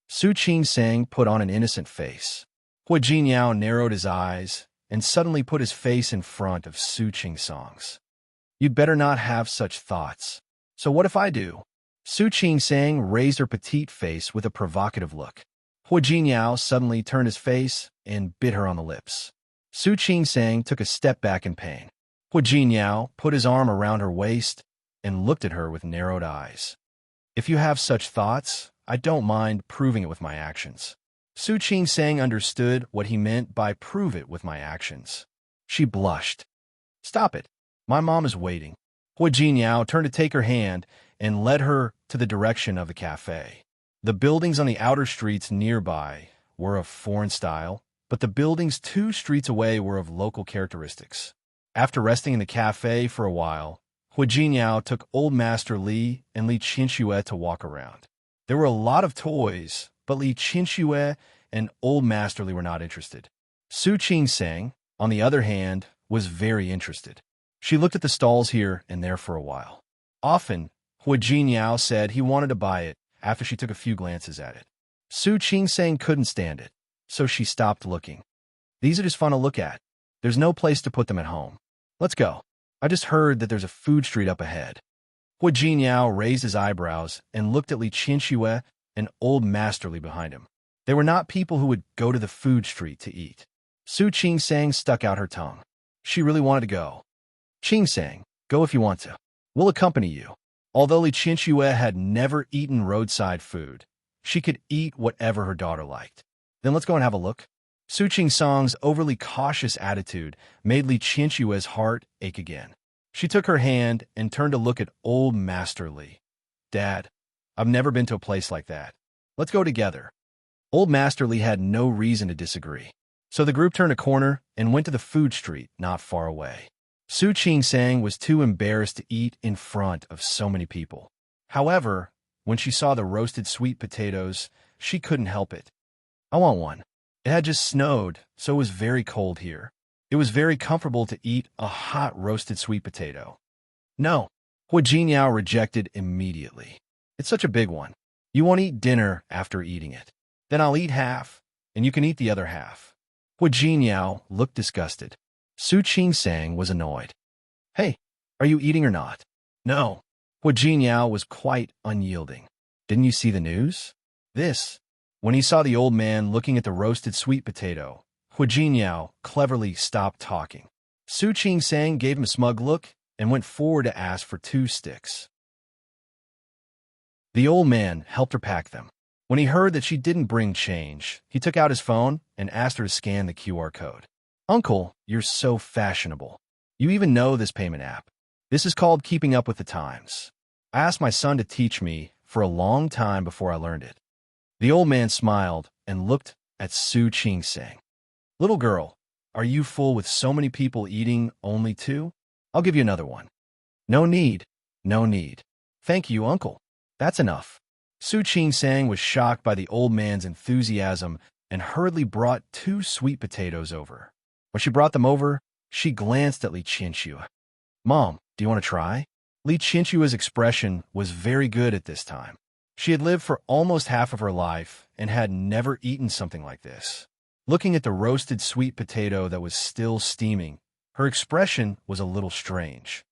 Su Qing Sang put on an innocent face. Hua Jinyao narrowed his eyes and suddenly put his face in front of Su Qing Sang's. You'd better not have such thoughts. So what if I do? Su Qing Sang raised her petite face with a provocative look. Hua Jinyao suddenly turned his face and bit her on the lips. Su Qing Sang took a step back in pain. Hua Jinyao put his arm around her waist and looked at her with narrowed eyes. If you have such thoughts, I don't mind proving it with my actions. Su Qing Sang understood what he meant by prove it with my actions. She blushed. Stop it. My mom is waiting. Hua Jinyao turned to take her hand and led her to the direction of the cafe. The buildings on the outer streets nearby were of foreign style, but the buildings 2 streets away were of local characteristics. After resting in the cafe for a while, Hu Jinyao took Old Master Li and Li Qinxue to walk around. There were a lot of toys, but Li Qinxue and Old Master Li were not interested. Su Qingsang, on the other hand, was very interested. She looked at the stalls here and there for a while. Often, Hu Jinyao said he wanted to buy it after she took a few glances at it. Su Qingsang couldn't stand it, so she stopped looking. These are just fun to look at. There's no place to put them at home. Let's go. I just heard that there's a food street up ahead. Hu Jinyao raised his eyebrows and looked at Li Qinxue and Old Master Li behind him. They were not people who would go to the food street to eat. Su Qingsang stuck out her tongue. She really wanted to go. Qingsang, go if you want to. We'll accompany you. Although Li Qinxue had never eaten roadside food, she could eat whatever her daughter liked. Then let's go and have a look. Su Qingsang's overly cautious attitude made Li Qinxue's heart ache again. She took her hand and turned to look at Old Master Li. Dad, I've never been to a place like that. Let's go together. Old Master Li had no reason to disagree. So the group turned a corner and went to the food street not far away. Su Qingsang was too embarrassed to eat in front of so many people. However, when she saw the roasted sweet potatoes, she couldn't help it. I want one. It had just snowed, so it was very cold here. It was very comfortable to eat a hot roasted sweet potato. No, Hu Jinyao rejected immediately. It's such a big one. You won't eat dinner after eating it. Then I'll eat half, and you can eat the other half. Hu Jinyao looked disgusted. Su Qingsang was annoyed. Hey, are you eating or not? No. Hu Jinyao was quite unyielding. Didn't you see the news? When he saw the old man looking at the roasted sweet potato, Hu Jinyao cleverly stopped talking. Su Qingsang gave him a smug look and went forward to ask for 2 sticks. The old man helped her pack them. When he heard that she didn't bring change, he took out his phone and asked her to scan the QR code. Uncle, you're so fashionable. You even know this payment app. This is called keeping up with the times. I asked my son to teach me for a long time before I learned it. The old man smiled and looked at Su Qingsang. Little girl, are you full with so many people eating only 2? I'll give you another one. No need. No need. Thank you, uncle. That's enough. Su Qingsang was shocked by the old man's enthusiasm and hurriedly brought 2 sweet potatoes over. When she brought them over, she glanced at Li Qinxue. Mom, do you want to try? Li Qinxue's expression was very good at this time. She had lived for almost half of her life and had never eaten something like this. Looking at the roasted sweet potato that was still steaming, her expression was a little strange.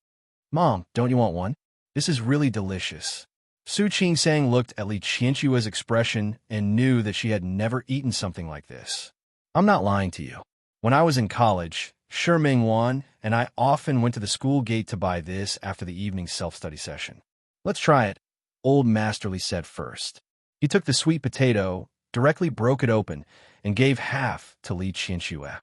Mom, don't you want one? This is really delicious. Su Qingsang looked at Li Qinxue's expression and knew that she had never eaten something like this. I'm not lying to you. When I was in college, Shi Mingwan and I often went to the school gate to buy this after the evening self-study session. Let's try it, Old Master Li said first. He took the sweet potato, directly broke it open, and gave half to Li Qinxue.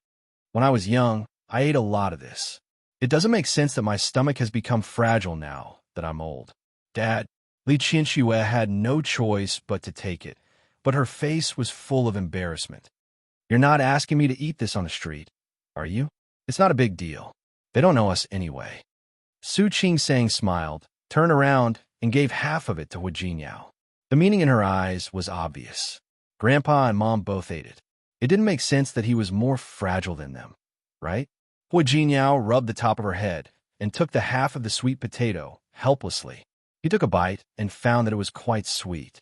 When I was young, I ate a lot of this. It doesn't make sense that my stomach has become fragile now that I'm old. Dad, Li Qinxue had no choice but to take it, but her face was full of embarrassment. You're not asking me to eat this on the street, are you? It's not a big deal. They don't know us anyway. Su Qingsang smiled, turned around, and gave half of it to Hu Jinyao. The meaning in her eyes was obvious. Grandpa and Mom both ate it. It didn't make sense that he was more fragile than them, right? Hu Jinyao rubbed the top of her head and took the half of the sweet potato helplessly. He took a bite and found that it was quite sweet.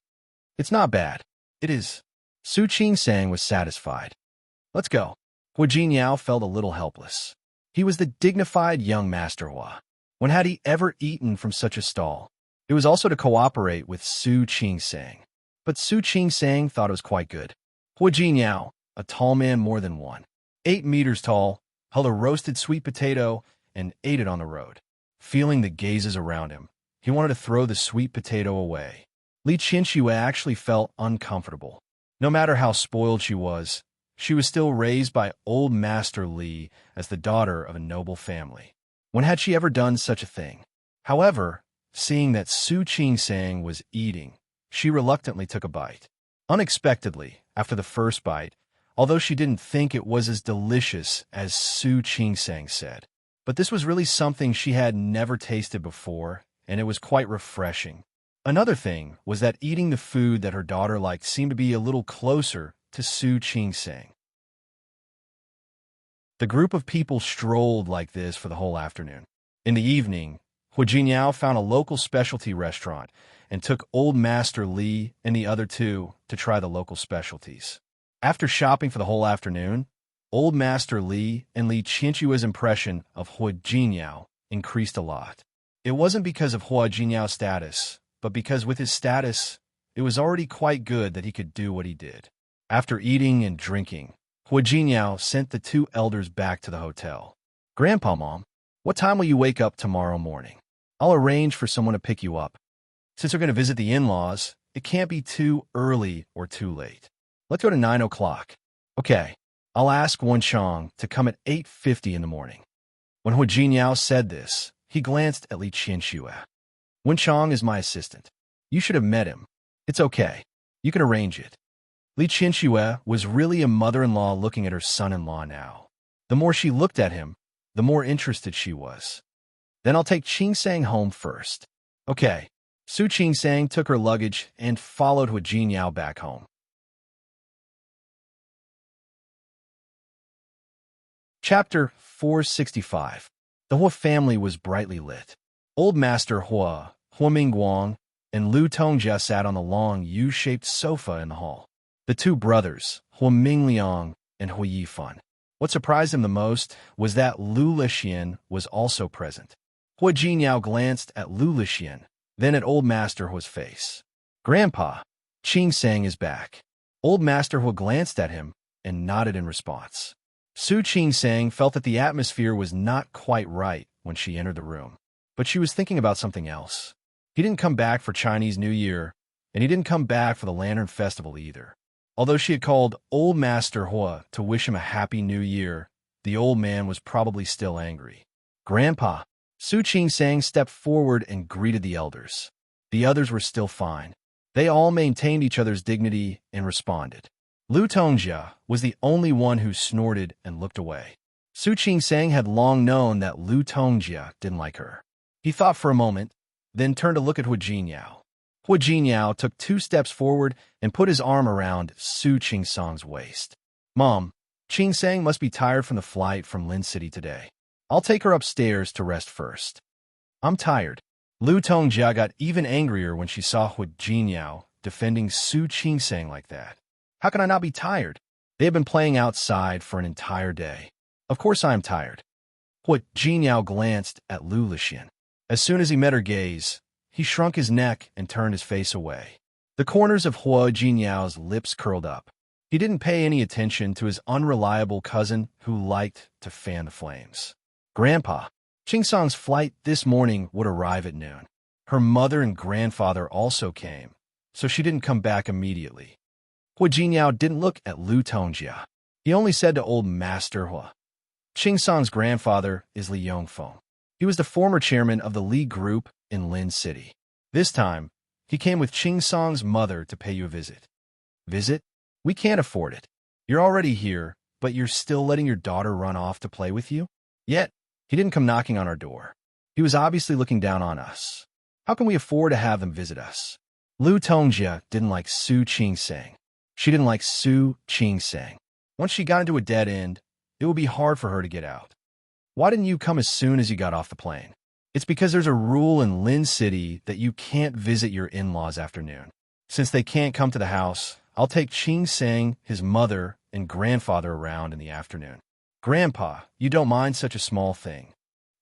It's not bad. It is. Su Qingsang was satisfied. Let's go. Hu Jinyao felt a little helpless. He was the dignified young Master Hua. When had he ever eaten from such a stall? It was also to cooperate with Su Qingsang. But Su Qingsang thought it was quite good. Hu Jinyao, a tall man more than 8 meters tall, held a roasted sweet potato and ate it on the road. Feeling the gazes around him, he wanted to throw the sweet potato away. Li Qinxue actually felt uncomfortable. No matter how spoiled she was still raised by Old Master Li as the daughter of a noble family. When had she ever done such a thing? However, seeing that Su Qingsang was eating, she reluctantly took a bite. Unexpectedly, after the first bite, although she didn't think it was as delicious as Su Qingsang said. But this was really something she had never tasted before, and it was quite refreshing. Another thing was that eating the food that her daughter liked seemed to be a little closer to Su Qingsang. The group of people strolled like this for the whole afternoon. In the evening, Hu Jiniao found a local specialty restaurant and took Old Master Li and the other two to try the local specialties. After shopping for the whole afternoon, Old Master Li and Li Qinshua's impression of Hu Jiniao increased a lot. It wasn't because of Hu Jiniao's status, but because with his status, it was already quite good that he could do what he did. After eating and drinking, Hu Jiniao sent the two elders back to the hotel. "Grandpa, Mom, what time will you wake up tomorrow morning? I'll arrange for someone to pick you up. Since we're going to visit the in-laws, it can't be too early or too late. Let's go to 9 o'clock. Okay, I'll ask Wen Chong to come at 8:50 in the morning." When Hu Jiniao said this, he glanced at Li Qianxue. "Wen Chong is my assistant. You should have met him. It's okay. You can arrange it." Li Qianxue was really a mother-in-law looking at her son-in-law now. The more she looked at him, the more interested she was. "Then I'll take Qingsang home first." Okay. Su Qingsang took her luggage and followed Hu Jiniao back home. Chapter 465. The Hua family was brightly lit. Old Master Hua, Hua Mingguang, and Lu Tongjia sat on the long U-shaped sofa in the hall. The two brothers, Hua Mingliang and Hua Yifan. What surprised him the most was that Lu Lixian was also present. Hua Jiniao glanced at Lu Lixian, then at Old Master Hua's face. "Grandpa, Qingsang is back." Old Master Hua glanced at him and nodded in response. Su Qingsang felt that the atmosphere was not quite right when she entered the room, but she was thinking about something else. He didn't come back for Chinese New Year, and he didn't come back for the Lantern Festival either. Although she had called Old Master Hua to wish him a Happy New Year, the old man was probably still angry. "Grandpa." Su Qingsang stepped forward and greeted the elders. The others were still fine. They all maintained each other's dignity and responded. Lu Tongjia was the only one who snorted and looked away. Su Qingsang had long known that Lu Tongjia didn't like her. He thought for a moment, then turned to look at Hu Jiniao. Hu Jiniao took 2 steps forward and put his arm around Su Qingsang's waist. "Mom, Qingsang must be tired from the flight from Lin City today. I'll take her upstairs to rest first." "I'm tired." Lu Tongjia got even angrier when she saw Hu Jiniao defending Su Qingsang like that. "How can I not be tired? They have been playing outside for an entire day. Of course I am tired." Hu Jiniao glanced at Lu Lixian. As soon as he met her gaze, he shrunk his neck and turned his face away. The corners of Hu Jiniao's lips curled up. He didn't pay any attention to his unreliable cousin who liked to fan the flames. "Grandpa, Qingsang's flight this morning would arrive at noon. Her mother and grandfather also came, so she didn't come back immediately." Hu Jiniao didn't look at Lu Tongjia. He only said to Old Master Hua, "Qingsang's grandfather is Li Yongfeng. He was the former chairman of the Li Group in Lin City. This time, he came with Qingsang's mother to pay you a visit." "Visit? We can't afford it. You're already here, but you're still letting your daughter run off to play with you?" Yet, he didn't come knocking on our door. He was obviously looking down on us. How can we afford to have them visit us? Lu Tongjia didn't like Su Qingsang. She didn't like Su Qingsang. Once she got into a dead end, it would be hard for her to get out. "Why didn't you come as soon as you got off the plane?" "It's because there's a rule in Lin City that you can't visit your in-laws after noon. Since they can't come to the house, I'll take Qingsang, his mother, and grandfather around in the afternoon." "Grandpa, you don't mind such a small thing.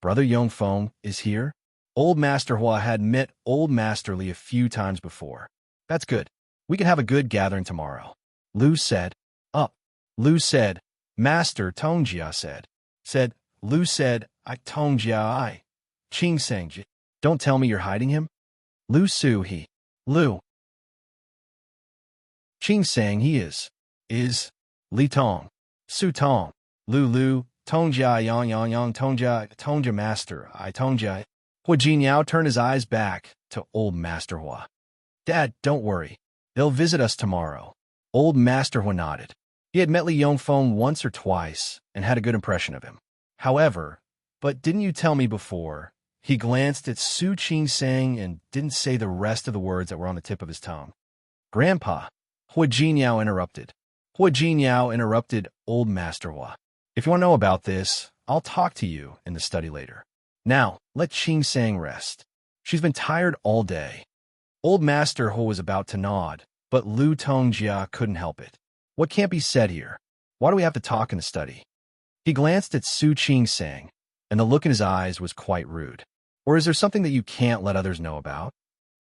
Brother Yongfeng is here?" Old Master Hua had met Old Master Li a few times before. "That's good. We can have a good gathering tomorrow." Lu said. Lu said. Master Tongjia said. Lu said, "I Tongjia I. Qingsang. Don't tell me you're hiding him." Lu Su he. Lu. Qingsang he is. Li Tong. Su Tong. Lu, Tongjia yang Tongjia master, I Tongjia. Hu Jiniao turned his eyes back to Old Master Hua. "Dad, don't worry. They'll visit us tomorrow." Old Master Hua nodded. He had met Li Yongfeng once or twice and had a good impression of him. However, But didn't you tell me before? He glanced at Su Qing-sang and didn't say the rest of the words that were on the tip of his tongue. Grandpa, Hua Jinyao interrupted. Hua Jinyao interrupted Old Master Hua. If you want to know about this, I'll talk to you in the study later. Now, let Qing-sang rest. She's been tired all day. Old Master Hua was about to nod, but Lu Tongjia couldn't help it. What can't be said here? Why do we have to talk in the study? He glanced at Su Qing-sang, and the look in his eyes was quite rude. Or is there something that you can't let others know about?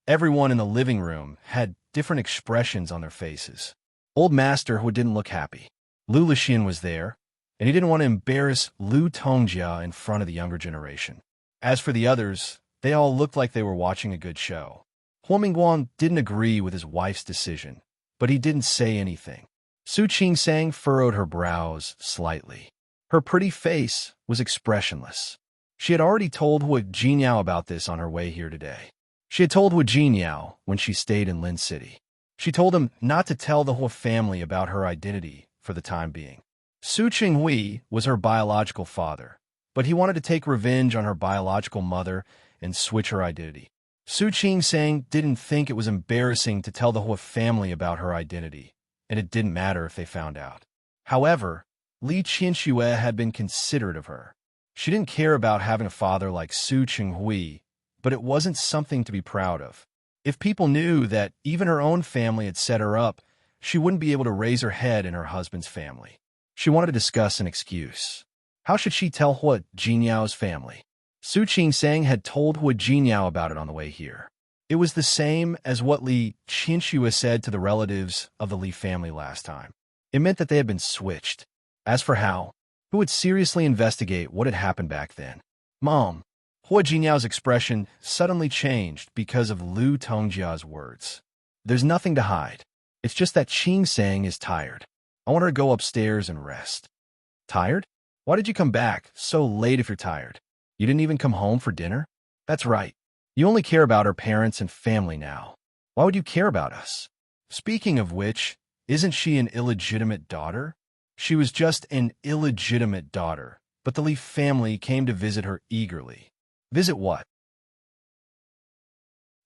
Everyone in the living room had different expressions on their faces. Old Master Hua didn't look happy. Lu Lixin was there, and he didn't want to embarrass Lu Tongjia in front of the younger generation. As for the others, they all looked like they were watching a good show. Hua Mingguan didn't agree with his wife's decision, but he didn't say anything. Su Qing-sang furrowed her brows slightly. Her pretty face was expressionless. She had already told Hua Jinyao about this on her way here today. She had told Hua Jinyao when she stayed in Lin City. She told him not to tell the Hua family about her identity for the time being. Su Qinghui was her biological father, but he wanted to take revenge on her biological mother and switch her identity. Su Qing-sang didn't think it was embarrassing to tell the Hua family about her identity, and it didn't matter if they found out. However, Li Qianxue had been considerate of her. She didn't care about having a father like Su Qinghui, but it wasn't something to be proud of. If people knew that even her own family had set her up, she wouldn't be able to raise her head in her husband's family. She wanted to discuss an excuse. How should she tell Hua Jinyao's family? Su Qing-sang had told Hua Jinyao about it on the way here. It was the same as what Li Qianxue said to the relatives of the Li family last time. It meant that they had been switched. As for how, who would seriously investigate what had happened back then? Mom. Hua Jinyao's expression suddenly changed because of Lu Tongjia's words. There's nothing to hide. It's just that Qing-sang is tired. I want her to go upstairs and rest. Tired? Why did you come back so late if you're tired? You didn't even come home for dinner? That's right. You only care about her parents and family now. Why would you care about us? Speaking of which, isn't she an illegitimate daughter? She was just an illegitimate daughter, but the Li family came to visit her eagerly. Visit what?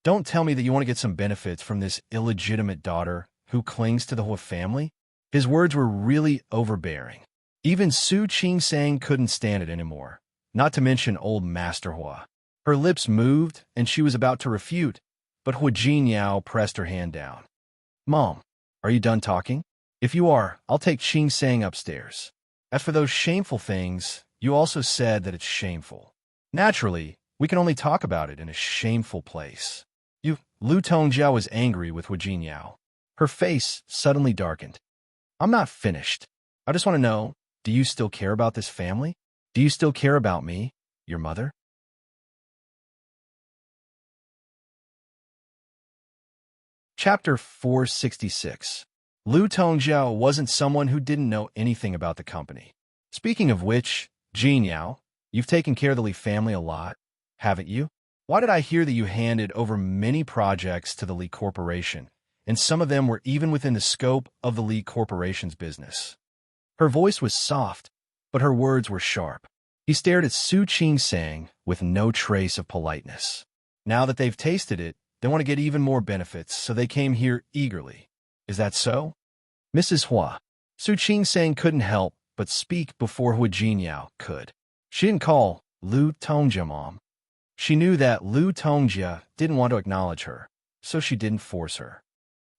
Don't tell me that you want to get some benefits from this illegitimate daughter who clings to the Hua family? His words were really overbearing. Even Su Qing-sang couldn't stand it anymore, not to mention old Master Hua. Her lips moved, and she was about to refute, but Hua Jinyao pressed her hand down. Mom, are you done talking? If you are, I'll take Qing-sang upstairs. As for those shameful things, you also said that it's shameful. Naturally, we can only talk about it in a shameful place. Lu Tongjia was angry with Hua Jinyao. Her face suddenly darkened. I'm not finished. I just want to know, do you still care about this family? Do you still care about me, your mother? Chapter 466. Lu Tongjia wasn't someone who didn't know anything about the company. Speaking of which, Jinyao, you've taken care of the Li family a lot, haven't you? Why did I hear that you handed over many projects to the Li Corporation, and some of them were even within the scope of the Li Corporation's business? Her voice was soft, but her words were sharp. He stared at Su Qing-sang with no trace of politeness. Now that they've tasted it, they want to get even more benefits, so they came here eagerly. Is that so? Mrs. Hua. Su Qing-sang couldn't help but speak before Hua Jinyao could. She didn't call Lu Tongjia Mom. She knew that Lu Tongjia didn't want to acknowledge her, so she didn't force her.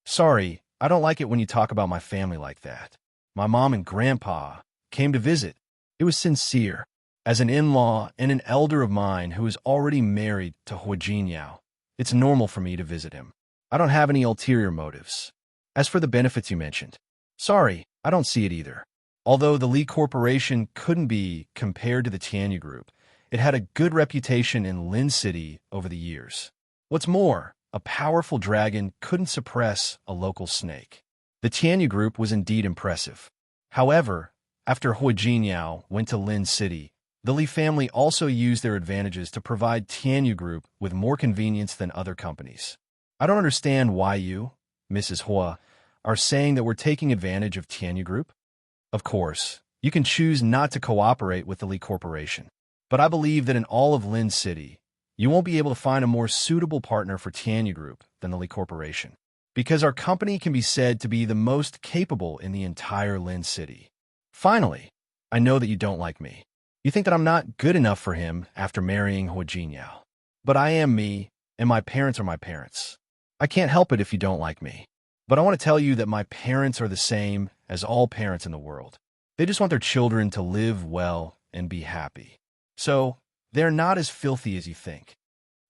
Sorry, I don't like it when you talk about my family like that. My mom and grandpa came to visit. It was sincere. As an in-law and an elder of mine who is already married to Hua Jinyao, it's normal for me to visit him. I don't have any ulterior motives. As for the benefits you mentioned, sorry, I don't see it either. Although the Li Corporation couldn't be compared to the Tianyu Group, it had a good reputation in Lin City over the years. What's more, a powerful dragon couldn't suppress a local snake. The Tianyu Group was indeed impressive. However, after Hua Jinyao went to Lin City, the Li family also used their advantages to provide Tianyu Group with more convenience than other companies. I don't understand why you, Mrs. Hua, are saying that we're taking advantage of Tianyu Group. Of course, you can choose not to cooperate with the Li Corporation. but I believe that in all of Lin City, you won't be able to find a more suitable partner for Tanya Group than the Lee Corporation, because our company can be said to be the most capable in the entire Lin City. Finally, I know that you don't like me. You think that I'm not good enough for him after marrying Hua Jinyao. But I am me, and my parents are my parents. I can't help it if you don't like me. But I want to tell you that my parents are the same as all parents in the world. They just want their children to live well and be happy. So, they're not as filthy as you think.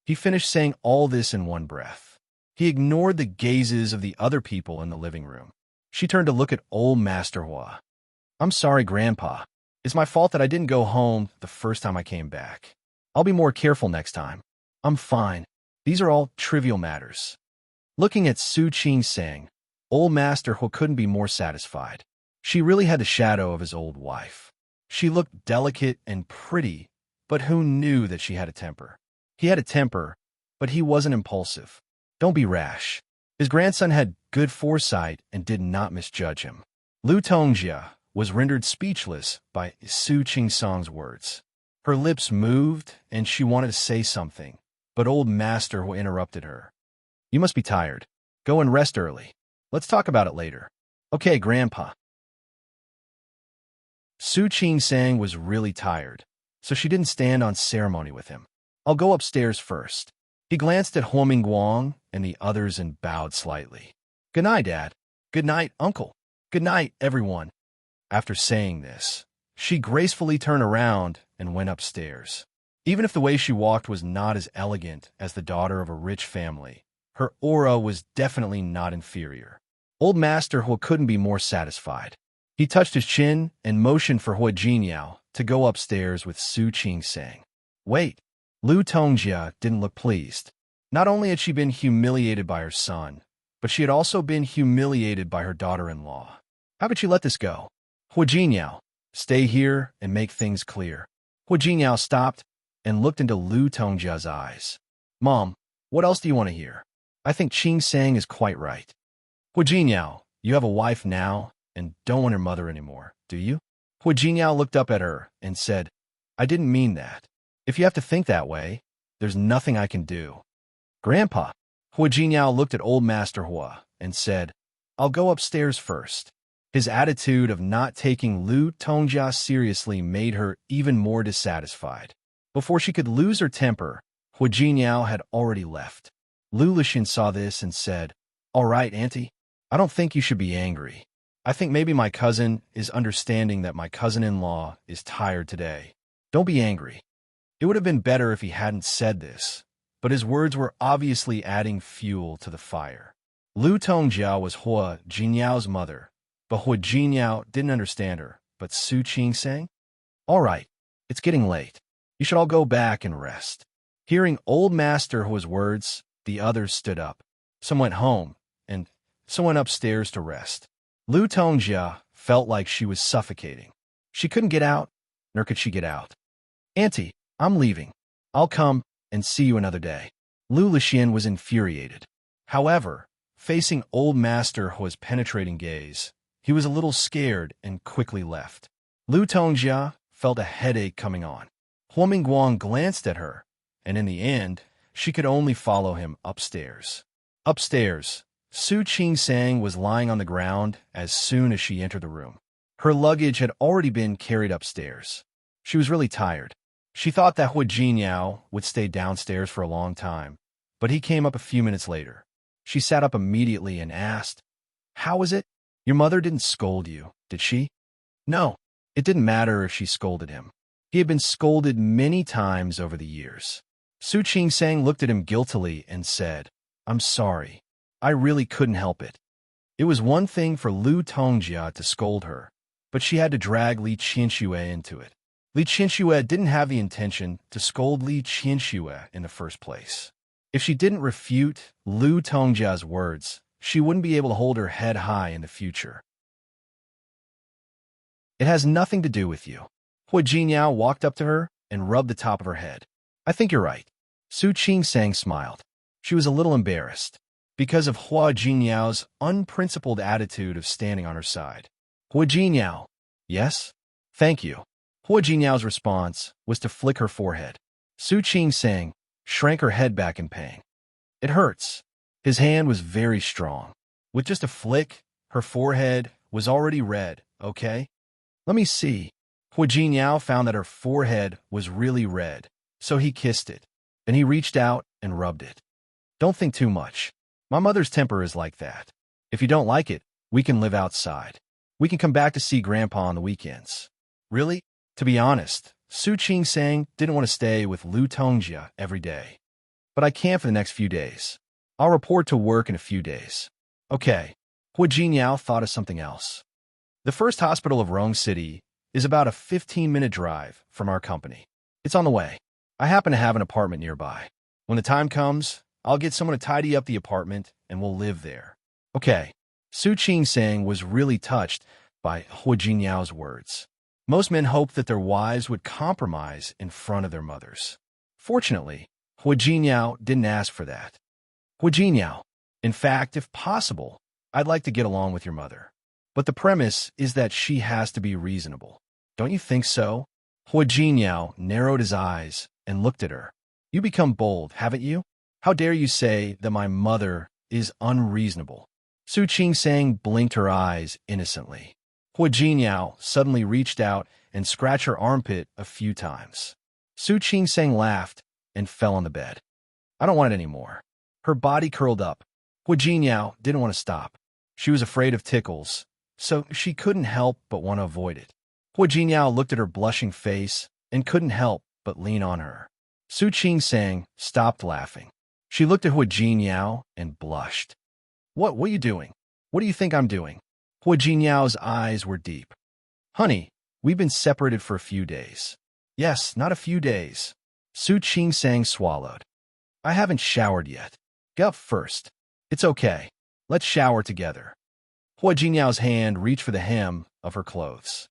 He finished saying all this in one breath. He ignored the gazes of the other people in the living room. She turned to look at old Master Hua. I'm sorry, Grandpa. It's my fault that I didn't go home the first time I came back. I'll be more careful next time. I'm fine. These are all trivial matters. Looking at Su Qing-sang, old Master Hua couldn't be more satisfied. She really had the shadow of his old wife. She looked delicate and pretty, but who knew that she had a temper? He had a temper, but he wasn't impulsive. Don't be rash. His grandson had good foresight and did not misjudge him. Lu Tongjia was rendered speechless by Su Qing-sang's words. Her lips moved, and she wanted to say something, but old Master Hua interrupted her. You must be tired. Go and rest early. Let's talk about it later. Okay, Grandpa. Su Qing-sang was really tired, so she didn't stand on ceremony with him. I'll go upstairs first. He glanced at Huo Mingguang and the others and bowed slightly. Good night, Dad. Good night, Uncle. Good night, everyone. After saying this, she gracefully turned around and went upstairs. Even if the way she walked was not as elegant as the daughter of a rich family, her aura was definitely not inferior. Old Master Hua couldn't be more satisfied. He touched his chin and motioned for Hua Jinyao to go upstairs with Su Qing-sang. Wait, Lu Tongjia didn't look pleased. Not only had she been humiliated by her son, but she had also been humiliated by her daughter-in-law. How could she let this go? Hua Jinyao, stay here and make things clear. Hua Jinyao stopped and looked into Lu Tongjia's eyes. Mom, what else do you want to hear? I think Qing-sang is quite right. Hua Jinyao, you have a wife now and don't want her mother anymore, do you? Hua Jinyao looked up at her and said, I didn't mean that. If you have to think that way, there's nothing I can do. Grandpa, Hua Jinyao looked at old Master Hua and said, I'll go upstairs first. His attitude of not taking Lu Tongjia seriously made her even more dissatisfied. Before she could lose her temper, Hua Jinyao had already left. Lu Lixin saw this and said, All right, Auntie, I don't think you should be angry. I think maybe my cousin is understanding that my cousin-in-law is tired today. Don't be angry. It would have been better if he hadn't said this, but his words were obviously adding fuel to the fire. Lu Tongjia was Hua Jinyao's mother, but Hua Jinyao didn't understand her. But Su Qing-sang? All right, it's getting late. You should all go back and rest. Hearing old Master Hua's words, the others stood up. Some went home, and some went upstairs to rest. Lu Tongjia felt like she was suffocating. She couldn't get out, nor could she get out. Auntie, I'm leaving. I'll come and see you another day. Lu Lixin was infuriated. However, facing old Master Hua's penetrating gaze, he was a little scared and quickly left. Lu Tongjia felt a headache coming on. Huo Mingguang glanced at her, and in the end, she could only follow him upstairs. Upstairs, Su Qing-sang was lying on the ground as soon as she entered the room. Her luggage had already been carried upstairs. She was really tired. She thought that Hua Jinyao would stay downstairs for a long time, but he came up a few minutes later. She sat up immediately and asked, How is it? Your mother didn't scold you, did she? No, it didn't matter if she scolded him. He had been scolded many times over the years. Su Qing-sang looked at him guiltily and said, I'm sorry. I really couldn't help it. It was one thing for Lu Tongjia to scold her, but she had to drag Li Qianxue into it. Li Qianxue didn't have the intention to scold Li Qianxue in the first place. If she didn't refute Lu Tongjia's words, she wouldn't be able to hold her head high in the future. It has nothing to do with you. Hua Jinyao walked up to her and rubbed the top of her head. I think you're right. Su Qing-sang smiled. She was a little embarrassed because of Hua Jinyao's unprincipled attitude of standing on her side. Hua Jinyao, yes? Thank you. Hua Jinyao's response was to flick her forehead. Su Qingsang shrank her head back in pain. It hurts. His hand was very strong. With just a flick, her forehead was already red, okay? Let me see. Hua Jinyao found that her forehead was really red, so he kissed it. Then he reached out and rubbed it. Don't think too much. My mother's temper is like that. If you don't like it, we can live outside. We can come back to see Grandpa on the weekends. Really? To be honest, Su Qingsang didn't want to stay with Lu Tongjia every day. But I can for the next few days. I'll report to work in a few days. Okay. Hua Jinyao thought of something else. The first hospital of Rome City is about a 15-minute drive from our company. It's on the way. I happen to have an apartment nearby. When the time comes, I'll get someone to tidy up the apartment and we'll live there. Okay. Su Qingsang was really touched by Hua Jinyao's words. Most men hoped that their wives would compromise in front of their mothers. Fortunately, Hua Jinyao didn't ask for that. Hua Jinyao, in fact, if possible, I'd like to get along with your mother. But the premise is that she has to be reasonable. Don't you think so? Hua Jinyao narrowed his eyes and looked at her. You become bold, haven't you? How dare you say that my mother is unreasonable? Su Qingsang blinked her eyes innocently. Hua Jinyao suddenly reached out and scratched her armpit a few times. Su Qingsang laughed and fell on the bed. I don't want it anymore. Her body curled up. Hua Jinyao didn't want to stop. She was afraid of tickles, so she couldn't help but want to avoid it. Hua Jinyao looked at her blushing face and couldn't help but lean on her. Su Qingsang stopped laughing. She looked at Hua Jinyao and blushed. What are you doing? What do you think I'm doing? Hua Jinyao's eyes were deep. Honey, we've been separated for a few days. Yes, not a few days. Su Qingsang swallowed. I haven't showered yet. Get up first. It's okay. Let's shower together. Hua Jinyao's hand reached for the hem of her clothes.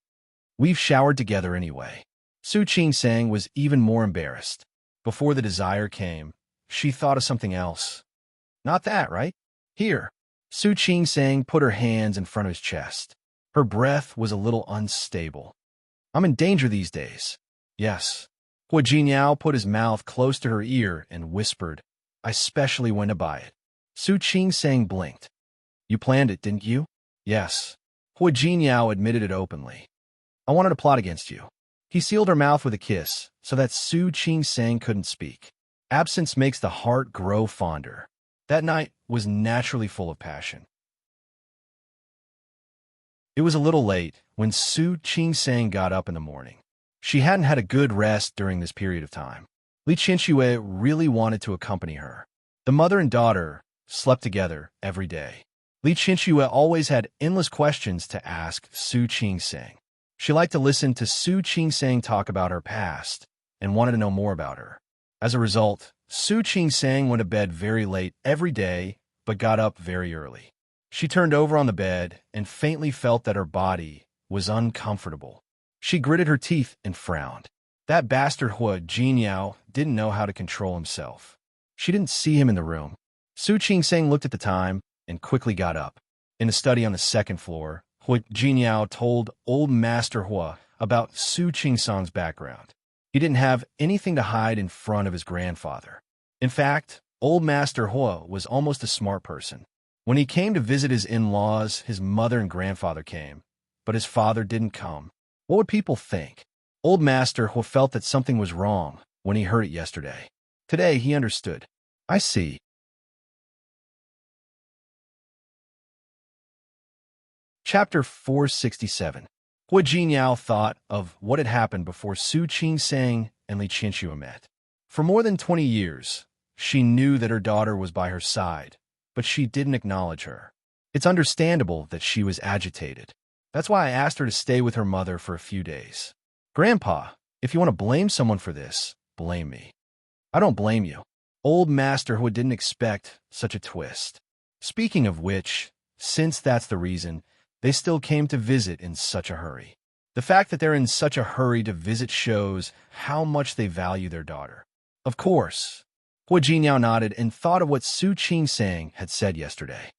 We've showered together anyway. Su Qingsang was even more embarrassed. Before the desire came, she thought of something else. Not that, right? Here. Su Qingsang put her hands in front of his chest. Her breath was a little unstable. I'm in danger these days. Yes. Hua Jinyao put his mouth close to her ear and whispered, I specially went to buy it. Su Qingsang blinked. You planned it, didn't you? Yes. Hua Jinyao admitted it openly. I wanted to plot against you. He sealed her mouth with a kiss so that Su Qingsang couldn't speak. Absence makes the heart grow fonder. That night was naturally full of passion. It was a little late when Su Qingsang got up in the morning. She hadn't had a good rest during this period of time. Li Qianxue really wanted to accompany her. The mother and daughter slept together every day. Li Qianxue always had endless questions to ask Su Qingsang. She liked to listen to Su Qingsang talk about her past and wanted to know more about her. As a result, Su Qingsang went to bed very late every day but got up very early. She turned over on the bed and faintly felt that her body was uncomfortable. She gritted her teeth and frowned. That bastard Hua Jinyao didn't know how to control himself. She didn't see him in the room. Su Qingsang looked at the time and quickly got up. In a study on the second floor, Hua Jinyao told old Master Hua about Su Qingsang's background. He didn't have anything to hide in front of his grandfather. In fact, old Master Hua was almost a smart person. When he came to visit his in-laws, his mother and grandfather came, but his father didn't come. What would people think? Old Master Hua felt that something was wrong when he heard it yesterday. Today, he understood. I see. Chapter 467. Hua Jinyao thought of what had happened before Su Qingsang and Li Qianxue met. For more than 20 years, she knew that her daughter was by her side, but she didn't acknowledge her. It's understandable that she was agitated. That's why I asked her to stay with her mother for a few days. Grandpa, if you want to blame someone for this, blame me. I don't blame you. Old Master Hua didn't expect such a twist. Speaking of which, since that's the reason, they still came to visit in such a hurry. The fact that they're in such a hurry to visit shows how much they value their daughter. Of course. Hua Jinyao nodded and thought of what Su Qingsang had said yesterday.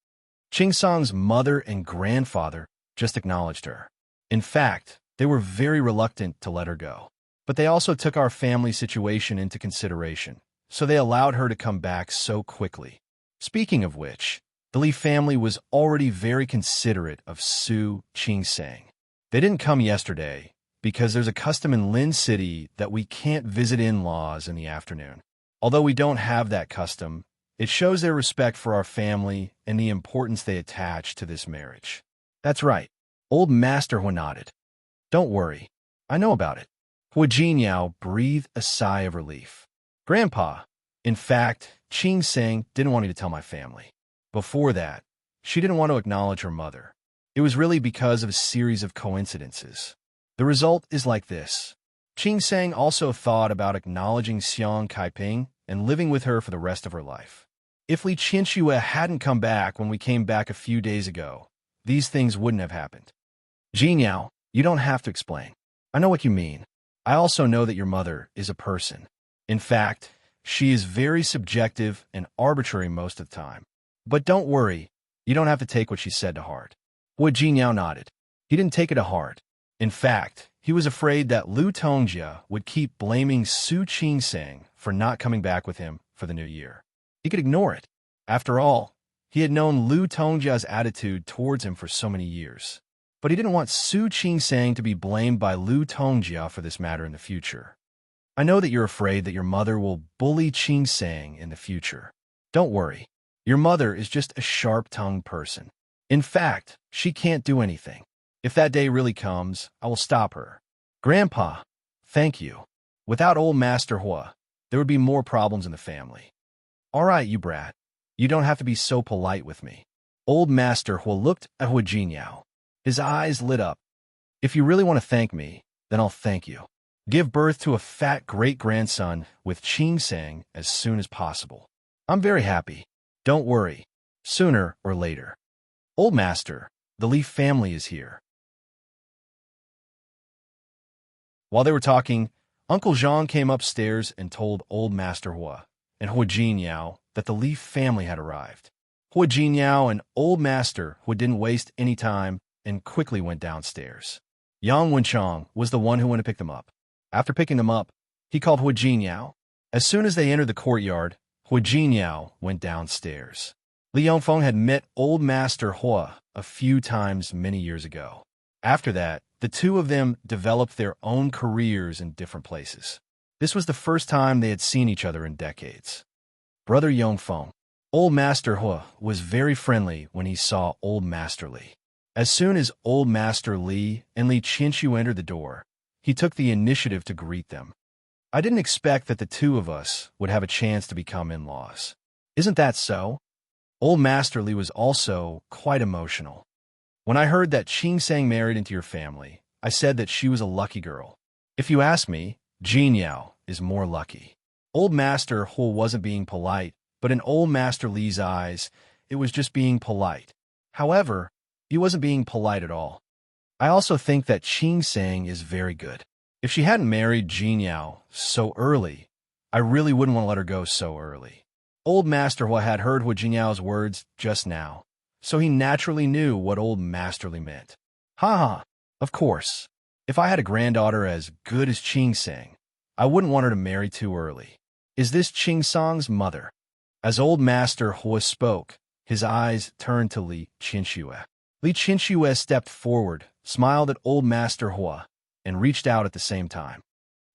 Qingsang's mother and grandfather just acknowledged her. In fact, They were very reluctant to let her go. But they also took our family situation into consideration, so they allowed her to come back so quickly. Speaking of which, the Li family was already very considerate of Su Qingsang. They didn't come yesterday because there's a custom in Lin City that we can't visit in-laws in the afternoon. Although we don't have that custom, it shows their respect for our family and the importance they attach to this marriage. That's right. Old Master Hua nodded. Don't worry. I know about it. Hua Jinyao breathed a sigh of relief. Grandpa, in fact, Qingsang didn't want me to tell my family. Before that, she didn't want to acknowledge her mother. It was really because of a series of coincidences. The result is like this. Qingsang also thought about acknowledging Xiang Kaiping and living with her for the rest of her life. If Li Qianxue hadn't come back when we came back a few days ago, these things wouldn't have happened. Jinyao, you don't have to explain. I know what you mean. I also know that your mother is a person. In fact, she is very subjective and arbitrary most of the time. But don't worry, you don't have to take what she said to heart. Hua Jinyao nodded. He didn't take it to heart. In fact, he was afraid that Lu Tongjia would keep blaming Su Qingsang for not coming back with him for the new year. He could ignore it. After all, he had known Lu Tongjia's attitude towards him for so many years. But he didn't want Su Qingsang to be blamed by Lu Tongjia for this matter in the future. I know that you're afraid that your mother will bully Qingsang in the future. Don't worry. Your mother is just a sharp-tongued person. In fact, she can't do anything. If that day really comes, I will stop her. Grandpa, thank you. Without old Master Hua, there would be more problems in the family. All right, you brat. You don't have to be so polite with me. Old Master Hua looked at Hua Jinyao. His eyes lit up. If you really want to thank me, then I'll thank you. Give birth to a fat great-grandson with Qingsang as soon as possible. I'm very happy. Don't worry. Sooner or later. Old Master, the Li family is here. While they were talking, Uncle Zhang came upstairs and told Old Master Hua and Hua Jinyao that the Li family had arrived. Hua Jinyao and Old Master Hua didn't waste any time and quickly went downstairs. Yang Wenchang was the one who went to pick them up. After picking them up, he called Hua Jinyao. As soon as they entered the courtyard, Hua Jinyao went downstairs. Li Yongfeng had met Old Master Hua a few times many years ago. After that, the two of them developed their own careers in different places. This was the first time they had seen each other in decades. Brother Yongfeng, Old Master Hua was very friendly when he saw Old Master Li. As soon as Old Master Li and Li Qianxu entered the door, he took the initiative to greet them. I didn't expect that the two of us would have a chance to become in-laws. Isn't that so? Old Master Li was also quite emotional. When I heard that Qingsang married into your family, I said that she was a lucky girl. If you ask me, Jinyao is more lucky. Old Master Hua wasn't being polite, but in Old Master Li's eyes, it was just being polite. However, he wasn't being polite at all. I also think that Qingsang is very good. If she hadn't married Jinyao so early, I really wouldn't want to let her go so early. Old Master Hua had heard Hua Jinyao's words just now, so he naturally knew what Old Master Li meant. Ha! Of course. If I had a granddaughter as good as Qingsang, I wouldn't want her to marry too early. Is this Qingsang's mother? As Old Master Hua spoke, his eyes turned to Li Qianxue. Li Qianxue stepped forward, smiled at Old Master Hua, and reached out at the same time.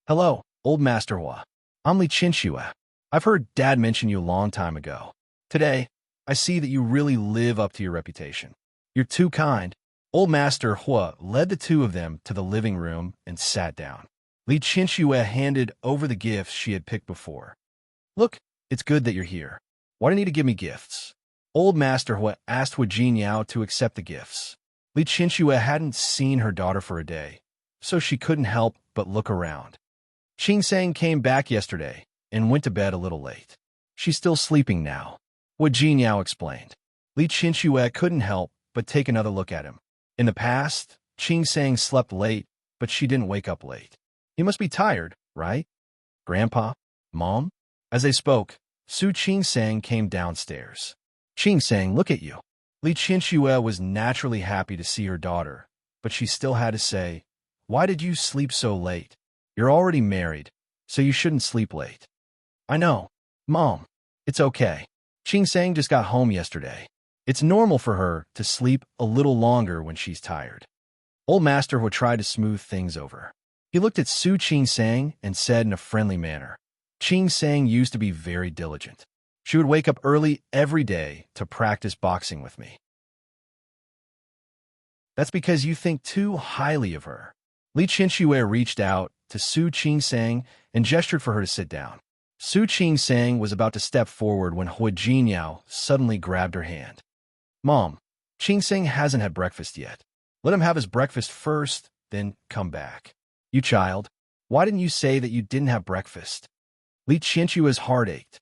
Hello, Old Master Hua. I'm Li Qianxue. I've heard Dad mention you a long time ago. Today, I see that you really live up to your reputation. You're too kind. Old Master Hua led the two of them to the living room and sat down. Li Qianxue handed over the gifts she had picked before. Look, it's good that you're here. Why do you need to give me gifts? Old Master Hua asked Hua Jinyao to accept the gifts. Li Qianxue hadn't seen her daughter for a day, so she couldn't help but look around. Qingsang came back yesterday and went to bed a little late. She's still sleeping now, Hua Jinyao explained. Li Qianxue couldn't help but take another look at him. In the past, Qingsang slept late, but she didn't wake up late. He must be tired, right? Grandpa? Mom? As they spoke, Su Qingsang came downstairs. Qingsang, look at you. Li Qianxue was naturally happy to see her daughter, but she still had to say, Why did you sleep so late? You're already married, so you shouldn't sleep late. I know. Mom, it's okay. Qing Sang just got home yesterday. It's normal for her to sleep a little longer when she's tired. Old Master would try to smooth things over. He looked at Su Qing Sang and said in a friendly manner, Qing Sang used to be very diligent. She would wake up early every day to practice boxing with me. That's because you think too highly of her. Li Qianxue reached out to Su Qing Sang and gestured for her to sit down. Su Qing Sang was about to step forward when Hui Jinyao suddenly grabbed her hand. Mom, Qing Sang hasn't had breakfast yet. Let him have his breakfast first, then come back. You child, why didn't you say that you didn't have breakfast? Li Qianxue's heart ached.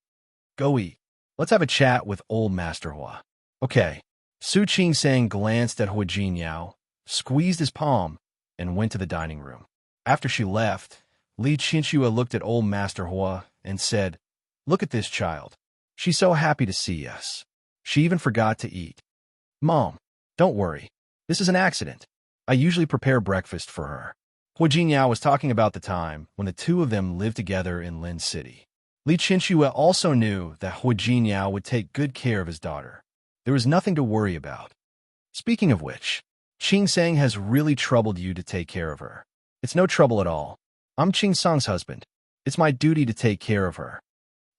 Go eat. Let's have a chat with old Master Hua. Okay. Su Qing Sang glanced at Hui Jinyao, squeezed his palm, and went to the dining room. After she left, Li Qianxue looked at old Master Hua and said, Look at this child. She's so happy to see us. She even forgot to eat. Mom, don't worry. This is an accident. I usually prepare breakfast for her. Hui Jinyao was talking about the time when the two of them lived together in Lin City. Li Qianxue also knew that Hui Jinyao would take good care of his daughter. There was nothing to worry about. Speaking of which, Qing Sang has really troubled you to take care of her. It's no trouble at all. I'm Qing Sang's husband. It's my duty to take care of her.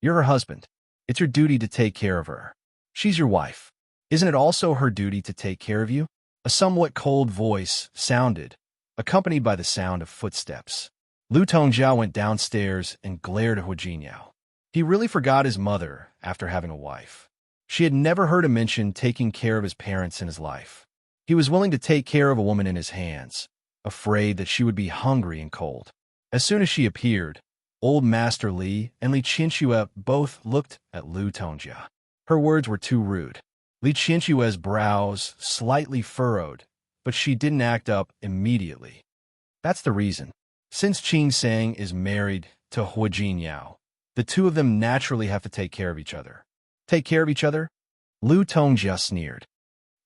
You're her husband. It's your duty to take care of her. She's your wife. Isn't it also her duty to take care of you? A somewhat cold voice sounded, accompanied by the sound of footsteps. Lu Tongjiao went downstairs and glared at Hui Jinyao. He really forgot his mother after having a wife. She had never heard him mention taking care of his parents in his life. He was willing to take care of a woman in his hands, afraid that she would be hungry and cold. As soon as she appeared, old Master Li and Li Qianxue both looked at Lu Tongjia. Her words were too rude. Li Qianxue's brows slightly furrowed, but she didn't act up immediately. That's the reason. Since Qing Sang is married to Hui Jinyao, the two of them naturally have to take care of each other. Take care of each other? Lu Tongjia sneered.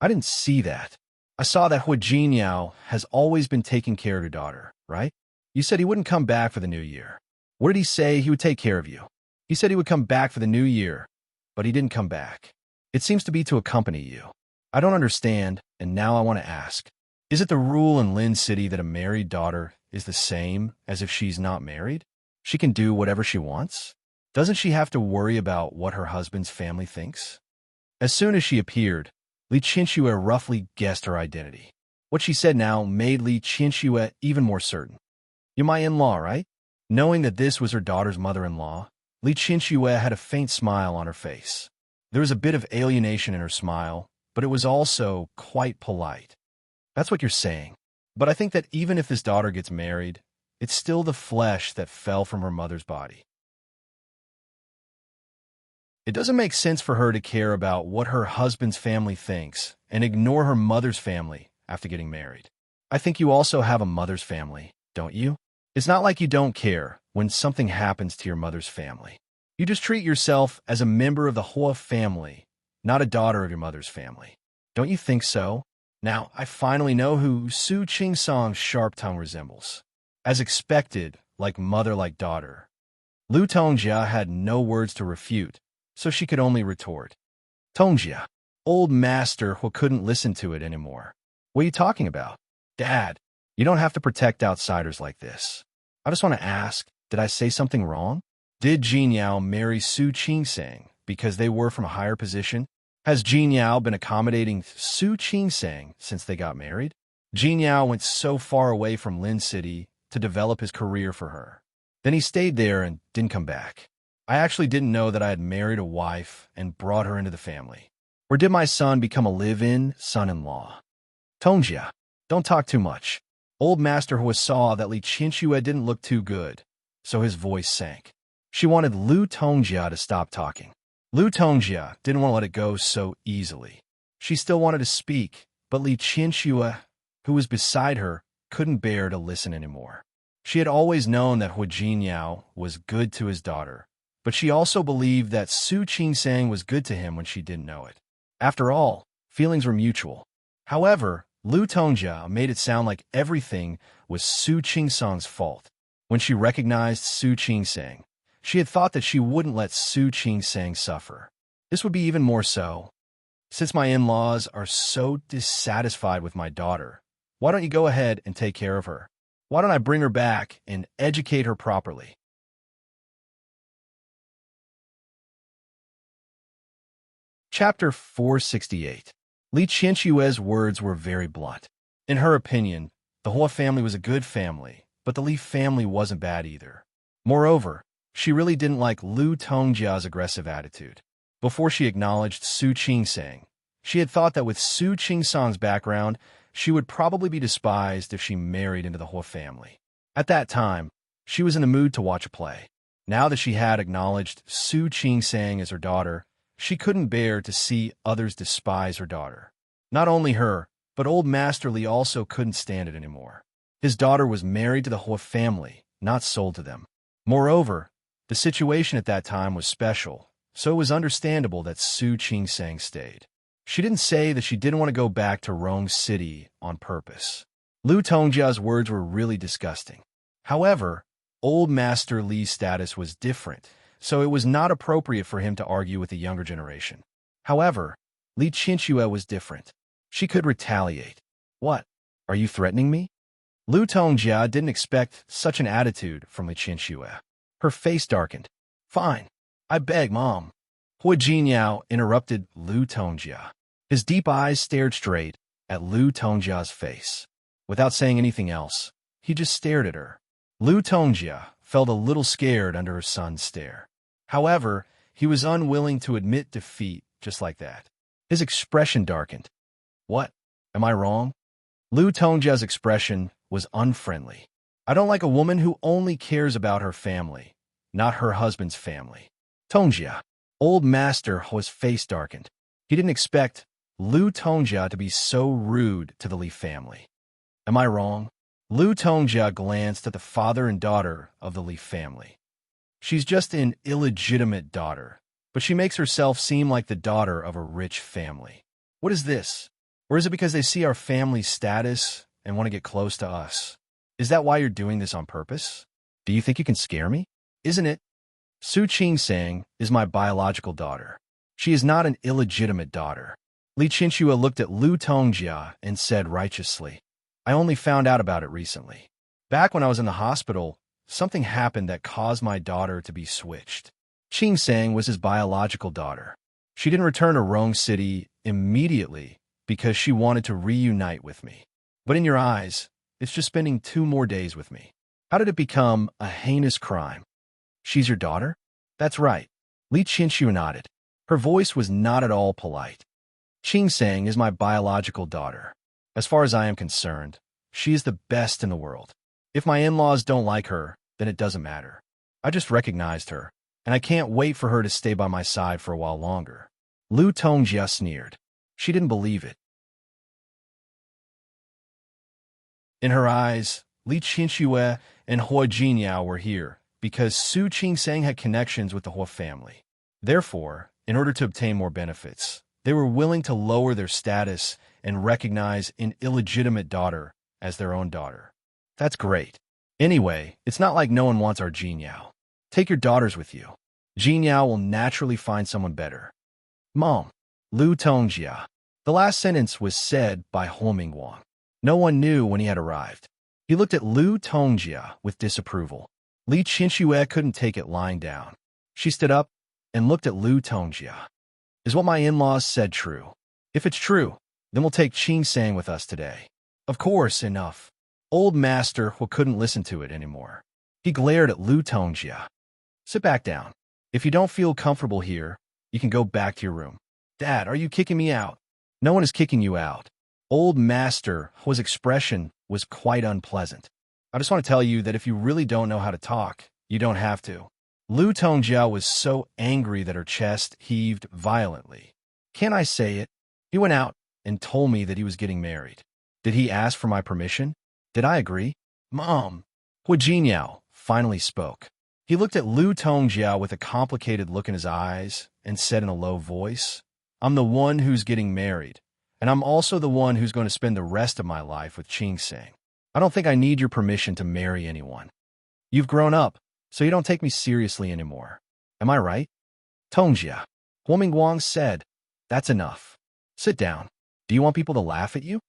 I didn't see that. I saw that Hui Jinyao has always been taking care of your daughter, right? You said he wouldn't come back for the new year. What did he say he would take care of you? He said he would come back for the new year, but he didn't come back. It seems to be to accompany you. I don't understand, and now I want to ask. Is it the rule in Lin City that a married daughter is the same as if she's not married? She can do whatever she wants? Doesn't she have to worry about what her husband's family thinks? As soon as she appeared, Li Qianxue roughly guessed her identity. What she said now made Li Qianxue even more certain. You're my in-law, right? Knowing that this was her daughter's mother-in-law, Li Qianxue had a faint smile on her face. There was a bit of alienation in her smile, but it was also quite polite. That's what you're saying. But I think that even if this daughter gets married, it's still the flesh that fell from her mother's body. It doesn't make sense for her to care about what her husband's family thinks and ignore her mother's family after getting married. I think you also have a mother's family, don't you? It's not like you don't care when something happens to your mother's family. You just treat yourself as a member of the Hua family, not a daughter of your mother's family. Don't you think so? Now, I finally know who Su Qing Sang's sharp tongue resembles. As expected, like mother like daughter. Lu Tongjia had no words to refute, so she could only retort. Tongjia, old master who couldn't listen to it anymore. What are you talking about? Dad, you don't have to protect outsiders like this. I just want to ask, did I say something wrong? Did Jinyao marry Su Qing Sang because they were from a higher position? Has Jinyao been accommodating Su Qing Sang since they got married? Jinyao went so far away from Lin City to develop his career for her. Then he stayed there and didn't come back. I actually didn't know that I had married a wife and brought her into the family. Or did my son become a live-in son-in-law? Tongjia, don't talk too much. Old Master Hua saw that Li Qianxue didn't look too good, so his voice sank. She wanted Lu Tongjia to stop talking. Lu Tongjia didn't want to let it go so easily. She still wanted to speak, but Li Qianxue, who was beside her, couldn't bear to listen anymore. She had always known that Hui Jinyao was good to his daughter, but she also believed that Su Qing Sang was good to him when she didn't know it. After all, feelings were mutual. However, Lu Tongjia made it sound like everything was Su Qingsang's fault. When she recognized Su Qingsang, she had thought that she wouldn't let Su Qingsang suffer. This would be even more so. Since my in-laws are so dissatisfied with my daughter, why don't you go ahead and take care of her? Why don't I bring her back and educate her properly? Chapter 468. Li Qianxue's words were very blunt. In her opinion, the Hua family was a good family, but the Li family wasn't bad either. Moreover, she really didn't like Lu Tongjia's aggressive attitude. Before she acknowledged Su Qingsang, she had thought that with Su Qingsang's background, she would probably be despised if she married into the Hua family. At that time, she was in the mood to watch a play. Now that she had acknowledged Su Qingsang as her daughter, she couldn't bear to see others despise her daughter. Not only her, but old Master Li also couldn't stand it anymore. His daughter was married to the Hua family, not sold to them. Moreover, the situation at that time was special, so it was understandable that Su Qingsang stayed. She didn't say that she didn't want to go back to Rong City on purpose. Lu Tongjia's words were really disgusting. However, old Master Li's status was different, so it was not appropriate for him to argue with the younger generation. However, Li Qianxue was different. She could retaliate. What? Are you threatening me? Lu Tongjia didn't expect such an attitude from Li Qianxue. Her face darkened. Fine. I beg, Mom. Hua Jinyao interrupted Lu Tongjia. His deep eyes stared straight at Lu Tongjia's face. Without saying anything else, he just stared at her. Lu Tongjia felt a little scared under her son's stare. However, he was unwilling to admit defeat just like that. His expression darkened. What? Am I wrong? Lu Tongjia's expression was unfriendly. I don't like a woman who only cares about her family, not her husband's family. Tongjia. Old Master Hua's face darkened. He didn't expect Lu Tongjia to be so rude to the Li family. Am I wrong? Lu Tongjia glanced at the father and daughter of the Li family. She's just an illegitimate daughter, but she makes herself seem like the daughter of a rich family. What is this? Or is it because they see our family's status and want to get close to us? Is that why you're doing this on purpose? Do you think you can scare me? Isn't it? Su Qingsang is my biological daughter. She is not an illegitimate daughter. Li Qianxue looked at Lu Tongjia and said righteously, I only found out about it recently. Back when I was in the hospital, something happened that caused my daughter to be switched. Qingsang was his biological daughter. She didn't return to Rong City immediately because she wanted to reunite with me. But in your eyes, it's just spending 2 more days with me. How did it become a heinous crime? She's your daughter? That's right. Li Qianxue nodded. Her voice was not at all polite. Qingsang is my biological daughter. As far as I am concerned, she is the best in the world. If my in-laws don't like her, then it doesn't matter. I just recognized her, and I can't wait for her to stay by my side for a while longer. Lu Tongjia sneered. She didn't believe it. In her eyes, Li Qianxue and Hua Jinyao were here because Su Qingsang had connections with the Hua family. Therefore, in order to obtain more benefits, they were willing to lower their status and recognize an illegitimate daughter as their own daughter. That's great. Anyway, it's not like no one wants our Jinyao. Take your daughters with you. Jinyao will naturally find someone better. Mom. Lu Tongjia. The last sentence was said by Ho Mingguang. No one knew when he had arrived. He looked at Lu Tongjia with disapproval. Li Qianxue couldn't take it lying down. She stood up and looked at Lu Tongjia. Is what my in-laws said true? If it's true, then we'll take Qingsang with us today. Of course, enough. Old Master Hua couldn't listen to it anymore. He glared at Lu Tongjia. Sit back down. If you don't feel comfortable here, you can go back to your room. Dad, are you kicking me out? No one is kicking you out. Old Master Hua's expression was quite unpleasant. I just want to tell you that if you really don't know how to talk, you don't have to. Lu Tongjia was so angry that her chest heaved violently. Can't I say it? He went out and told me that he was getting married. Did he ask for my permission? Did I agree? Mom. Hua Jinyao finally spoke. He looked at Lu Tongjia with a complicated look in his eyes and said in a low voice, I'm the one who's getting married, and I'm also the one who's going to spend the rest of my life with Qing Sing. I don't think I need your permission to marry anyone. You've grown up, so you don't take me seriously anymore. Am I right? Tongjia. Huomingguang said, "That's enough. Sit down. Do you want people to laugh at you?"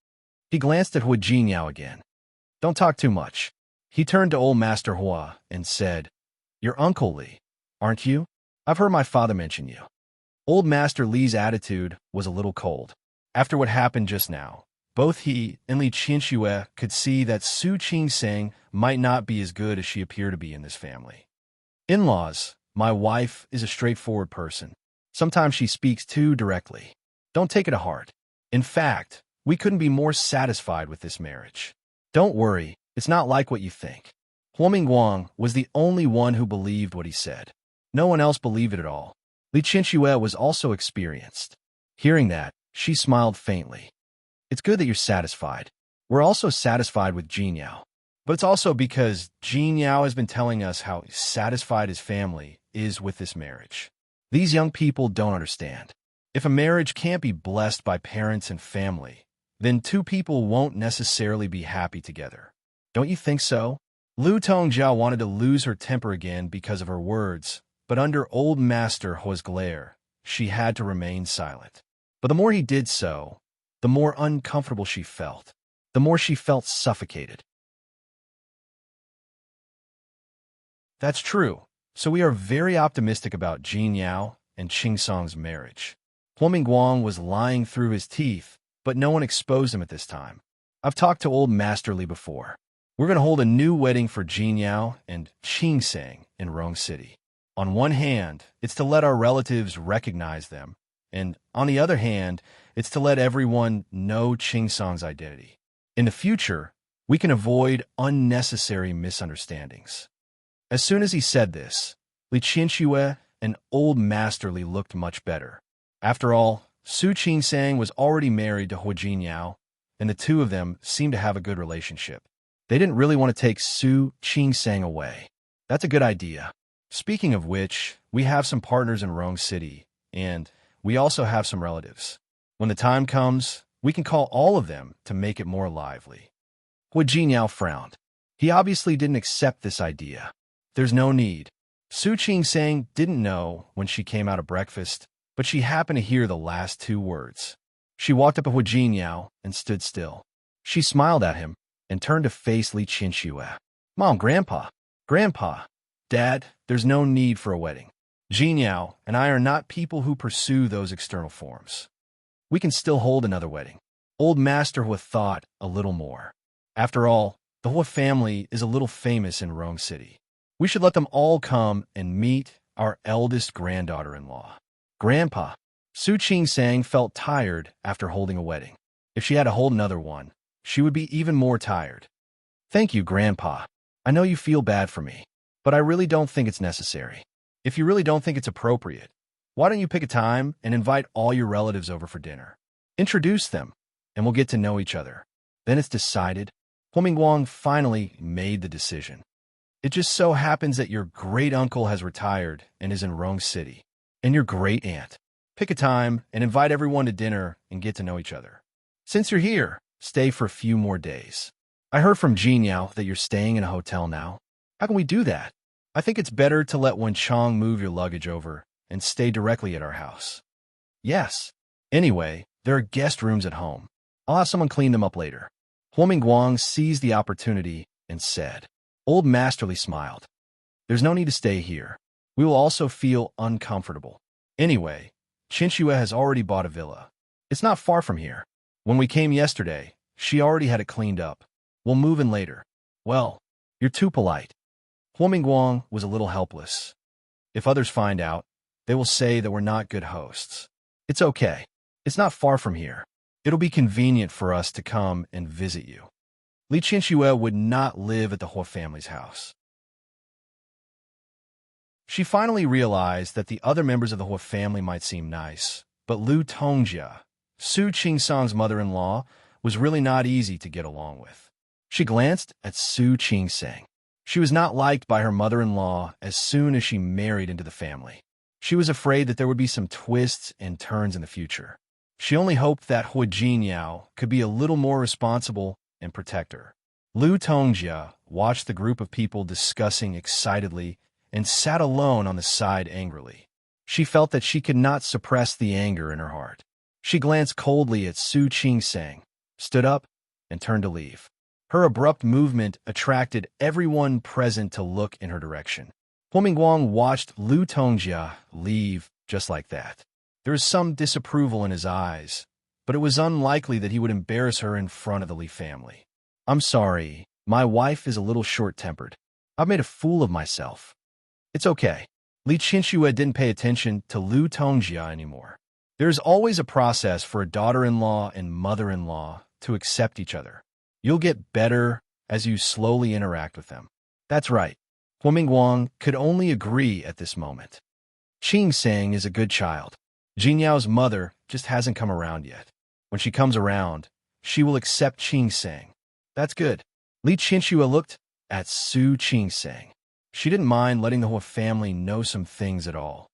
He glanced at Hua Jinyao again. "Don't talk too much." He turned to old Master Hua and said, "You're Uncle Li, aren't you? I've heard my father mention you." Old Master Li's attitude was a little cold. After what happened just now, both he and Li Qianxue could see that Su Qingsing might not be as good as she appeared to be in this family. "In-laws, my wife is a straightforward person. Sometimes she speaks too directly. Don't take it to heart. In fact, we couldn't be more satisfied with this marriage. Don't worry, it's not like what you think." Huomingguang was the only one who believed what he said. No one else believed it at all. Li Qianxue was also experienced. Hearing that, she smiled faintly. "It's good that you're satisfied. We're also satisfied with Jinyao. But it's also because Jinyao has been telling us how satisfied his family is with this marriage. These young people don't understand. If a marriage can't be blessed by parents and family, then two people won't necessarily be happy together. Don't you think so?" Lu Tongjiao wanted to lose her temper again because of her words, but under old Master Hua's glare, she had to remain silent. But the more he did so, the more uncomfortable she felt. The more she felt suffocated. "That's true. So we are very optimistic about Jinyao and Qingsong's marriage." Huomingguang was lying through his teeth, but no one exposed him at this time. "I've talked to old Master Li before. We're going to hold a new wedding for Jinyao and Qingsing in Rong City. On one hand, it's to let our relatives recognize them, and on the other hand, it's to let everyone know Qingsong's identity. In the future, we can avoid unnecessary misunderstandings." As soon as he said this, Li Qianxue and old Master Li looked much better. After all, Su Qingsang was already married to Hua Jinyao, and the two of them seemed to have a good relationship. They didn't really want to take Su Qingsang away. That's a good idea. Speaking of which, we have some partners in Rong City, and we also have some relatives. When the time comes, we can call all of them to make it more lively. Hua Jinyao frowned. He obviously didn't accept this idea. There's no need. Su Qingsang didn't know when she came out of breakfast, but she happened to hear the last two words. She walked up to Hua Jinyao and stood still. She smiled at him and turned to face Li Qianxue. "Mom, Grandpa, Dad, there's no need for a wedding. Jinyao and I are not people who pursue those external forms. We can still hold another wedding." Old Master Hua thought a little more. After all, the Hua family is a little famous in Rong City. We should let them all come and meet our eldest granddaughter-in-law. "Grandpa." Su Qingsang felt tired after holding a wedding. If she had to hold another one, she would be even more tired. "Thank you, Grandpa. I know you feel bad for me, but I really don't think it's necessary. If you really don't think it's appropriate, why don't you pick a time and invite all your relatives over for dinner? Introduce them, and we'll get to know each other. Then it's decided." Huomingguang finally made the decision. "It just so happens that your great-uncle has retired and is in Rong City, and your great-aunt. Pick a time and invite everyone to dinner and get to know each other. Since you're here, stay for a few more days. I heard from Jinyao that you're staying in a hotel now. How can we do that? I think it's better to let Wenchang move your luggage over and stay directly at our house." "Yes. Anyway, there are guest rooms at home. I'll have someone clean them up later." Huomingguang seized the opportunity and said. Old Master Li smiled. "There's no need to stay here. We will also feel uncomfortable. Anyway, Qianxue has already bought a villa. It's not far from here. When we came yesterday, she already had it cleaned up. We'll move in later." "Well, you're too polite." Huomingguang was a little helpless. If others find out, they will say that we're not good hosts. "It's okay. It's not far from here. It'll be convenient for us to come and visit you." Li Qianxue would not live at the Hua family's house. She finally realized that the other members of the Hua family might seem nice, but Lu Tongjia, Su Qingsong's mother-in-law, was really not easy to get along with. She glanced at Su Qingsing. She was not liked by her mother-in-law as soon as she married into the family. She was afraid that there would be some twists and turns in the future. She only hoped that Hui Jinyao could be a little more responsible and protect her. Lu Tongjia watched the group of people discussing excitedly and sat alone on the side angrily. She felt that she could not suppress the anger in her heart. She glanced coldly at Su Qingsang, stood up, and turned to leave. Her abrupt movement attracted everyone present to look in her direction. Hu Mingguang watched Lu Tongjia leave just like that. There was some disapproval in his eyes, but it was unlikely that he would embarrass her in front of the Li family. "I'm sorry, my wife is a little short-tempered. I've made a fool of myself. It's okay." Li Qinshui didn't pay attention to Lu Tongjia anymore. There's always a process for a daughter-in-law and mother-in-law to accept each other. You'll get better as you slowly interact with them. That's right. Hu Mingguang could only agree at this moment. Qingsang is a good child. Jinyao's mother just hasn't come around yet. When she comes around, she will accept Qingsang. That's good. Li Qinshui looked at Su Qingsang. She didn't mind letting the whole family know some things at all.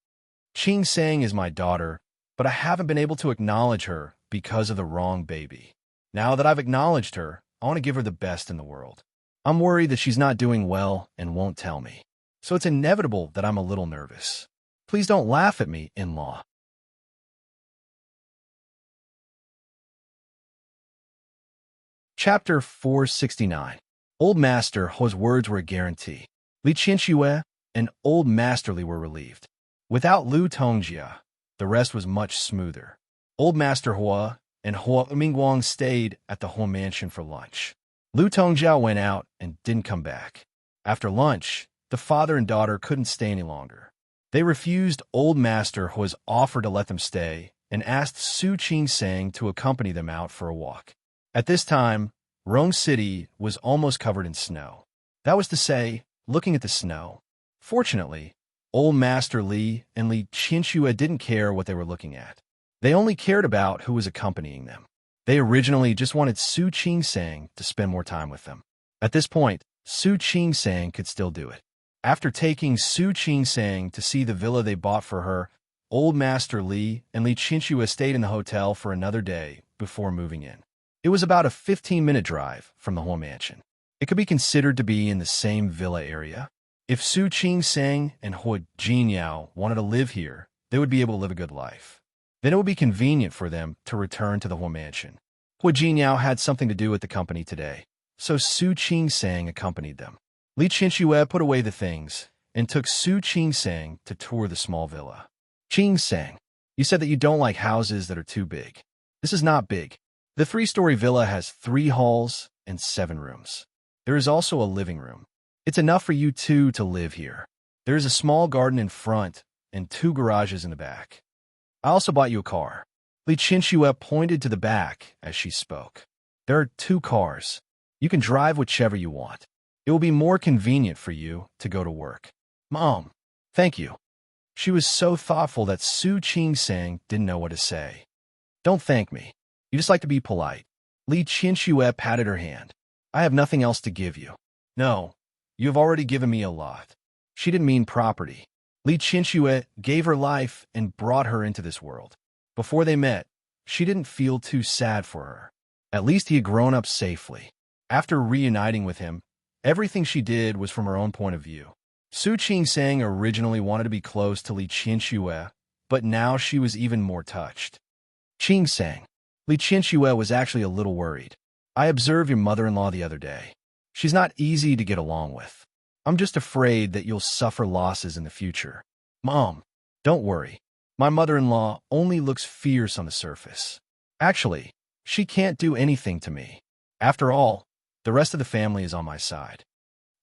Qingsang is my daughter, but I haven't been able to acknowledge her because of the wrong baby. Now that I've acknowledged her, I want to give her the best in the world. I'm worried that she's not doing well and won't tell me. So it's inevitable that I'm a little nervous. Please don't laugh at me, in-law. Chapter 469. Old Master Huo's words were a guarantee. Li Qinshui and Old Master Li were relieved. Without Lu Tongjia, the rest was much smoother. Old Master Huo and Hu Mingguang stayed at the Huo mansion for lunch. Lu Tongjia went out and didn't come back. After lunch, the father and daughter couldn't stay any longer. They refused Old Master Huo's offer to let them stay and asked Su Qingsang to accompany them out for a walk. At this time, Rome City was almost covered in snow. That was to say, looking at the snow. Fortunately, Old Master Li and Li Qinshui didn't care what they were looking at. They only cared about who was accompanying them. They originally just wanted Su Qingsang to spend more time with them. At this point, Su Qingsang could still do it. After taking Su Qingsang to see the villa they bought for her, Old Master Li and Li Qinshui stayed in the hotel for another day before moving in. It was about a 15-minute drive from the Huo mansion. It could be considered to be in the same villa area. If Su Qingsang and Hui Jinyao wanted to live here, they would be able to live a good life. Then it would be convenient for them to return to the Huo mansion. Hui Jinyao had something to do with the company today, so Su Qingsang accompanied them. Li Qinshui put away the things and took Su Qingsang to tour the small villa. Qingsang, you said that you don't like houses that are too big. This is not big. The 3-story villa has 3 halls and 7 rooms. There is also a living room. It's enough for you two to live here. There is a small garden in front and 2 garages in the back. I also bought you a car. Li Qinshui pointed to the back as she spoke. There are 2 cars. You can drive whichever you want. It will be more convenient for you to go to work. Mom, thank you. She was so thoughtful that Su Qingsang didn't know what to say. Don't thank me. You just like to be polite. Li Qinshui patted her hand. I have nothing else to give you. No, you have already given me a lot. She didn't mean property. Li Qinshui gave her life and brought her into this world. Before they met, she didn't feel too sad for her. At least he had grown up safely. After reuniting with him, everything she did was from her own point of view. Su Qingsang originally wanted to be close to Li Qinshui, but now she was even more touched. Qingsang. Li Qinshui was actually a little worried. I observed your mother-in-law the other day. She's not easy to get along with. I'm just afraid that you'll suffer losses in the future. Mom, don't worry. My mother-in-law only looks fierce on the surface. Actually, she can't do anything to me. After all, the rest of the family is on my side.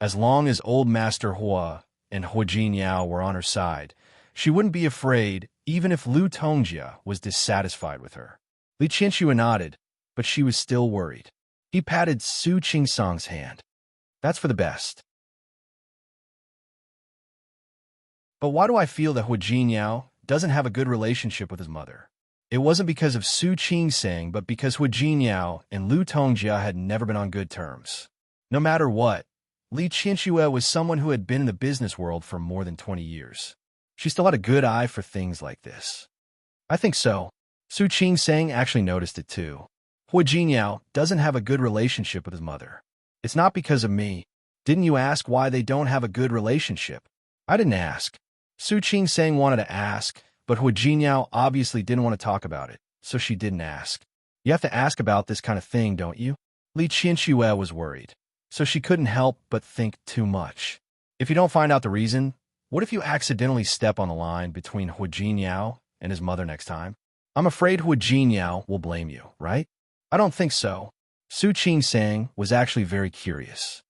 As long as Old Master Huo and Hui Jinyao were on her side, she wouldn't be afraid even if Lu Tongjia was dissatisfied with her. Li Qinshui nodded, but she was still worried. He patted Su Qingsang's hand. That's for the best. But why do I feel that Hui Jinyao doesn't have a good relationship with his mother? It wasn't because of Su Qingsang, but because Hui Jinyao and Lu Tongjia had never been on good terms. No matter what, Li Qinshui was someone who had been in the business world for more than 20 years. She still had a good eye for things like this. I think so. Su Qing-sang actually noticed it too. Hui Jiniao doesn't have a good relationship with his mother. It's not because of me. Didn't you ask why they don't have a good relationship? I didn't ask. Su Qing-sang wanted to ask, but Hui Jiniao obviously didn't want to talk about it, so she didn't ask. You have to ask about this kind of thing, don't you? Li Qianxue was worried, so she couldn't help but think too much. If you don't find out the reason, what if you accidentally step on the line between Hui Jiniao and his mother next time? I'm afraid Hui Jiniao will blame you, right? I don't think so. Su Qing-sang was actually very curious.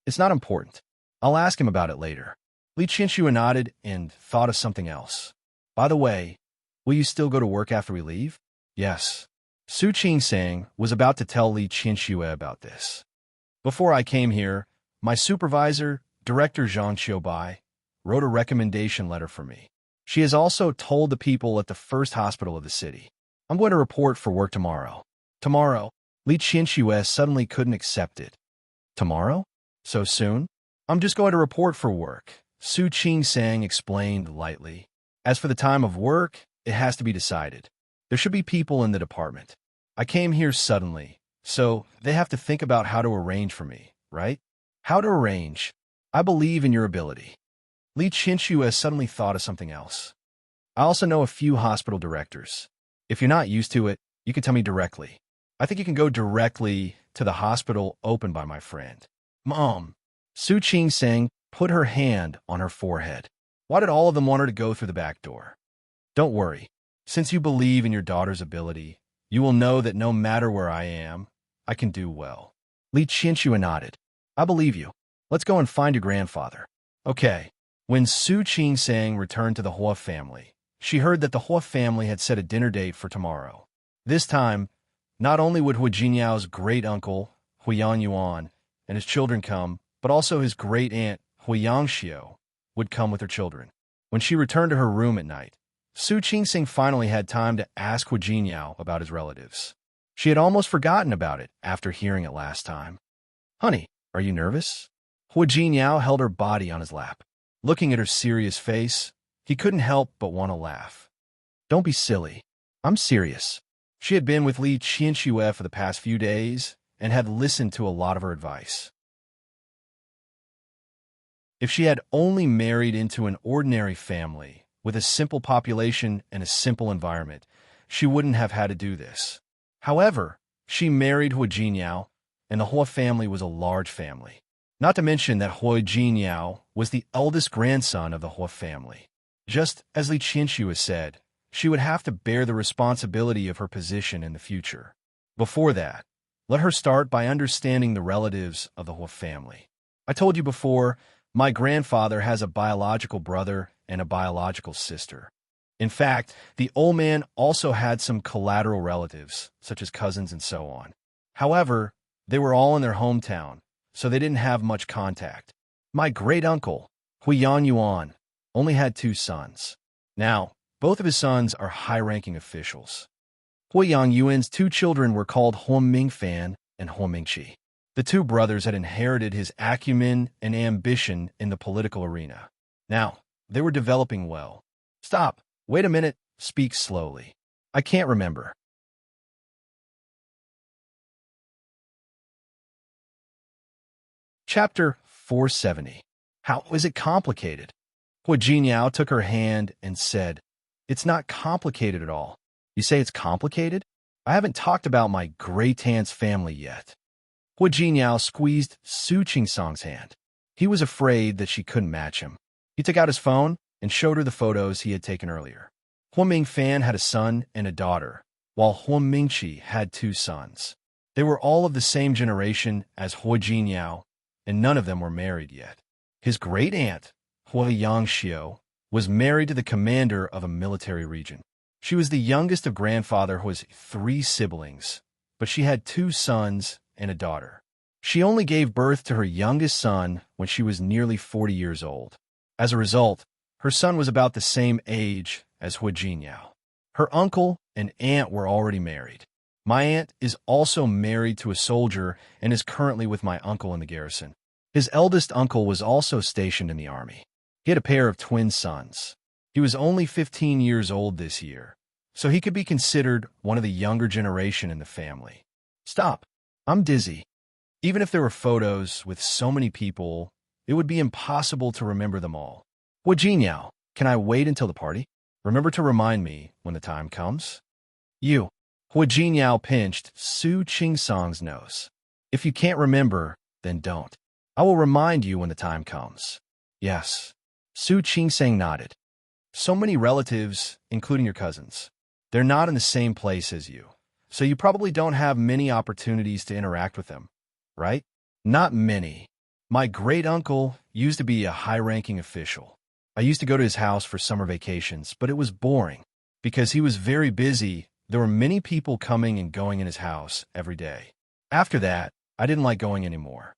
It's not important. I'll ask him about it later. Li Qianxue nodded and thought of something else. By the way, will you still go to work after we leave? Yes. Su Qing-sang was about to tell Li Qianxue about this. Before I came here, my supervisor, Director Zhang Xiaobai, wrote a recommendation letter for me. She has also told the people at the first hospital of the city. I'm going to report for work tomorrow. Tomorrow, Li Qianxue suddenly couldn't accept it. Tomorrow? So soon? I'm just going to report for work, Su Qing-sang explained lightly. As for the time of work, it has to be decided. There should be people in the department. I came here suddenly, so they have to think about how to arrange for me, right? How to arrange? I believe in your ability. Li Qianxue suddenly thought of something else. I also know a few hospital directors. If you're not used to it, you can tell me directly. I think you can go directly to the hospital opened by my friend. Mom. Su Qing-sang put her hand on her forehead. Why did all of them want her to go through the back door? Don't worry. Since you believe in your daughter's ability, you will know that no matter where I am, I can do well. Li Qianxue nodded. I believe you. Let's go and find your grandfather. Okay. When Su Qing-sang returned to the Hua family, she heard that the Hua family had set a dinner date for tomorrow. This time, not only would Hui Jiniao's great-uncle, Hui Yangyuan, and his children come, but also his great-aunt, Hui Yangxiu, would come with her children. When she returned to her room at night, Su Qing-sang finally had time to ask Hui Jiniao about his relatives. She had almost forgotten about it after hearing it last time. Honey, are you nervous? Hui Jiniao held her body on his lap. Looking at her serious face, he couldn't help but want to laugh. Don't be silly. I'm serious. She had been with Li Qianxue for the past few days and had listened to a lot of her advice. If she had only married into an ordinary family with a simple population and a simple environment, she wouldn't have had to do this. However, she married Hui Jiniao, and the Hua family was a large family. Not to mention that Hui Jiniao was the eldest grandson of the Hua family. Just as Li Qianxue said, she would have to bear the responsibility of her position in the future. Before that, let her start by understanding the relatives of the Hua family. I told you before, my grandfather has a biological brother and a biological sister. In fact, the old man also had some collateral relatives, such as cousins and so on. However, they were all in their hometown, so they didn't have much contact. My great-uncle, Hui Yangyuan, only had 2 sons. Now, both of his sons are high-ranking officials. Hui Yangyuan's 2 children were called Huang Mingfan and Huang Mingqi. The 2 brothers had inherited his acumen and ambition in the political arena. Now, they were developing well. Stop. Wait a minute. Speak slowly. I can't remember. Chapter 470. How is it complicated? Hui Jiniao took her hand and said, It's not complicated at all. You say it's complicated? I haven't talked about my great-aunt's family yet. Hui Jiniao squeezed Su Qing-sang's hand. He was afraid that she couldn't match him. He took out his phone and showed her the photos he had taken earlier. Huang Mingfan had a son and a daughter, while Huang Mingqi had 2 sons. They were all of the same generation as Hui Jiniao, and none of them were married yet. His great-aunt, Hui Yangxiu, was married to the commander of a military region. She was the youngest of grandfather Hui's 3 siblings, but she had 2 sons and a daughter. She only gave birth to her youngest son when she was nearly 40 years old. As a result, her son was about the same age as Hui Jiniao. Her uncle and aunt were already married. My aunt is also married to a soldier and is currently with my uncle in the garrison. His eldest uncle was also stationed in the army. He had a pair of twin sons. He was only 15 years old this year, so he could be considered one of the younger generation in the family. Stop. I'm dizzy. Even if there were photos with so many people, it would be impossible to remember them all. Hua Jinyao, can I wait until the party? Remember to remind me when the time comes? You. Hua Jinyao pinched Su Qingsong's nose. If you can't remember, then don't. I will remind you when the time comes. Yes. Su Qingsong nodded. So many relatives, including your cousins. They're not in the same place as you, so you probably don't have many opportunities to interact with them, right? Not many. My great-uncle used to be a high-ranking official. I used to go to his house for summer vacations, but it was boring. Because he was very busy, there were many people coming and going in his house every day. After that, I didn't like going anymore.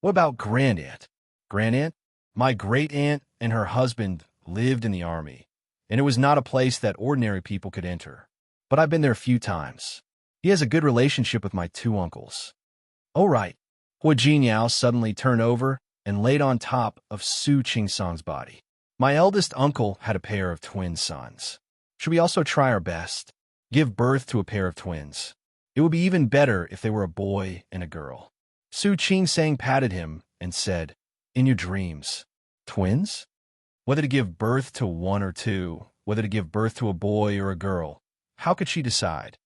What about Grandaunt? Grandaunt? My great-aunt and her husband lived in the army, and it was not a place that ordinary people could enter. But I've been there a few times. He has a good relationship with my two uncles. Oh, right. Hua Jinyao suddenly turned over and laid on top of Su Qingsong's body. My eldest uncle had a pair of twin sons. Should we also try our best? Give birth to a pair of twins. It would be even better if they were a boy and a girl. Su Qingsong patted him and said, in your dreams, twins? Whether to give birth to one or two, whether to give birth to a boy or a girl, how could she decide?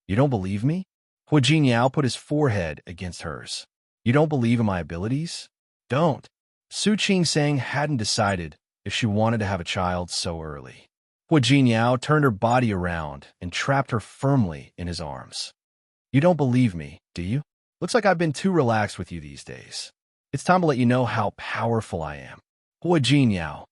You don't believe me? Hua Jinyao put his forehead against hers. You don't believe in my abilities? Don't. Su Qingsong hadn't decided if she wanted to have a child so early. Hua Jinyao turned her body around and trapped her firmly in his arms. You don't believe me, do you? Looks like I've been too relaxed with you these days. It's time to let you know how powerful I am. Hua Jinyao.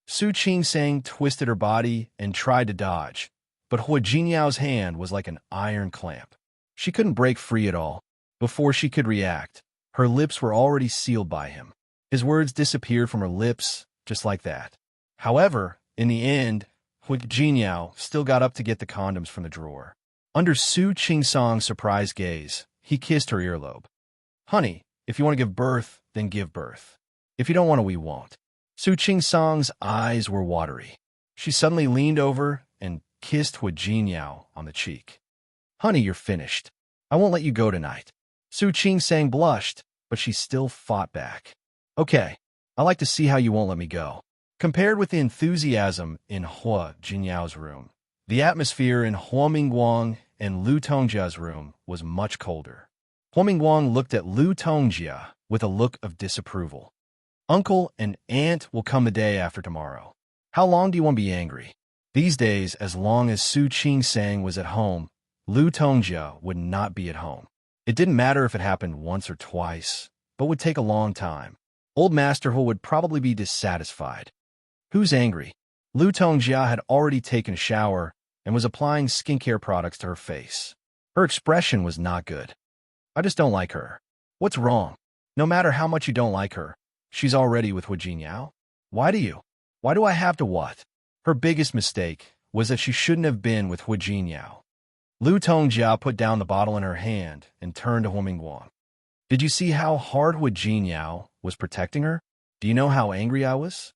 Su Qingsong twisted her body and tried to dodge, but Hua Jinyao's hand was like an iron clamp. She couldn't break free at all. Before she could react, her lips were already sealed by him. His words disappeared from her lips just like that. However, in the end, Hua Jinyao still got up to get the condoms from the drawer. Under Su Qingsong's surprised gaze, he kissed her earlobe. Honey, if you want to give birth, then give birth. If you don't want to, we won't. Su Qingsong's eyes were watery. She suddenly leaned over and kissed Hua Jinyao on the cheek. Honey, you're finished. I won't let you go tonight. Su Qingsong blushed, but she still fought back. Okay, I like to see how you won't let me go. Compared with the enthusiasm in Hua Jinyao's room, the atmosphere in Hua Mingguang and Lu Tongjia's room was much colder. Hua Mingguang looked at Lu Tongjia with a look of disapproval. Uncle and aunt will come the day after tomorrow. How long do you want to be angry? These days, as long as Su Qingsong was at home, Lu Tongjia would not be at home. It didn't matter if it happened once or twice, but would take a long time. Old Master Hua would probably be dissatisfied. Who's angry? Lu Tongjia had already taken a shower and was applying skincare products to her face. Her expression was not good. I just don't like her. What's wrong? No matter how much you don't like her, she's already with Hua Jinyao. Why do you? Why do I have to what? Her biggest mistake was that she shouldn't have been with Hua Jinyao. Lu Tongjia put down the bottle in her hand and turned to Hua Mingguang. Did you see how hard Hua Jinyao was protecting her? Do you know how angry I was?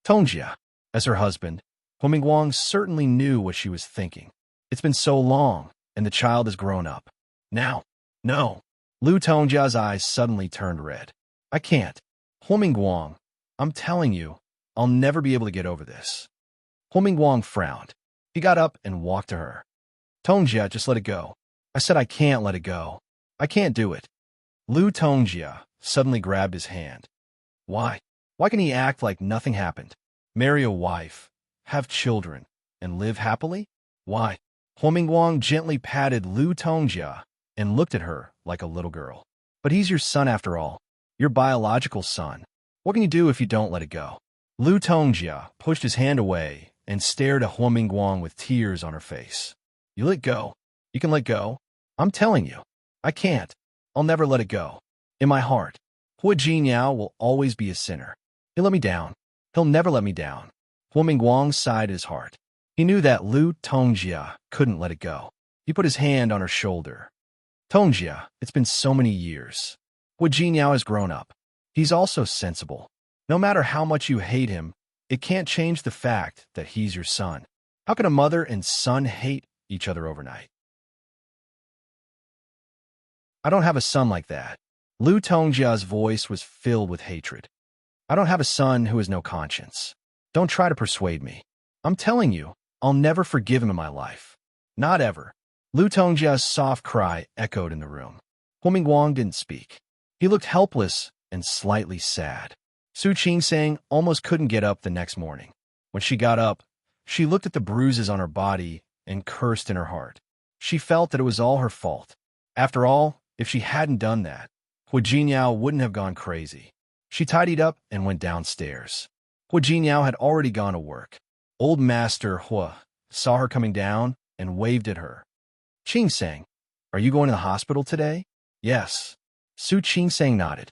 Tongjia, as her husband, Hua Mingguang certainly knew what she was thinking. It's been so long, and the child has grown up. Now, no. Lu Tongjia's eyes suddenly turned red. I can't. Hua Mingguang, I'm telling you, I'll never be able to get over this. Hua Mingguang frowned. He got up and walked to her. Tongjia, just let it go. I said I can't let it go. I can't do it. Lu Tongjia suddenly grabbed his hand. Why? Why can he act like nothing happened? Marry a wife, have children, and live happily? Why? Hua Mingguang gently patted Lu Tongjia and looked at her like a little girl. But he's your son after all. Your biological son. What can you do if you don't let it go? Lu Tongjia pushed his hand away and stared at Hua Mingguang with tears on her face. You let go. You can let go. I'm telling you. I can't. I'll never let it go. In my heart, Hua Jinyao will always be a sinner. He'll let me down. He'll never let me down. Hua Mingguang sighed his heart. He knew that Lu Tongjia couldn't let it go. He put his hand on her shoulder. Tongjia, it's been so many years. Hua Jinyao has grown up. He's also sensible. No matter how much you hate him, it can't change the fact that he's your son. How can a mother and son hate each other overnight? I don't have a son like that. Lu Tongjia's voice was filled with hatred. I don't have a son who has no conscience. Don't try to persuade me. I'm telling you, I'll never forgive him in my life. Not ever. Lu Tongjia's soft cry echoed in the room. Hu Mingguang didn't speak. He looked helpless and slightly sad. Su Qingsang almost couldn't get up the next morning. When she got up, she looked at the bruises on her body and cursed in her heart. She felt that it was all her fault. After all, if she hadn't done that, Hu Jinyao wouldn't have gone crazy. She tidied up and went downstairs. Hu Jinyao had already gone to work. Old Master Hua saw her coming down and waved at her. Qingsang, are you going to the hospital today? Yes. Su Qingsang nodded.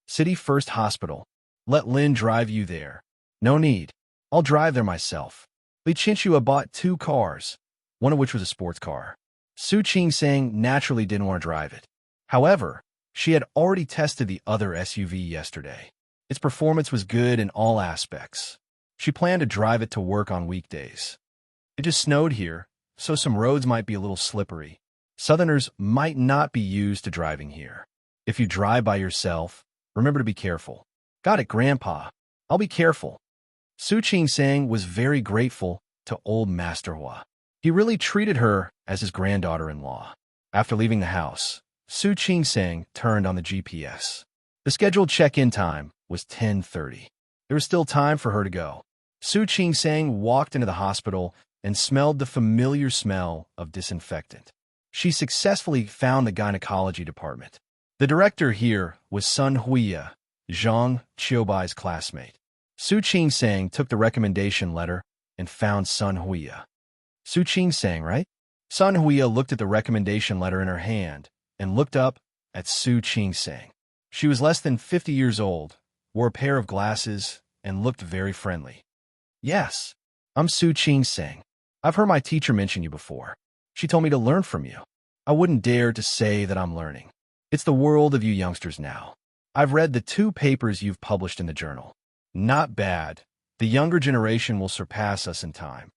City First Hospital. Let Lin drive you there. No need. I'll drive there myself. Li Qinshua bought 2 cars, one of which was a sports car. Su Qingsang naturally didn't want to drive it. However, she had already tested the other SUV yesterday. Its performance was good in all aspects. She planned to drive it to work on weekdays. It just snowed here, so some roads might be a little slippery. Southerners might not be used to driving here. If you drive by yourself, remember to be careful. Got it, Grandpa. I'll be careful. Su Qingsang was very grateful to old Master Hua. He really treated her as his granddaughter-in-law. After leaving the house, Su Qingsang turned on the GPS. The scheduled check-in time was 10:30. There was still time for her to go. Su Qingsang walked into the hospital and smelled the familiar smell of disinfectant. She successfully found the gynecology department. The director here was Sun Huiya, Zhang Qiubai's classmate. Su Qingsang took the recommendation letter and found Sun Huiya. Su Qingsang, right? Sun Huiya looked at the recommendation letter in her hand and looked up at Su Qingsang. She was less than 50 years old, wore a pair of glasses, and looked very friendly. Yes, I'm Su Qingsang. I've heard my teacher mention you before. She told me to learn from you. I wouldn't dare to say that I'm learning. It's the world of you youngsters now. I've read the 2 papers you've published in the journal. Not bad. The younger generation will surpass us in time.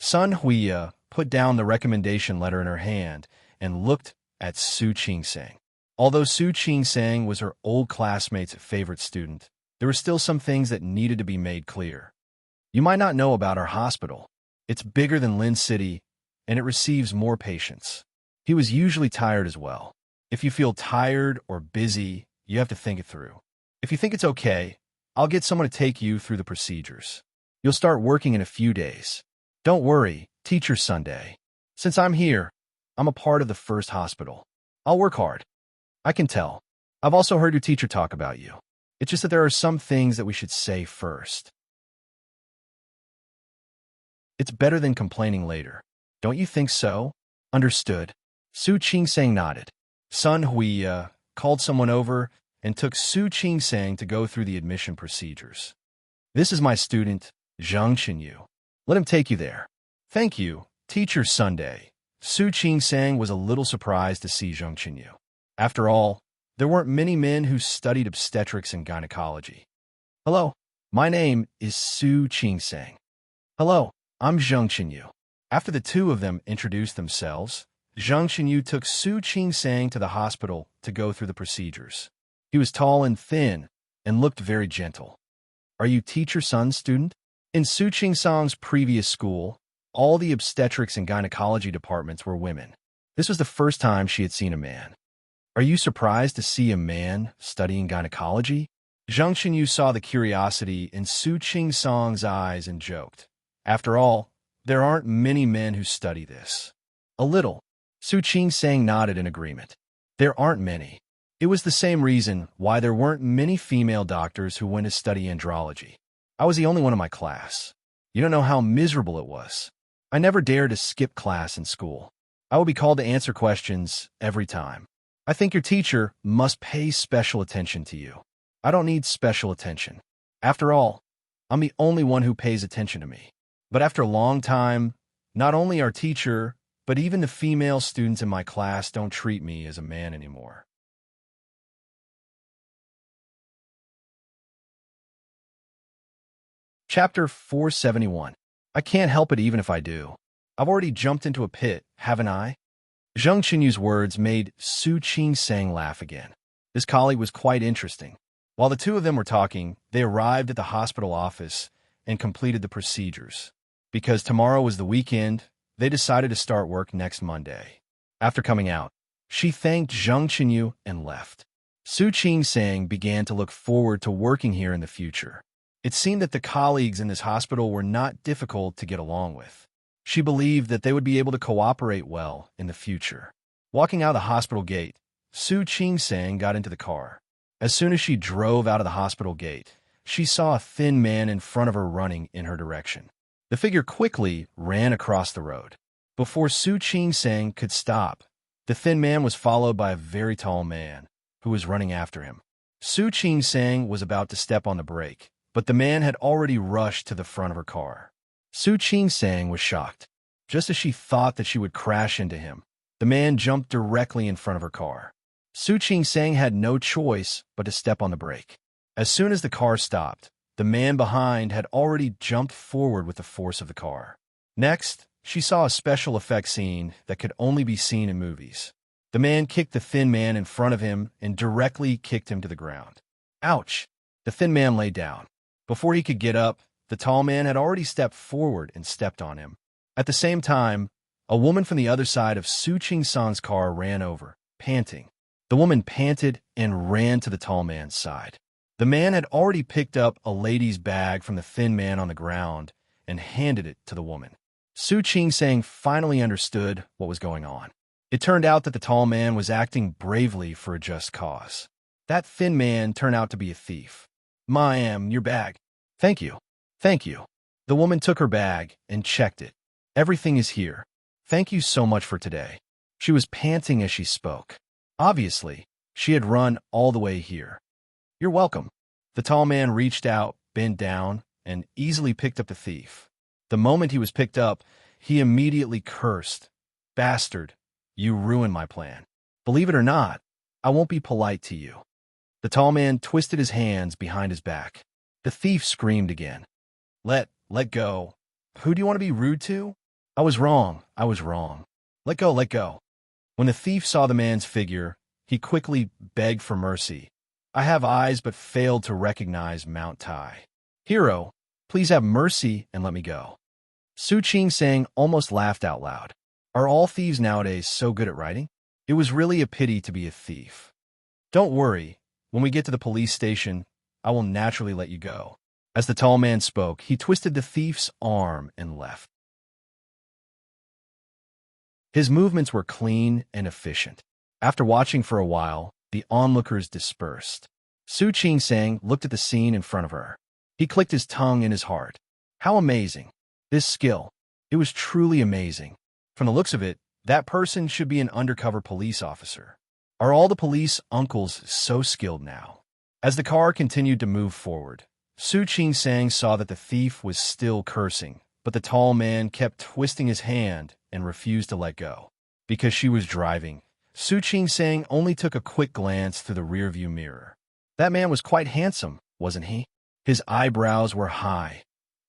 Sun Huiya put down the recommendation letter in her hand and looked at Su Qingsang. Although Su Qingsang was her old classmate's favorite student, there were still some things that needed to be made clear. You might not know about our hospital. It's bigger than Lin City, and it receives more patients. He was usually tired as well. If you feel tired or busy, you have to think it through. If you think it's okay, I'll get someone to take you through the procedures. You'll start working in a few days. Don't worry, Teacher Sunday. Since I'm here, I'm a part of the first hospital. I'll work hard. I can tell. I've also heard your teacher talk about you. It's just that there are some things that we should say first. It's better than complaining later. Don't you think so? Understood. Su Qingsang nodded. Sun Huiya called someone over and took Su Qingsang to go through the admission procedures. This is my student, Zhang Qinyu. Let him take you there. Thank you, Teacher Sunday. Su Qingsang was a little surprised to see Zhang Qinyu. After all, there weren't many men who studied obstetrics and gynecology. Hello, my name is Su Qingsang. Hello, I'm Zhang Qinyu. After the 2 of them introduced themselves, Zhang Qinyu took Su Qingsang to the hospital to go through the procedures. He was tall and thin and looked very gentle. Are you Teacher Sun's student? In Su Qingsang's previous school, all the obstetrics and gynecology departments were women. This was the first time she had seen a man. Are you surprised to see a man studying gynecology? Zhang Qinyu saw the curiosity in Su Qingsang's eyes and joked. After all, there aren't many men who study this. A little. Su Qingsang nodded in agreement. There aren't many. It was the same reason why there weren't many female doctors who went to study andrology. I was the only one in my class. You don't know how miserable it was. I never dared to skip class in school. I would be called to answer questions every time. I think your teacher must pay special attention to you. I don't need special attention. After all, I'm the only one who pays attention to me. But after a long time, not only our teacher, but even the female students in my class don't treat me as a man anymore. Chapter 471. I can't help it even if I do. I've already jumped into a pit, haven't I? Zheng Qinyu's words made Su Qing-sang laugh again. This colleague was quite interesting. While the two of them were talking, they arrived at the hospital office and completed the procedures. Because tomorrow was the weekend, they decided to start work next Monday. After coming out, she thanked Zheng Qinyu and left. Su Qing-sang began to look forward to working here in the future. It seemed that the colleagues in this hospital were not difficult to get along with. She believed that they would be able to cooperate well in the future. Walking out the hospital gate, Su Qing-sang got into the car. As soon as she drove out of the hospital gate, she saw a thin man in front of her running in her direction. The figure quickly ran across the road. Before Su Qing-sang could stop, the thin man was followed by a very tall man who was running after him. Su Qing-sang was about to step on the brake, but the man had already rushed to the front of her car. Su Qing-sang was shocked. Just as she thought that she would crash into him, the man jumped directly in front of her car. Su Qing-sang had no choice but to step on the brake. As soon as the car stopped, the man behind had already jumped forward with the force of the car. Next, she saw a special effect scene that could only be seen in movies. The man kicked the thin man in front of him and directly kicked him to the ground. Ouch! The thin man lay down. Before he could get up, the tall man had already stepped forward and stepped on him. At the same time, a woman from the other side of Su Qing-sang's car ran over, panting. The woman panted and ran to the tall man's side. The man had already picked up a lady's bag from the thin man on the ground and handed it to the woman. Su Qing-sang finally understood what was going on. It turned out that the tall man was acting bravely for a just cause. That thin man turned out to be a thief. Your bag. Thank you. Thank you. The woman took her bag and checked it. Everything is here. Thank you so much for today. She was panting as she spoke. Obviously, she had run all the way here. You're welcome. The tall man reached out, bent down, and easily picked up the thief. The moment he was picked up, he immediately cursed. Bastard, you ruined my plan. Believe it or not, I won't be polite to you. The tall man twisted his hands behind his back. The thief screamed again. Let go. Who do you want to be rude to? I was wrong. Let go. When the thief saw the man's figure, he quickly begged for mercy. I have eyes but failed to recognize Mount Tai. Hero, please have mercy and let me go. Su Qing-sang almost laughed out loud. Are all thieves nowadays so good at writing? It was really a pity to be a thief. Don't worry. When we get to the police station, I will naturally let you go. As the tall man spoke, he twisted the thief's arm and left. His movements were clean and efficient. After watching for a while, the onlookers dispersed. Su Qing-sang looked at the scene in front of her. He clicked his tongue in his heart. How amazing. This skill. It was truly amazing. From the looks of it, that person should be an undercover police officer. Are all the police uncles so skilled now? As the car continued to move forward, Su Qing-sang saw that the thief was still cursing, but the tall man kept twisting his hand and refused to let go. Because she was driving, Su Qing-sang only took a quick glance through the rearview mirror. That man was quite handsome, wasn't he? His eyebrows were high,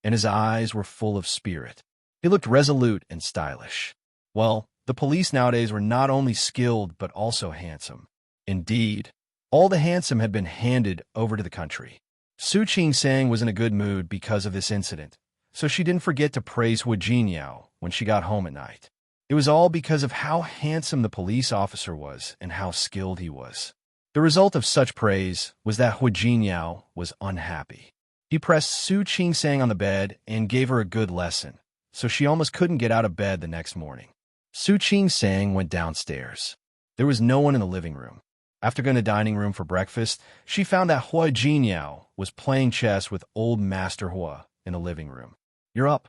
and his eyes were full of spirit. He looked resolute and stylish. Well, the police nowadays were not only skilled but also handsome. Indeed, all the handsome had been handed over to the country. Su Qing-sang was in a good mood because of this incident, so she didn't forget to praise Hu Jinyao when she got home at night. It was all because of how handsome the police officer was and how skilled he was. The result of such praise was that Hu Jinyao was unhappy. He pressed Su Qing-sang on the bed and gave her a good lesson, so she almost couldn't get out of bed the next morning. Su Qing-sang went downstairs. There was no one in the living room. After going to the dining room for breakfast, she found that Hu Jinyao was playing chess with old Master Hua in the living room. You're up.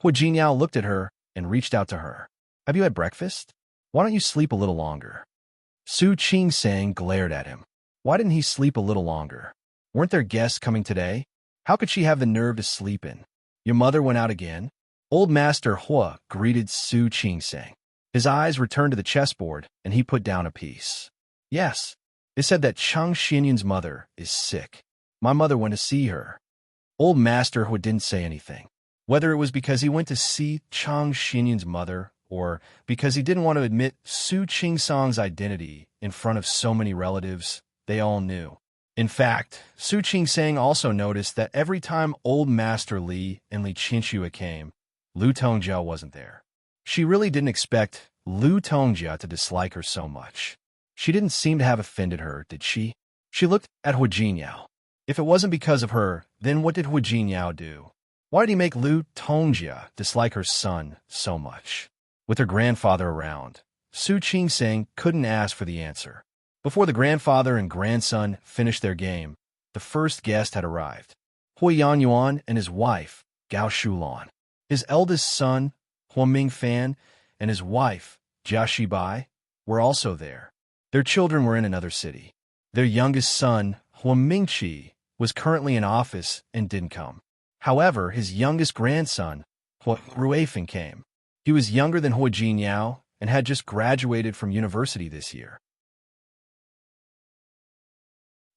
Hu Jinyao looked at her and reached out to her. Have you had breakfast? Why don't you sleep a little longer? Su Qing-sang glared at him. Why didn't he sleep a little longer? Weren't there guests coming today? How could she have the nerve to sleep in? Your mother went out again? Old Master Hua greeted Su Qing-sang. His eyes returned to the chessboard, and he put down a piece. Yes, they said that Chang Xinyun's mother is sick. My mother went to see her. Old Master Hua didn't say anything. Whether it was because he went to see Chang Xinyun's mother, or because he didn't want to admit Su Qingsang's identity in front of so many relatives, they all knew. In fact, Su Qingsang also noticed that every time Old Master Li and Li Qianxue came, Lu Tongjia wasn't there. She really didn't expect Lu Tongjia to dislike her so much. She didn't seem to have offended her, did she? She looked at Hua Jinyao. If it wasn't because of her, then what did Hua Jinyao do? Why did he make Lu Tongjia dislike her son so much? With her grandfather around, Su Qingsang couldn't ask for the answer. Before the grandfather and grandson finished their game, the first guest had arrived. Hua Yanyuan and his wife, Gao Shulan. His eldest son, Hua Mingfan, and his wife, Jia Shibai, were also there. Their children were in another city. Their youngest son, Hua Mingqi, was currently in office and didn't come. However, his youngest grandson, Hua Ruifeng, came. He was younger than Hua Jinyao and had just graduated from university this year.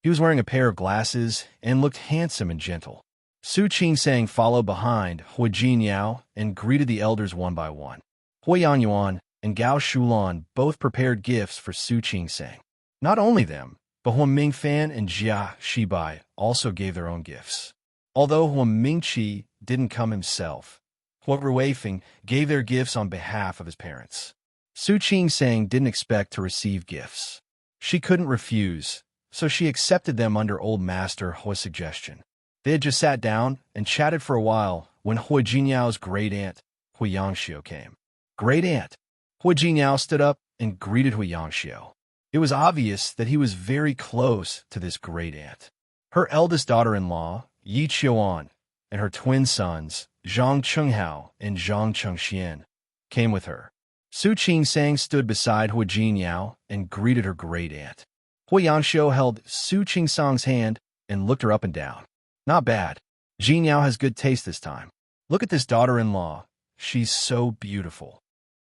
He was wearing a pair of glasses and looked handsome and gentle. Su Qingsang followed behind Hua Jinyao and greeted the elders one by one. Hua Yanyuan and Gao Shulan both prepared gifts for Su Qingsang. Not only them, but Hua Mingfan and Jia Shibai also gave their own gifts. Although Hua Mingqi didn't come himself, Hua Ruifeng gave their gifts on behalf of his parents. Su Qingsang didn't expect to receive gifts. She couldn't refuse, so she accepted them under Old Master Hua's suggestion. They had just sat down and chatted for a while when Hua Jinyao's great-aunt, Hua Yangxiu, came. Great-aunt! Hua Jinyao stood up and greeted Hua Yangxiu. It was obvious that he was very close to this great-aunt. Her eldest daughter-in-law, Yi Qiuan, and her twin sons, Zhang Chenghao and Zhang Chengxian, came with her. Su Qingsang stood beside Hua Jinyao and greeted her great-aunt. Hua Yangxiu held Su Qingsang's hand and looked her up and down. Not bad. Jinyao has good taste this time. Look at this daughter-in-law. She's so beautiful.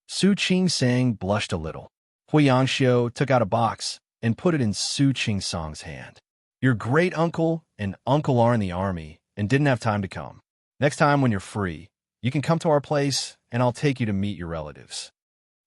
Su Qingsang blushed a little. Hua Yangxiu took out a box and put it in Su Qingsang's hand. Your great-uncle and uncle are in the army and didn't have time to come. Next time when you're free, you can come to our place and I'll take you to meet your relatives.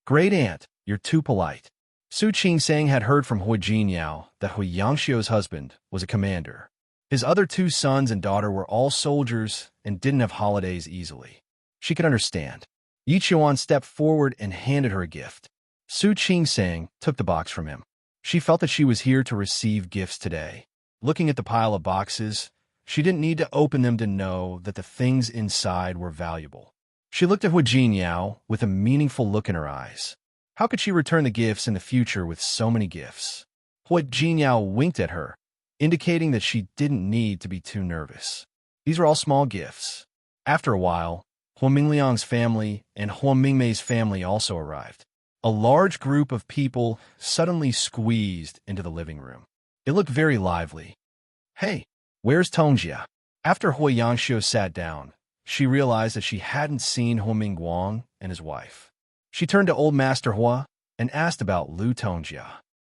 Great-aunt, you're too polite. Su Qingsang had heard from Hua Jinyao that Hua Yangxiu's husband was a commander. His other two sons and daughter were all soldiers and didn't have holidays easily. She could understand. Yi Qiuan stepped forward and handed her a gift. Su Qingsang took the box from him. She felt that she was here to receive gifts today. Looking at the pile of boxes, she didn't need to open them to know that the things inside were valuable. She looked at Hua Jinyao with a meaningful look in her eyes. How could she return the gifts in the future with so many gifts? Hua Jinyao winked at her, indicating that she didn't need to be too nervous. These were all small gifts. After a while, Hua Mingliang's family and Hua Mingmei's family also arrived. A large group of people suddenly squeezed into the living room. It looked very lively. Hey, where's Tongjia? After Hua Yangxiu sat down, she realized that she hadn't seen Hua Mingguang and his wife. She turned to Old Master Hua and asked about Lu Tongjia.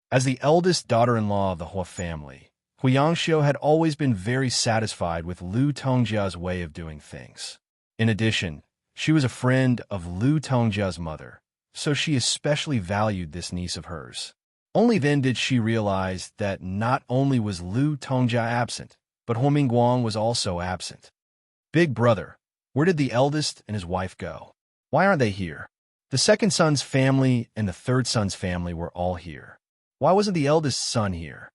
As the eldest daughter-in-law of the Hua family, Hua Yangxiu had always been very satisfied with Lu Tongjia's way of doing things. In addition, she was a friend of Lu Tongjia's mother, so she especially valued this niece of hers. Only then did she realize that not only was Lu Tongjia absent, but Hua Mingguang was also absent. Big brother, where did the eldest and his wife go? Why aren't they here? The second son's family and the third son's family were all here. Why wasn't the eldest son here?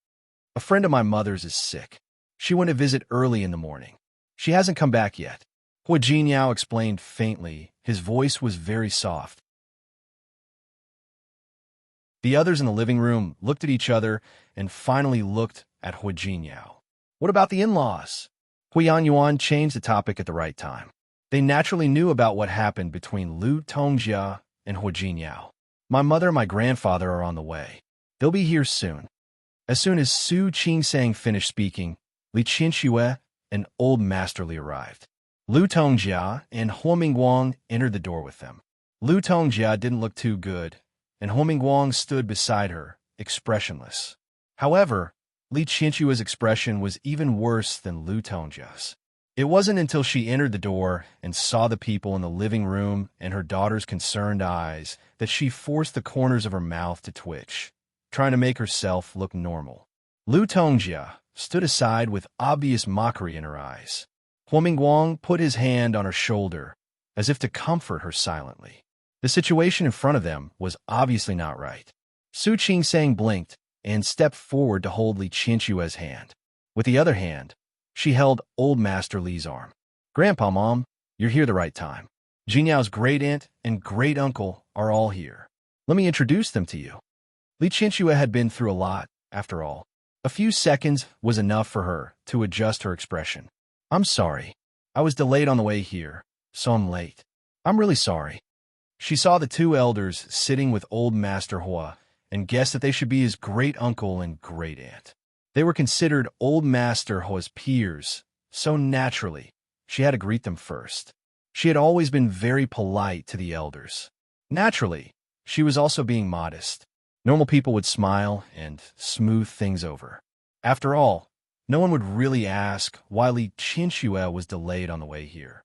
A friend of my mother's is sick. She went to visit early in the morning. She hasn't come back yet. Hua Jinyao explained faintly. His voice was very soft. The others in the living room looked at each other and finally looked at Hua Jinyao. What about the in-laws? Hua Yanyuan changed the topic at the right time. They naturally knew about what happened between Lu Tongjia and Hua Jinyao. My mother and my grandfather are on the way. They'll be here soon. As soon as Su Qingsang finished speaking, Li Qianxue and Old Master Li arrived. Lu Tongjia and Hua Mingguang entered the door with them. Lu Tongjia didn't look too good, and Hua Mingguang stood beside her, expressionless. However, Li Qianxue's expression was even worse than Lu Tongjia's. It wasn't until she entered the door and saw the people in the living room and her daughter's concerned eyes that she forced the corners of her mouth to twitch, trying to make herself look normal. Lu Tongjia stood aside with obvious mockery in her eyes. Huo Mingguang put his hand on her shoulder, as if to comfort her silently. The situation in front of them was obviously not right. Su Qingsang blinked and stepped forward to hold Li Qianxue's hand. With the other hand, she held Old Master Li's arm. "Grandpa, Mom, you're here the right time. Jinyao's great-aunt and great-uncle are all here. Let me introduce them to you." Li Qianxue had been through a lot, after all. A few seconds was enough for her to adjust her expression. "I'm sorry. I was delayed on the way here, so I'm late. I'm really sorry." She saw the two elders sitting with Old Master Hua and guessed that they should be his great-uncle and great-aunt. They were considered Old Master Hua's peers, so naturally, she had to greet them first. She had always been very polite to the elders. Naturally, she was also being modest. Normal people would smile and smooth things over. After all, no one would really ask why Li Qianxue was delayed on the way here.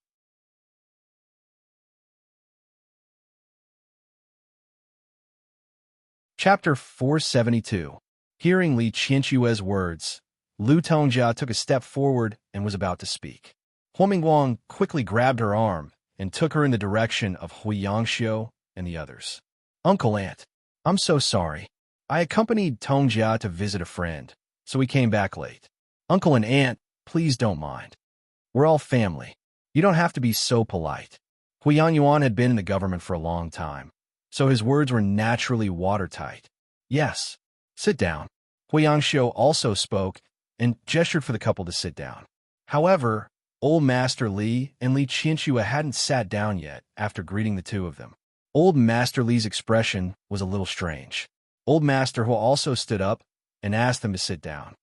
Chapter 472. Hearing Li Qianxue's words, Lu Tongjia took a step forward and was about to speak. Huo Mingguang quickly grabbed her arm and took her in the direction of Hui Yangxiu and the others. "Uncle, Aunt, I'm so sorry. I accompanied Tongjia to visit a friend, so we came back late. Uncle and Aunt, please don't mind. We're all family. You don't have to be so polite." Hui Yangyuan had been in the government for a long time, so his words were naturally watertight. "Yes, sit down." Hui Yangxiu also spoke and gestured for the couple to sit down. However, Old Master Li and Li Qianxue hadn't sat down yet after greeting the two of them. Old Master Li's expression was a little strange. Old Master Hua also stood up and asked them to sit down.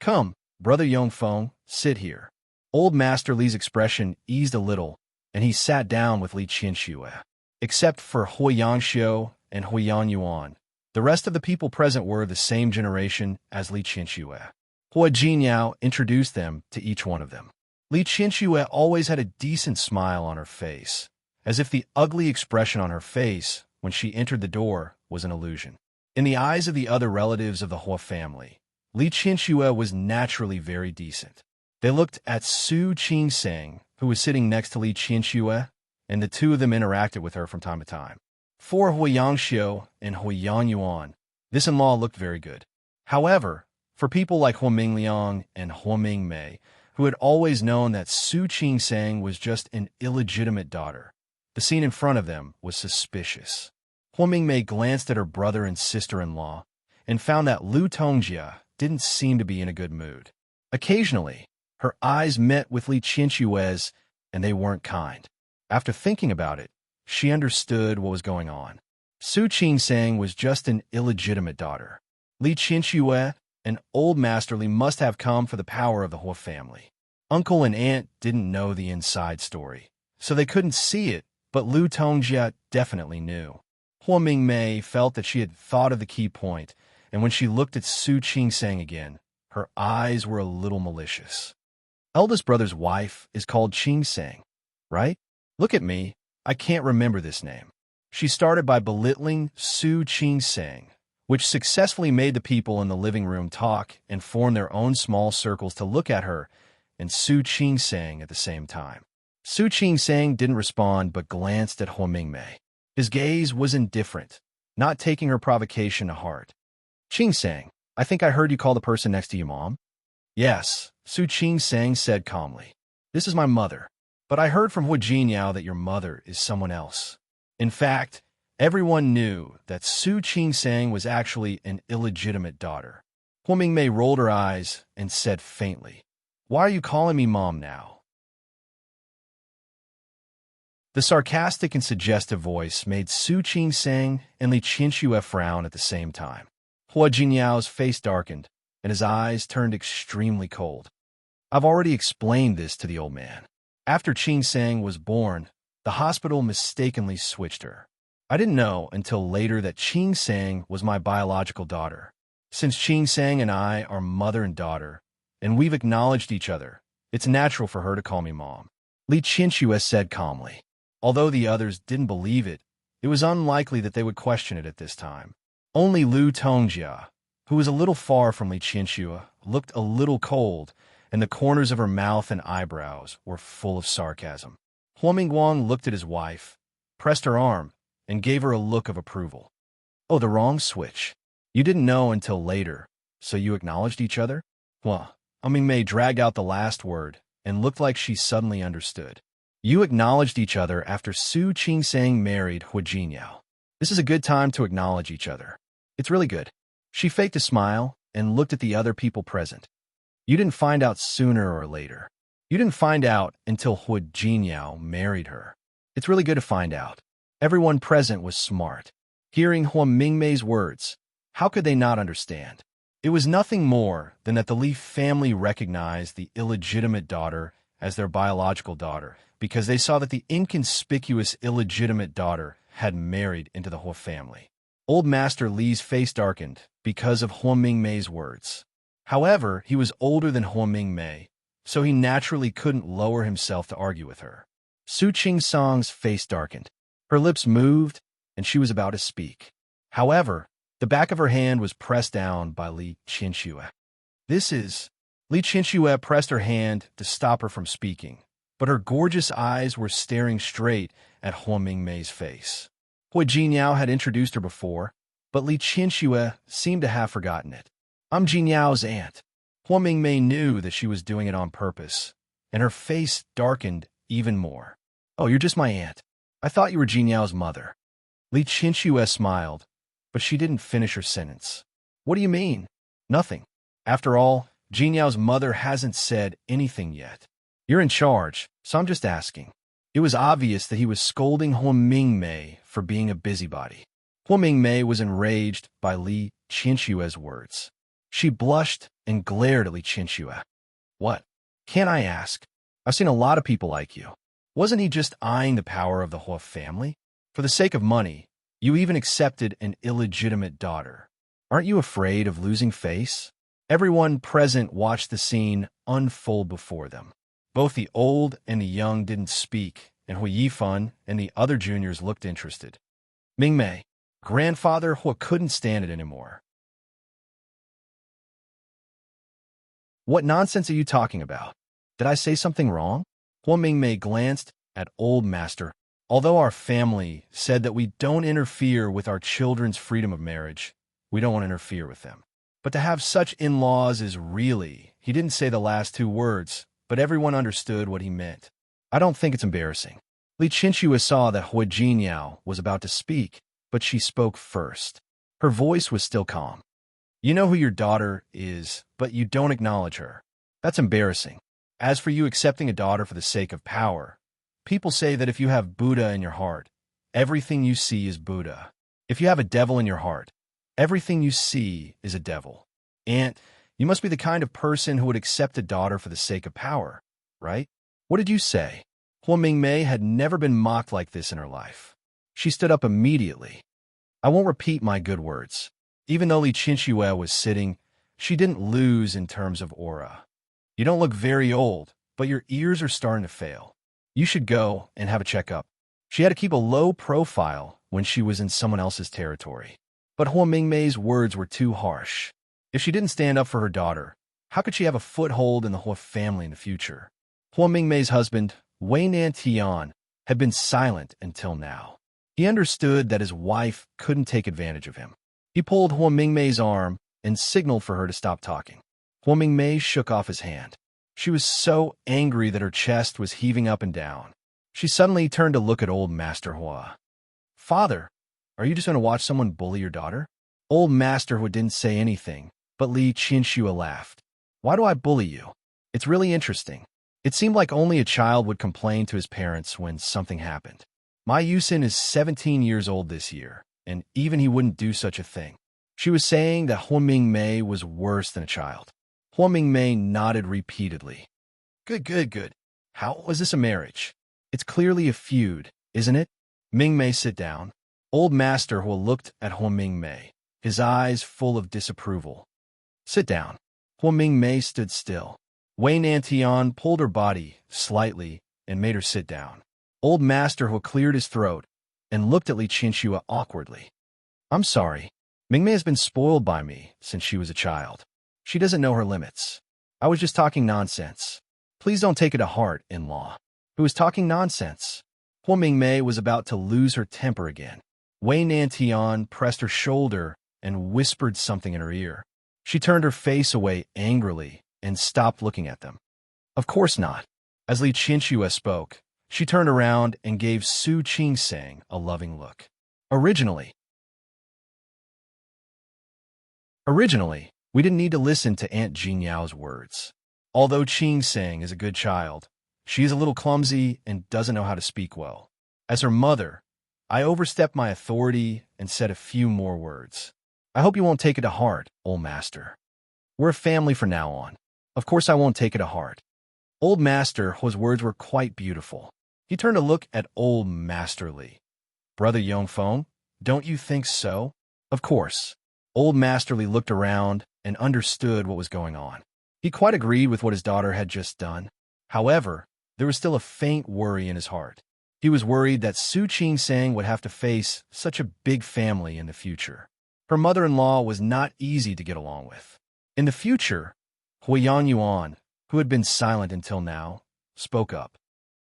"Come, Brother Yongfeng, sit here." Old Master Li's expression eased a little, and he sat down with Li Qianxue. Except for Hui Yangxiu and Hui Yangyuan, the rest of the people present were the same generation as Li Qianxue. Hua Jinyao introduced them to each one of them. Li Qianxue always had a decent smile on her face, as if the ugly expression on her face when she entered the door was an illusion. In the eyes of the other relatives of the Hua family, Li Qianxue was naturally very decent. They looked at Su Qingsang, who was sitting next to Li Qianxue, and the two of them interacted with her from time to time. For Hui Yangxiu and Hui Yangyuan, this in-law looked very good. However, for people like Huo Mingliang and Huo Mingmei, who had always known that Su Qingsang was just an illegitimate daughter, the scene in front of them was suspicious. Huo Mingmei glanced at her brother and sister-in-law and found that Lu Tongjia didn't seem to be in a good mood. Occasionally, her eyes met with Li Qianxue's, and they weren't kind. After thinking about it, she understood what was going on. Su Qingsang was just an illegitimate daughter. Li Qianxue and Old Master Li must have come for the power of the Hua family. Uncle and Aunt didn't know the inside story, so they couldn't see it, but Lu Tongjia definitely knew. Huo Mingmei felt that she had thought of the key point, and when she looked at Su Qingsang again, her eyes were a little malicious. "Eldest brother's wife is called Qingsang, right? Look at me, I can't remember this name." She started by belittling Su Qingsang, which successfully made the people in the living room talk and form their own small circles to look at her and Su Qingsang at the same time. Su Qingsang didn't respond but glanced at Huo Mingmei. His gaze was indifferent, not taking her provocation to heart. "Qingsang, I think I heard you call the person next to you Mom?" "Yes," Su Qingsang said calmly. "This is my mother, but I heard from Hu Jinyao that your mother is someone else." In fact, everyone knew that Su Qingsang was actually an illegitimate daughter. Huo Mingmei rolled her eyes and said faintly, "Why are you calling me Mom now?" The sarcastic and suggestive voice made Su Qingsang and Li Qianxue frown at the same time. Hua Jinyao's face darkened, and his eyes turned extremely cold. "I've already explained this to the old man. After Qingsang was born, the hospital mistakenly switched her. I didn't know until later that Qingsang was my biological daughter. Since Qingsang and I are mother and daughter, and we've acknowledged each other, It's natural for her to call me Mom, Li Qinxue said calmly. Although the others didn't believe it, it was unlikely that they would question it at this time. Only Lu Tongjia, who was a little far from Li Qinxue, looked a little cold, and the corners of her mouth and eyebrows were full of sarcasm. Huo Mingguang looked at his wife, pressed her arm, and gave her a look of approval. Oh, the wrong switch. You didn't know until later, so you acknowledged each other? Well, Mingmei dragged out the last word and looked like she suddenly understood. You acknowledged each other after Su Qingsang married Hu Jinyao. This is a good time to acknowledge each other. It's really good. She faked a smile and looked at the other people present. You didn't find out sooner or later. You didn't find out until Hu Jinyao married her. It's really good to find out. Everyone present was smart. Hearing Huo Mingmei's words, how could they not understand? It was nothing more than that the Li family recognized the illegitimate daughter as their biological daughter because they saw that the inconspicuous illegitimate daughter had married into the Huo family. Old Master Li's face darkened because of Huo Mingmei's words. However, he was older than Huo Mingmei, so he naturally couldn't lower himself to argue with her. Su Qingsang's face darkened. Her lips moved, and she was about to speak. However, the back of her hand was pressed down by Li Qinxue. Li Qinxue pressed her hand to stop her from speaking, but her gorgeous eyes were staring straight at Huo Mingmei's face. Hu Jinyao had introduced her before, but Li Qinxue seemed to have forgotten it. I'm Jinyao's aunt. Huo Mingmei knew that she was doing it on purpose, and her face darkened even more. Oh, you're just my aunt. I thought you were Jinyao's mother. Li Qinxue smiled, but she didn't finish her sentence. What do you mean? Nothing. After all, Jinyao's mother hasn't said anything yet. You're in charge, so I'm just asking. It was obvious that he was scolding Huo Mingmei for being a busybody. Huo Mingmei was enraged by Li Qinxue's words. She blushed and glared at Li Qinxue. What? Can't I ask? I've seen a lot of people like you. Wasn't he just eyeing the power of the Huo family? For the sake of money, you even accepted an illegitimate daughter. Aren't you afraid of losing face? Everyone present watched the scene unfold before them. Both the old and the young didn't speak, and Hu Yifan and the other juniors looked interested. Mingmei, grandfather Hu couldn't stand it anymore. What nonsense are you talking about? Did I say something wrong? Huo Mingmei glanced at old master. Although our family said that we don't interfere with our children's freedom of marriage, we don't want to interfere with them. But to have such in-laws is really... He didn't say the last two words, but everyone understood what he meant. I don't think it's embarrassing. Li Qinxue saw that Hu Jinyao was about to speak, but she spoke first. Her voice was still calm. You know who your daughter is, but you don't acknowledge her. That's embarrassing. As for you accepting a daughter for the sake of power, people say that if you have Buddha in your heart, everything you see is Buddha. If you have a devil in your heart, everything you see is a devil. Aunt, you must be the kind of person who would accept a daughter for the sake of power, right? What did you say? Huo Mingmei had never been mocked like this in her life. She stood up immediately. I won't repeat my good words. Even though Li Qinxue was sitting, she didn't lose in terms of aura. You don't look very old, but your ears are starting to fail. You should go and have a checkup. She had to keep a low profile when she was in someone else's territory. But Huo Mingmei's words were too harsh. If she didn't stand up for her daughter, how could she have a foothold in the Huo family in the future? Huo Mingmei's husband, Wei Nantian, had been silent until now. He understood that his wife couldn't take advantage of him. He pulled Huo Mingmei's arm and signaled for her to stop talking. Huo Mingmei shook off his hand. She was so angry that her chest was heaving up and down. She suddenly turned to look at old Master Hua. Father, are you just going to watch someone bully your daughter? Old Master Hua didn't say anything, but Li Qinxue laughed. Why do I bully you? It's really interesting. It seemed like only a child would complain to his parents when something happened. My Yusin is 17 years old this year, and even he wouldn't do such a thing. She was saying that Huo Mingmei was worse than a child. Huo Mingmei nodded repeatedly. Good. How was this a marriage? It's clearly a feud, isn't it? Mingmei, sit down. Old Master Hua looked at Huo Mingmei, his eyes full of disapproval. Sit down. Huo Mingmei stood still. Wei Nantian pulled her body slightly and made her sit down. Old Master Hu cleared his throat and looked at Li Qianxue awkwardly. I'm sorry. Mingmei has been spoiled by me since she was a child. She doesn't know her limits. I was just talking nonsense. Please don't take it to heart, in-law. Who was talking nonsense? Hu Mingmei was about to lose her temper again. Wei Nantian pressed her shoulder and whispered something in her ear. She turned her face away angrily and stopped looking at them. Of course not. As Li Qianxue spoke, she turned around and gave Su Qingsang a loving look. Originally, we didn't need to listen to Aunt Jinyao's words. Although Qingsang is a good child, she is a little clumsy and doesn't know how to speak well. As her mother, I overstepped my authority and said a few more words. I hope you won't take it to heart, old master. We're a family from now on. Of course I won't take it to heart. Old Master Hu's words were quite beautiful. He turned to look at Old Master Li. Brother Yongfeng, don't you think so? Of course. Old Master Li looked around and understood what was going on. He quite agreed with what his daughter had just done. However, there was still a faint worry in his heart. He was worried that Su Qingsang would have to face such a big family in the future. Her mother-in-law was not easy to get along with. In the future, Huiyang Yuan, who had been silent until now, spoke up.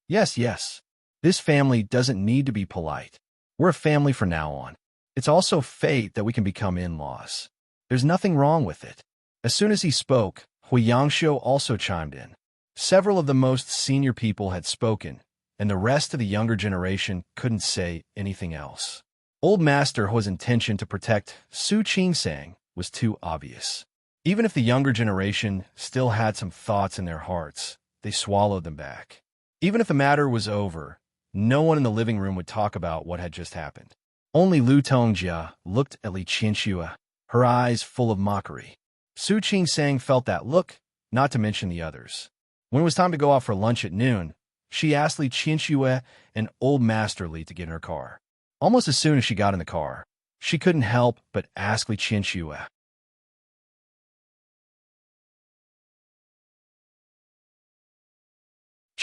Yes. This family doesn't need to be polite. We're a family from now on. It's also fate that we can become in-laws. There's nothing wrong with it. As soon as he spoke, Huiyangshu also chimed in. Several of the most senior people had spoken, and the rest of the younger generation couldn't say anything else. Old Master Hu's intention to protect Su Qingsang was too obvious. Even if the younger generation still had some thoughts in their hearts, they swallowed them back. Even if the matter was over, no one in the living room would talk about what had just happened. Only Lu Tongjia looked at Li Qianxue, her eyes full of mockery. Su Qingsang felt that look, not to mention the others. When it was time to go out for lunch at noon, she asked Li Qianxue and Old Master Li to get in her car. Almost as soon as she got in the car, she couldn't help but ask Li Qianxue.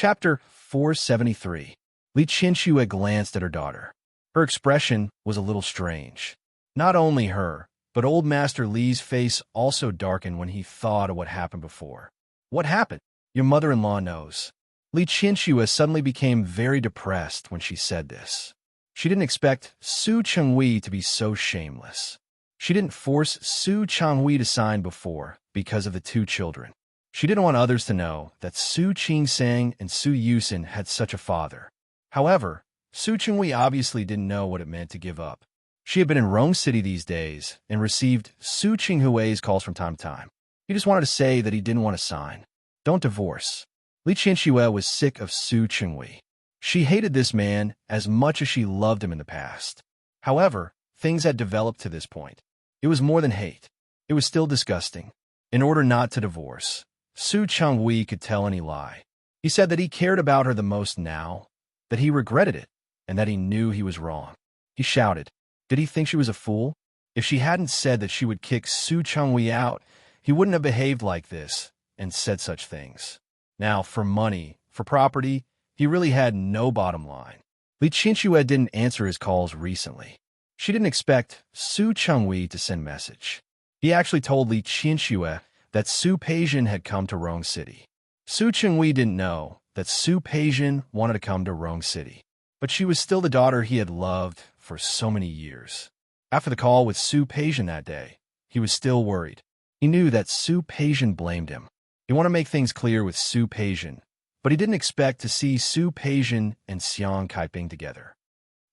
Chapter 473. Li Qianxue glanced at her daughter. Her expression was a little strange. Not only her, but Old Master Li's face also darkened when he thought of what happened before. What happened? Your mother-in-law knows. Li Qianxue suddenly became very depressed when she said this. She didn't expect Su Chenghui to be so shameless. She didn't force Su Chenghui to sign before because of the two children. She didn't want others to know that Su Qingsang and Su Yusin had such a father. However, Su Chenghui obviously didn't know what it meant to give up. She had been in Rome City these days and received Su Qinghui's calls from time to time. He just wanted to say that he didn't want to sign. Don't divorce. Li Qianxue was sick of Su Chenghui. She hated this man as much as she loved him in the past. However, things had developed to this point. It was more than hate. It was still disgusting. In order not to divorce, Su Chenghui could tell any lie. He said that he cared about her the most now, that he regretted it, and that he knew he was wrong. He shouted. Did he think she was a fool? If she hadn't said that she would kick Su Chenghui out, he wouldn't have behaved like this and said such things. Now, for money, for property, he really had no bottom line. Li Qianxue didn't answer his calls recently. She didn't expect Su Chenghui to send message. He actually told Li Qianxue that Su Peijian had come to Rong City. Su Chenghui didn't know that Su Peijian wanted to come to Rong City, but she was still the daughter he had loved for so many years. After the call with Su Peijian that day, he was still worried. He knew that Su Peijian blamed him. He wanted to make things clear with Su Peijian, but he didn't expect to see Su Peijian and Xiang Kaiping together.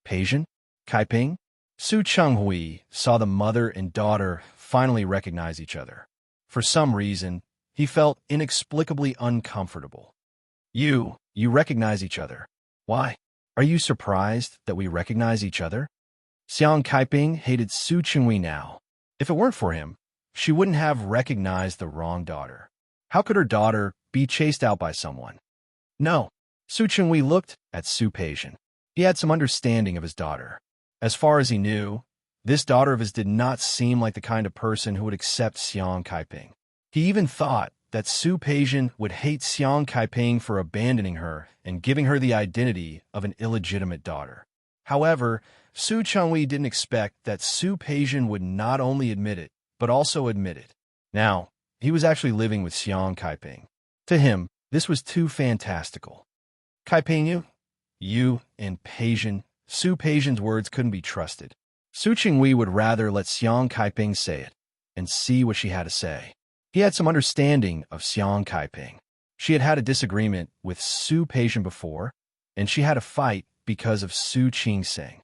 Peijian? Kaiping? Su Chenghui saw the mother and daughter finally recognize each other. For some reason, he felt inexplicably uncomfortable. You recognize each other. Why? Are you surprised that we recognize each other? Xiang Kaiping hated Su Chenghui now. If it weren't for him, she wouldn't have recognized the wrong daughter. How could her daughter be chased out by someone? No. Su Chenghui looked at Su Peijian. He had some understanding of his daughter. As far as he knew, this daughter of his did not seem like the kind of person who would accept Xiang Kaiping. He even thought that Su Peijian would hate Xiang Kaiping for abandoning her and giving her the identity of an illegitimate daughter. However, Su Changhui didn't expect that Su Peijian would not only admit it, but also admit it. Now, he was actually living with Xiang Kaiping. To him, this was too fantastical. Kaiping, you and Peijian, Su Peijian's words couldn't be trusted. Su Qinghui would rather let Xiang Kaiping say it and see what she had to say. He had some understanding of Xiang Kaiping. She had had a disagreement with Su Peijian before, and she had a fight because of Su Qingsing.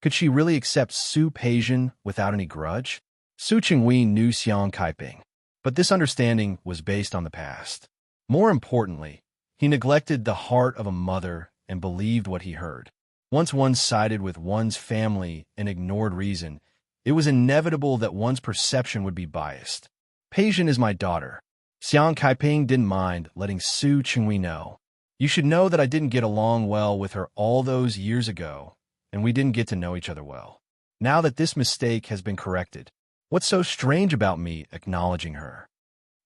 Could she really accept Su Peijian without any grudge? Su Qinghui knew Xiang Kaiping, but this understanding was based on the past. More importantly, he neglected the heart of a mother and believed what he heard. Once one sided with one's family and ignored reason, it was inevitable that one's perception would be biased. Peijian is my daughter. Xiang Kaiping didn't mind letting Su Qinghui know. You should know that I didn't get along well with her all those years ago, and we didn't get to know each other well. Now that this mistake has been corrected, what's so strange about me acknowledging her?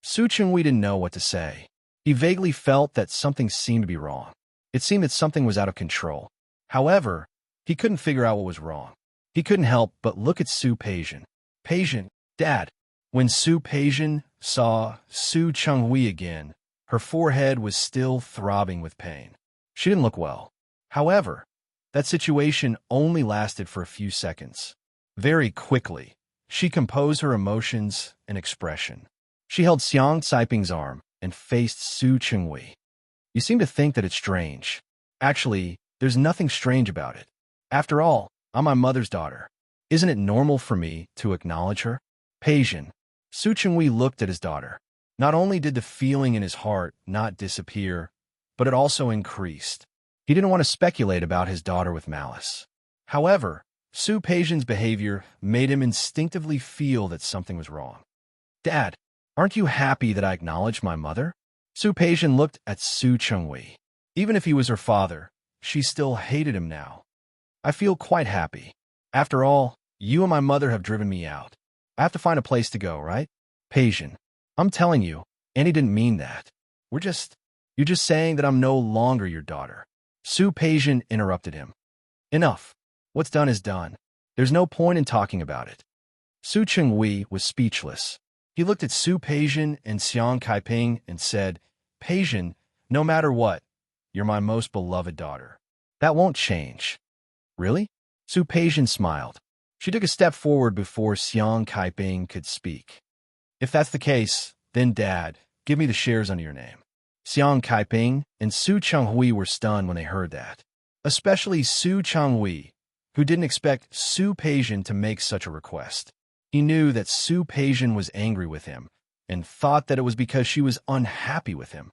Su Qinghui didn't know what to say. He vaguely felt that something seemed to be wrong. It seemed that something was out of control. However, he couldn't figure out what was wrong. He couldn't help but look at Su Peijian. Peijian, Dad. When Su Peijian saw Su Changhui again, her forehead was still throbbing with pain. She didn't look well. However, that situation only lasted for a few seconds. Very quickly, she composed her emotions and expression. She held Xiang Caiping's arm and faced Su Qinghui. You seem to think that it's strange. Actually, there's nothing strange about it. After all, I'm my mother's daughter. Isn't it normal for me to acknowledge her? Peijian. Su Qinghui looked at his daughter. Not only did the feeling in his heart not disappear, but it also increased. He didn't want to speculate about his daughter with malice. However, Su Peijian's behavior made him instinctively feel that something was wrong. Dad, aren't you happy that I acknowledged my mother? Su Peijian looked at Su Changhui. Even if he was her father, she still hated him now. I feel quite happy. After all, you and my mother have driven me out. I have to find a place to go, right? Peijian, I'm telling you, Annie didn't mean that. You're just saying that I'm no longer your daughter. Su Peijian interrupted him. Enough. What's done is done. There's no point in talking about it. Su Chinghui was speechless. He looked at Su Peijian and Xiang Kaiping and said, Peijian, no matter what, you're my most beloved daughter. That won't change. Really? Su Peijian smiled. She took a step forward before Xiang Kaiping could speak. If that's the case, then Dad, give me the shares under your name. Xiang Kaiping and Su Changhui were stunned when they heard that. Especially Su Changhui, who didn't expect Su Peijian to make such a request. He knew that Su Peijian was angry with him and thought that it was because she was unhappy with him.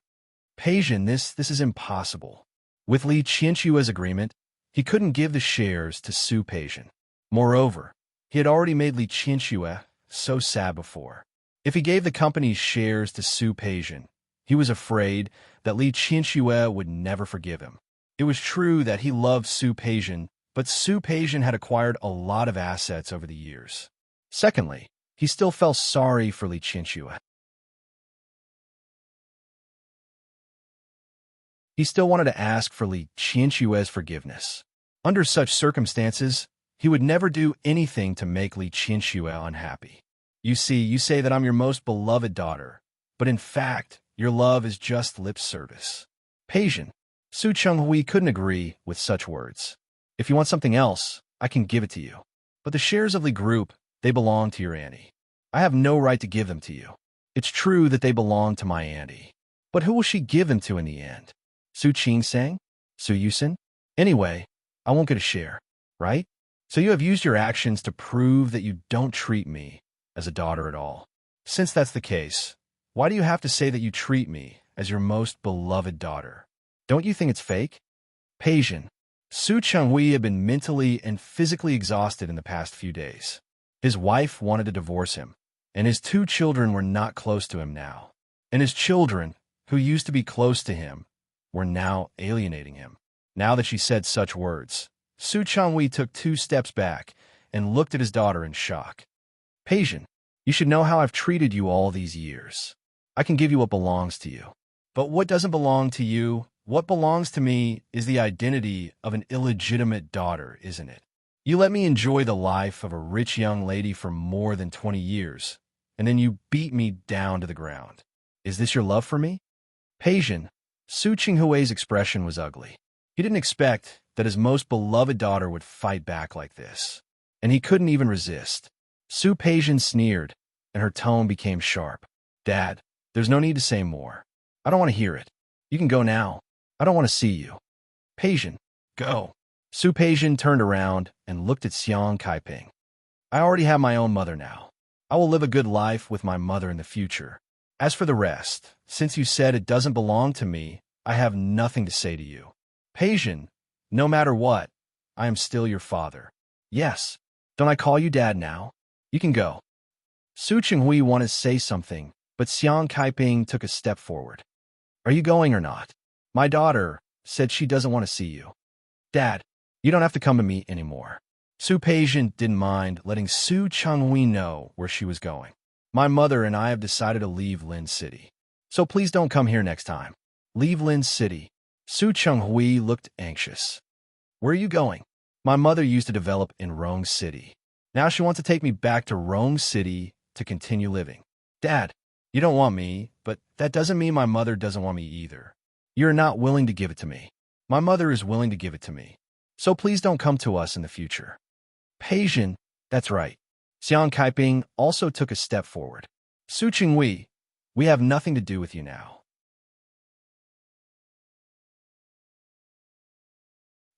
Peijian, this is impossible. With Li Qianxue's agreement, he couldn't give the shares to Su Peijian. Moreover, he had already made Li Qianxue so sad before. If he gave the company's shares to Su Peijian, he was afraid that Li Qianxue would never forgive him. It was true that he loved Su Peijian, but Su Peijian had acquired a lot of assets over the years. Secondly, he still felt sorry for Li Qianxue. He still wanted to ask for Li Qianxue's forgiveness. Under such circumstances, he would never do anything to make Li Qianxue unhappy. You see, you say that I'm your most beloved daughter, but in fact, your love is just lip service. Peijian, Su Changhui couldn't agree with such words. If you want something else, I can give it to you. But the shares of Li Group, they belong to your auntie. I have no right to give them to you. It's true that they belong to my auntie. But who will she give them to in the end? Su Qingsang? Su Yusin? Anyway, I won't get a share, right? So you have used your actions to prove that you don't treat me as a daughter at all. Since that's the case, why do you have to say that you treat me as your most beloved daughter? Don't you think it's fake? Peijian, Su Changhui had been mentally and physically exhausted in the past few days. His wife wanted to divorce him, and his 2 children were not close to him now. And his children, who used to be close to him, were now alienating him. Now that she said such words, Su Changhui took 2 steps back and looked at his daughter in shock. Peijian, You should know how I've treated you all these years. I can give you what belongs to you. But what doesn't belong to you, what belongs to me, is the identity of an illegitimate daughter, isn't it? You let me enjoy the life of a rich young lady for more than 20 years, and then you beat me down to the ground. Is this your love for me? Peijian, Su Qinghui's expression was ugly. He didn't expect that his most beloved daughter would fight back like this, and he couldn't even resist. Su Peijian sneered, and her tone became sharp. Dad, there's no need to say more. I don't want to hear it. You can go now. I don't want to see you. Peijian, go. Su Peijian turned around and looked at Xiang Kaiping. I already have my own mother now. I will live a good life with my mother in the future. As for the rest, since you said it doesn't belong to me, I have nothing to say to you. Peijian, no matter what, I am still your father. Yes. Don't I call you dad now? You can go. Su Qinghui wanted to say something, but Xiang Kaiping took a step forward. Are you going or not? My daughter said she doesn't want to see you. Dad, you don't have to come to me anymore. Su Peijian didn't mind letting Su Qinghui know where she was going. My mother and I have decided to leave Lin City. So please don't come here next time. Leave Lin City. Su Qinghui looked anxious. Where are you going? My mother used to develop in Rong City. Now she wants to take me back to Rong City to continue living. Dad, you don't want me, but that doesn't mean my mother doesn't want me either. You're not willing to give it to me. My mother is willing to give it to me. So please don't come to us in the future. Peijian, that's right. Xiang Kaiping also took a step forward. Su Qinghui, we have nothing to do with you now.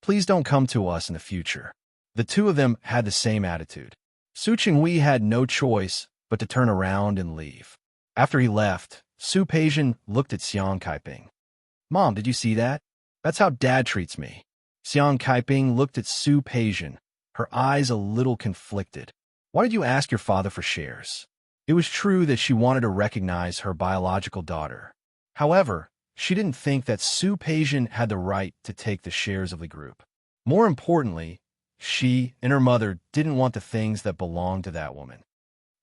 Please don't come to us in the future. The two of them had the same attitude. Su Qinghui had no choice but to turn around and leave. After he left, Su Peijian looked at Xiang Kaiping. Mom, did you see that? That's how Dad treats me. Xiang Kaiping looked at Su Peijian, her eyes a little conflicted. Why did you ask your father for shares? It was true that she wanted to recognize her biological daughter. However, she didn't think that Su Peijian had the right to take the shares of the group. More importantly, she and her mother didn't want the things that belonged to that woman.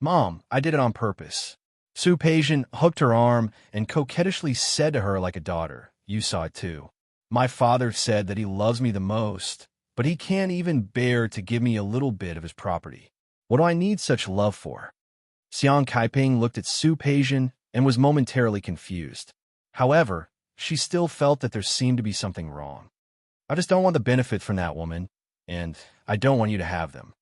Mom, I did it on purpose. Su Peijian hooked her arm and coquettishly said to her like a daughter, you saw it too. My father said that he loves me the most, but he can't even bear to give me a little bit of his property. What do I need such love for? Xiang Kaiping looked at Su Peijian and was momentarily confused. However, she still felt that there seemed to be something wrong. I just don't want the benefit from that woman, and I don't want you to have them.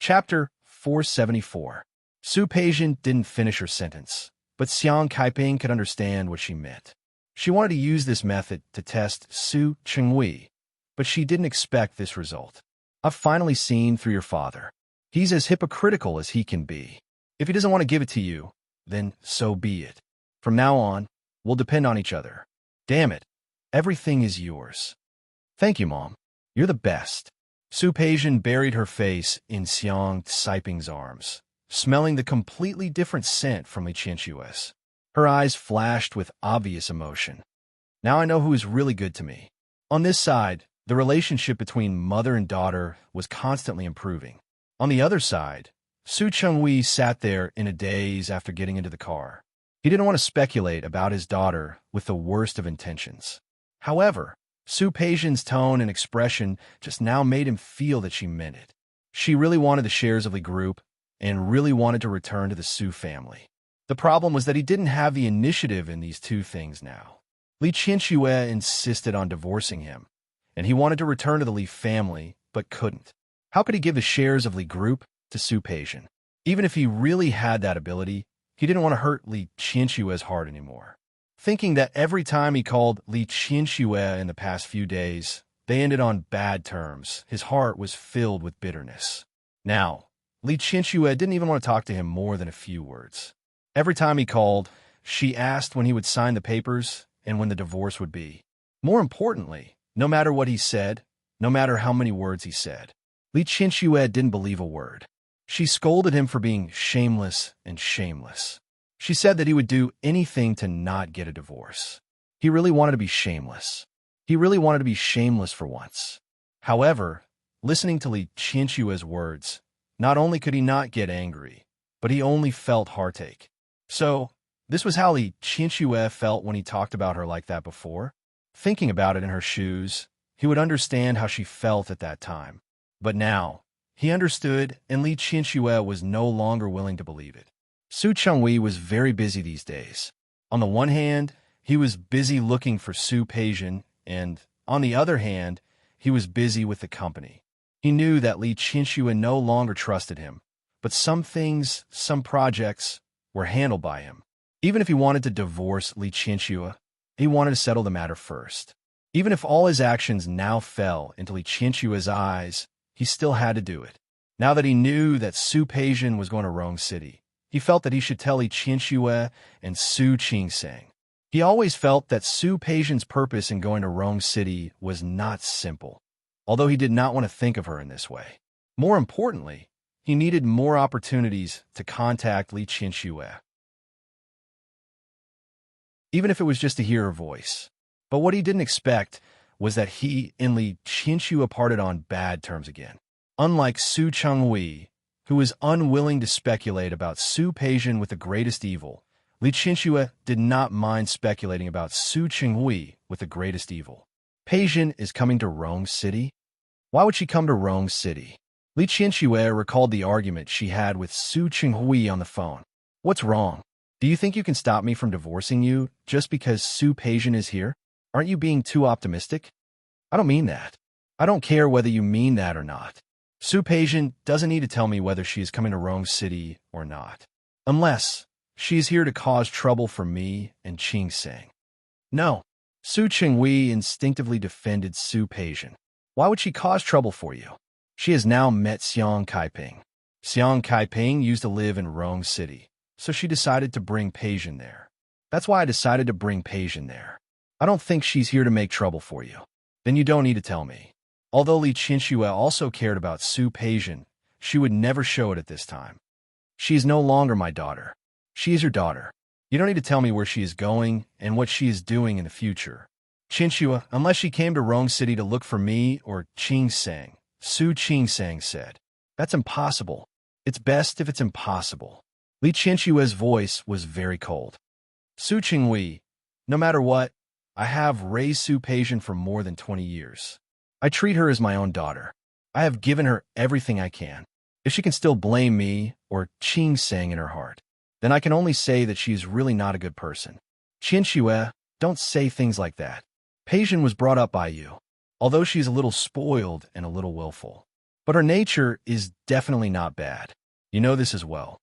Chapter 474. Su Peijian didn't finish her sentence, but Xiang Kaiping could understand what she meant. She wanted to use this method to test Su Qinghui, but she didn't expect this result. I've finally seen through your father. He's as hypocritical as he can be. If he doesn't want to give it to you, then so be it. From now on, we'll depend on each other. Damn it, everything is yours. Thank you, Mom. You're the best. Su Peijian buried her face in Xiang Kaiping's arms, smelling the completely different scent from Li Qianxue's. Her eyes flashed with obvious emotion. Now I know who is really good to me. On this side, the relationship between mother and daughter was constantly improving. On the other side, Su Qinghui sat there in a daze after getting into the car. He didn't want to speculate about his daughter with the worst of intentions. However, Su Peijian's tone and expression just now made him feel that she meant it. She really wanted the shares of the group and really wanted to return to the Su family. The problem was that he didn't have the initiative in these two things now. Li Qianxue insisted on divorcing him, and he wanted to return to the Li family, but couldn't. How could he give the shares of Li Group to Su Peijian? Even if he really had that ability, he didn't want to hurt Li Qianxue's heart anymore. Thinking that every time he called Li Qianxue in the past few days, they ended on bad terms, his heart was filled with bitterness. Now, Li Qianxue didn't even want to talk to him more than a few words. Every time he called, she asked when he would sign the papers and when the divorce would be. More importantly, no matter what he said, no matter how many words he said, Li Qianxue didn't believe a word. She scolded him for being shameless and shameless. She said that he would do anything to not get a divorce. He really wanted to be shameless. He really wanted to be shameless for once. However, Listening to Li Qinshue's words, not only could he not get angry, but he only felt heartache. So, this was how Li Qinsue felt when he talked about her like that before? Thinking about it in her shoes, he would understand how she felt at that time. But now, he understood, and Li Qinsue was no longer willing to believe it. Su Chenghui was very busy these days. On the one hand, he was busy looking for Su Peijian, and, on the other hand, he was busy with the company. He knew that Li Qinsue no longer trusted him, but some things, some projects, were handled by him. Even if he wanted to divorce Li Qinsue, he wanted to settle the matter first. Even if all his actions now fell into Li Qinshue's eyes, he still had to do it. Now that he knew that Su Peijian was going to Rong City, he felt that he should tell Li Qinsue and Su Qingsang. He always felt that Su Peijian's purpose in going to Rong City was not simple, although he did not want to think of her in this way. More importantly, he needed more opportunities to contact Li Qinsue, even if it was just to hear her voice. But what he didn't expect was that he and Li Qinsue parted on bad terms again. Unlike Su Chenghui, who was unwilling to speculate about Su Peijian with the greatest evil, Li Qinsue did not mind speculating about Su Chenghui with the greatest evil. Peijian is coming to Rong City? Why would she come to Rong City? Li Qinsue recalled the argument she had with Su Chenghui on the phone. What's wrong? Do you think you can stop me from divorcing you just because Su Peijian is here? Aren't you being too optimistic? I don't mean that. I don't care whether you mean that or not. Su Peijian doesn't need to tell me whether she is coming to Rong City or not. Unless she is here to cause trouble for me and Qingsang. No. Su Chenghui instinctively defended Su Peijian. Why would she cause trouble for you? She has now met Xiang Kaiping. Xiang Kaiping used to live in Rong City, so she decided to bring Peijian there. That's why I decided to bring Peijian there. I don't think she's here to make trouble for you. Then you don't need to tell me. Although Li Qinsue also cared about Su Peijian, she would never show it at this time. She is no longer my daughter. She is your daughter. You don't need to tell me where she is going and what she is doing in the future. Qinsue, unless she came to Rong City to look for me or Qingsang, Su Qingsang said. That's impossible. It's best if it's impossible. Li Qinshue's voice was very cold. Su Chenghui, no matter what, I have raised Su Peijian for more than 20 years. I treat her as my own daughter. I have given her everything I can. If she can still blame me or Qingsang in her heart, then I can only say that she is really not a good person. Qinsue, don't say things like that. Peijian was brought up by you, although she is a little spoiled and a little willful. But her nature is definitely not bad. You know this as well.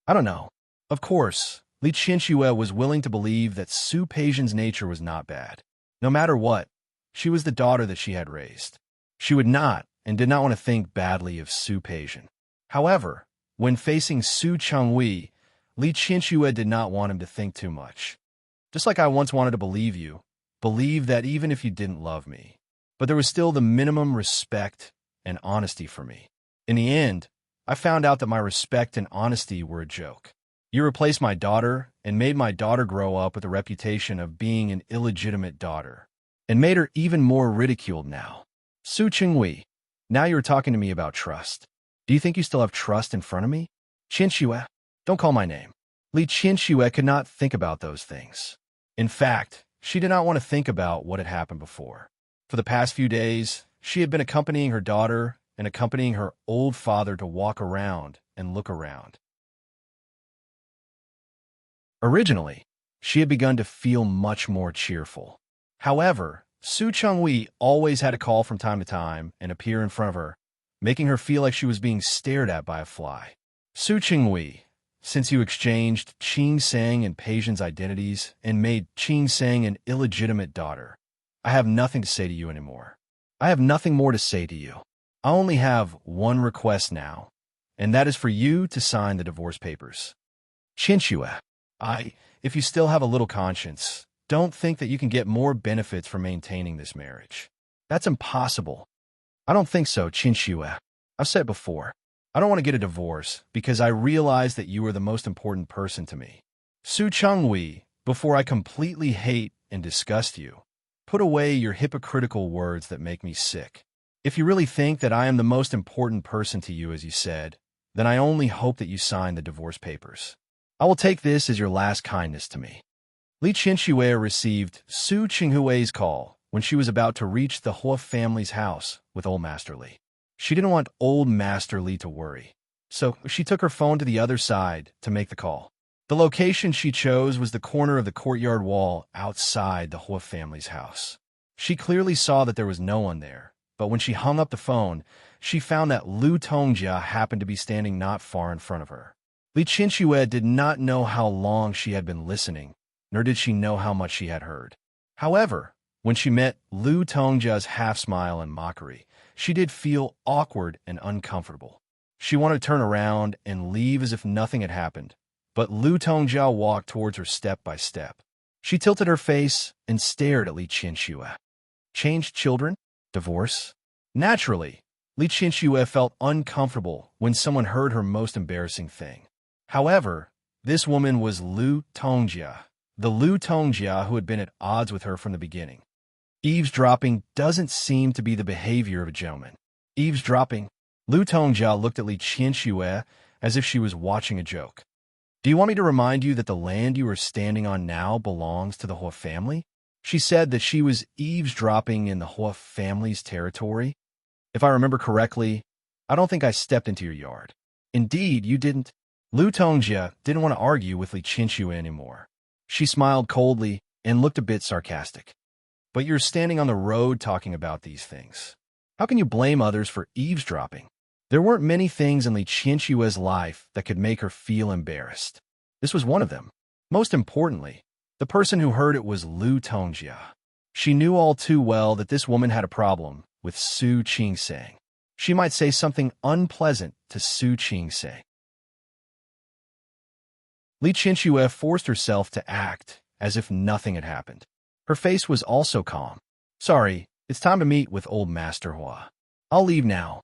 I don't know. Of course, Li Qinsue was willing to believe that Su Peijian's nature was not bad. No matter what, she was the daughter that she had raised. She would not and did not want to think badly of Su Peijian. However, when facing Su Chenghui, Li Qinsue did not want him to think too much. Just like I once wanted to believe you, believe that even if you didn't love me, but there was still the minimum respect and honesty for me. In the end, I found out that my respect and honesty were a joke. You replaced my daughter and made my daughter grow up with a reputation of being an illegitimate daughter, and made her even more ridiculed now. Su Chenghui, now you are talking to me about trust. Do you think you still have trust in front of me? Qinsue, don't call my name. Li Qinsue could not think about those things. In fact, she did not want to think about what had happened before. For the past few days, she had been accompanying her daughter and accompanying her old father to walk around and look around. Originally, she had begun to feel much more cheerful. However, Su Chenghui always had to call from time to time and appear in front of her, making her feel like she was being stared at by a fly. Su Chenghui, since you exchanged Qingsang and Peijian's identities and made Qingsang an illegitimate daughter, I have nothing to say to you anymore. I have nothing more to say to you. I only have one request now, and that is for you to sign the divorce papers. Qinsue, if you still have a little conscience, don't think that you can get more benefits from maintaining this marriage. That's impossible. I don't think so, Qinsue. I've said before, I don't want to get a divorce because I realize that you are the most important person to me. Su Chenghui, before I completely hate and disgust you, put away your hypocritical words that make me sick. If you really think that I am the most important person to you, as you said, then I only hope that you sign the divorce papers. I will take this as your last kindness to me. Li Qianxue received Su Qinghui's call when she was about to reach the Hua family's house with old Master Li. She didn't want old Master Li to worry, so she took her phone to the other side to make the call. The location she chose was the corner of the courtyard wall outside the Hua family's house. She clearly saw that there was no one there, but when she hung up the phone, she found that Lu Tongjia happened to be standing not far in front of her. Li Qianxue did not know how long she had been listening, nor did she know how much she had heard. However, when she met Lu Tongjia's half-smile and mockery, she did feel awkward and uncomfortable. She wanted to turn around and leave as if nothing had happened, but Lu Tongjia walked towards her step by step. She tilted her face and stared at Li Qianxue. Changed children? Divorce? Naturally, Li Qianxue felt uncomfortable when someone heard her most embarrassing thing. However, this woman was Lu Tongjia, the Lu Tongjia who had been at odds with her from the beginning. Eavesdropping doesn't seem to be the behavior of a gentleman. Eavesdropping? Lu Tongjia looked at Li Qianxue as if she was watching a joke. Do you want me to remind you that the land you are standing on now belongs to the Hua family? She said that she was eavesdropping in the Hua family's territory. If I remember correctly, I don't think I stepped into your yard. Indeed, you didn't. Lu Tongjia didn't want to argue with Li Qianxue anymore. She smiled coldly and looked a bit sarcastic. But you're standing on the road talking about these things. How can you blame others for eavesdropping? There weren't many things in Li Qianxue's life that could make her feel embarrassed. This was one of them. Most importantly, the person who heard it was Lu Tongjia. She knew all too well that this woman had a problem with Su Qingsang. She might say something unpleasant to Su Qingsang. Li Qianxue forced herself to act as if nothing had happened. Her face was also calm. Sorry, it's time to meet with old Master Hua. I'll leave now.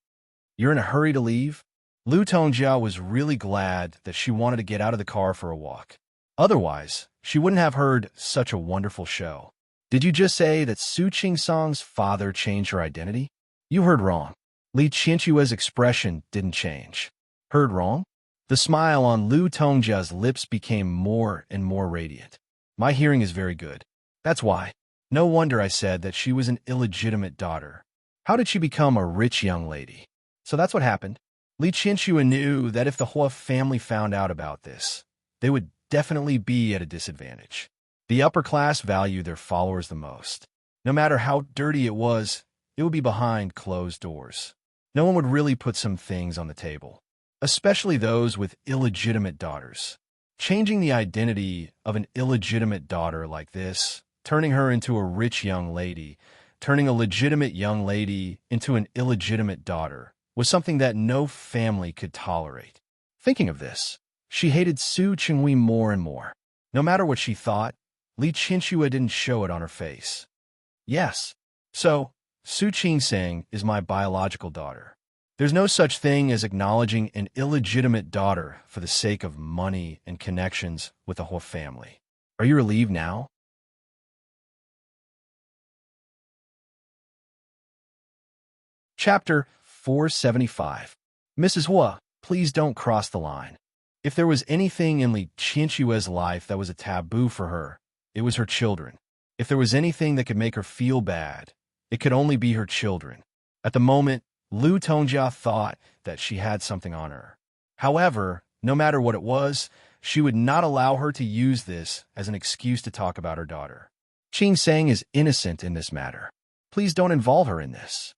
You're in a hurry to leave? Lu Tongjia was really glad that she wanted to get out of the car for a walk. Otherwise, she wouldn't have heard such a wonderful show. Did you just say that Su Qingsang's father changed her identity? You heard wrong. Li Qianxue's expression didn't change. Heard wrong? The smile on Lu Tongjia's lips became more and more radiant. My hearing is very good. That's why. No wonder I said that she was an illegitimate daughter. How did she become a rich young lady? So that's what happened. Li Qianxue knew that if the Hua family found out about this, they would definitely be at a disadvantage. The upper class value their followers the most. No matter how dirty it would be behind closed doors. No one would really put some things on the table, especially those with illegitimate daughters. Changing the identity of an illegitimate daughter like this, turning her into a rich young lady, turning a legitimate young lady into an illegitimate daughter, was something that no family could tolerate. Thinking of this, she hated Su Qinghui more and more. No matter what she thought, Li Qianxue didn't show it on her face. Yes. So, Su Qingsang is my biological daughter. There's no such thing as acknowledging an illegitimate daughter for the sake of money and connections with the whole family. Are you relieved now? Chapter 475. Mrs. Hua, please don't cross the line. If there was anything in Li Qianxue's life that was a taboo for her, it was her children. If there was anything that could make her feel bad, it could only be her children. At the moment, Lu Tongjia thought that she had something on her. However, no matter what it was, she would not allow her to use this as an excuse to talk about her daughter. Qingsang is innocent in this matter. Please don't involve her in this.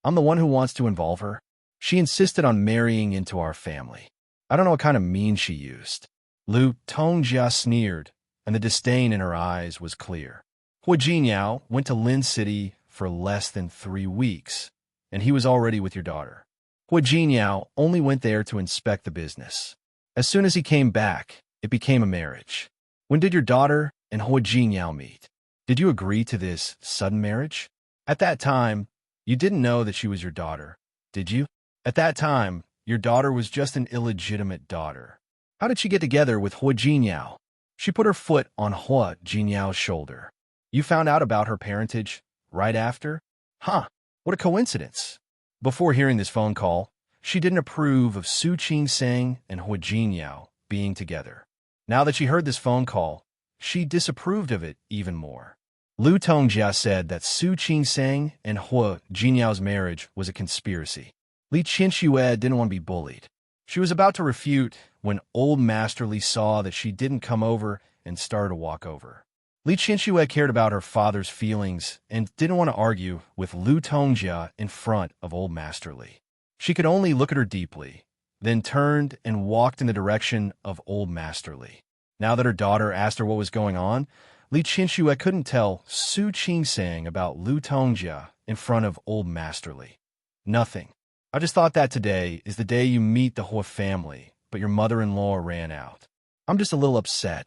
I'm the one who wants to involve her. She insisted on marrying into our family. I don't know what kind of means she used. Lu Tongjia sneered, and the disdain in her eyes was clear. Hua Jinyao went to Lin City for less than 3 weeks, and he was already with your daughter. Hua Jinyao only went there to inspect the business. As soon as he came back, it became a marriage. When did your daughter and Hua Jinyao meet? Did you agree to this sudden marriage? At that time, you didn't know that she was your daughter, did you? At that time, your daughter was just an illegitimate daughter. How did she get together with Hua Jinyao? She put her foot on Hua Jinyao's shoulder. You found out about her parentage right after? Huh. What a coincidence. Before hearing this phone call, she didn't approve of Su Qing and Hua Jinyao being together. Now that she heard this phone call, she disapproved of it even more. Lu Tongjia said that Su Qing and Hua Jinyao's marriage was a conspiracy. Li Qianxue didn't want to be bullied. She was about to refute when Old Master Li saw that she didn't come over and started to walk over. Li Qianxue cared about her father's feelings and didn't want to argue with Lu Tongjia in front of Old Master Li. She could only look at her deeply, then turned and walked in the direction of Old Master Li. Now that her daughter asked her what was going on, Li Qianxue couldn't tell Su Qing about Lu Tongjia in front of Old Master Li. Nothing. I just thought that today is the day you meet the Hua family, but your mother-in-law ran out. I'm just a little upset.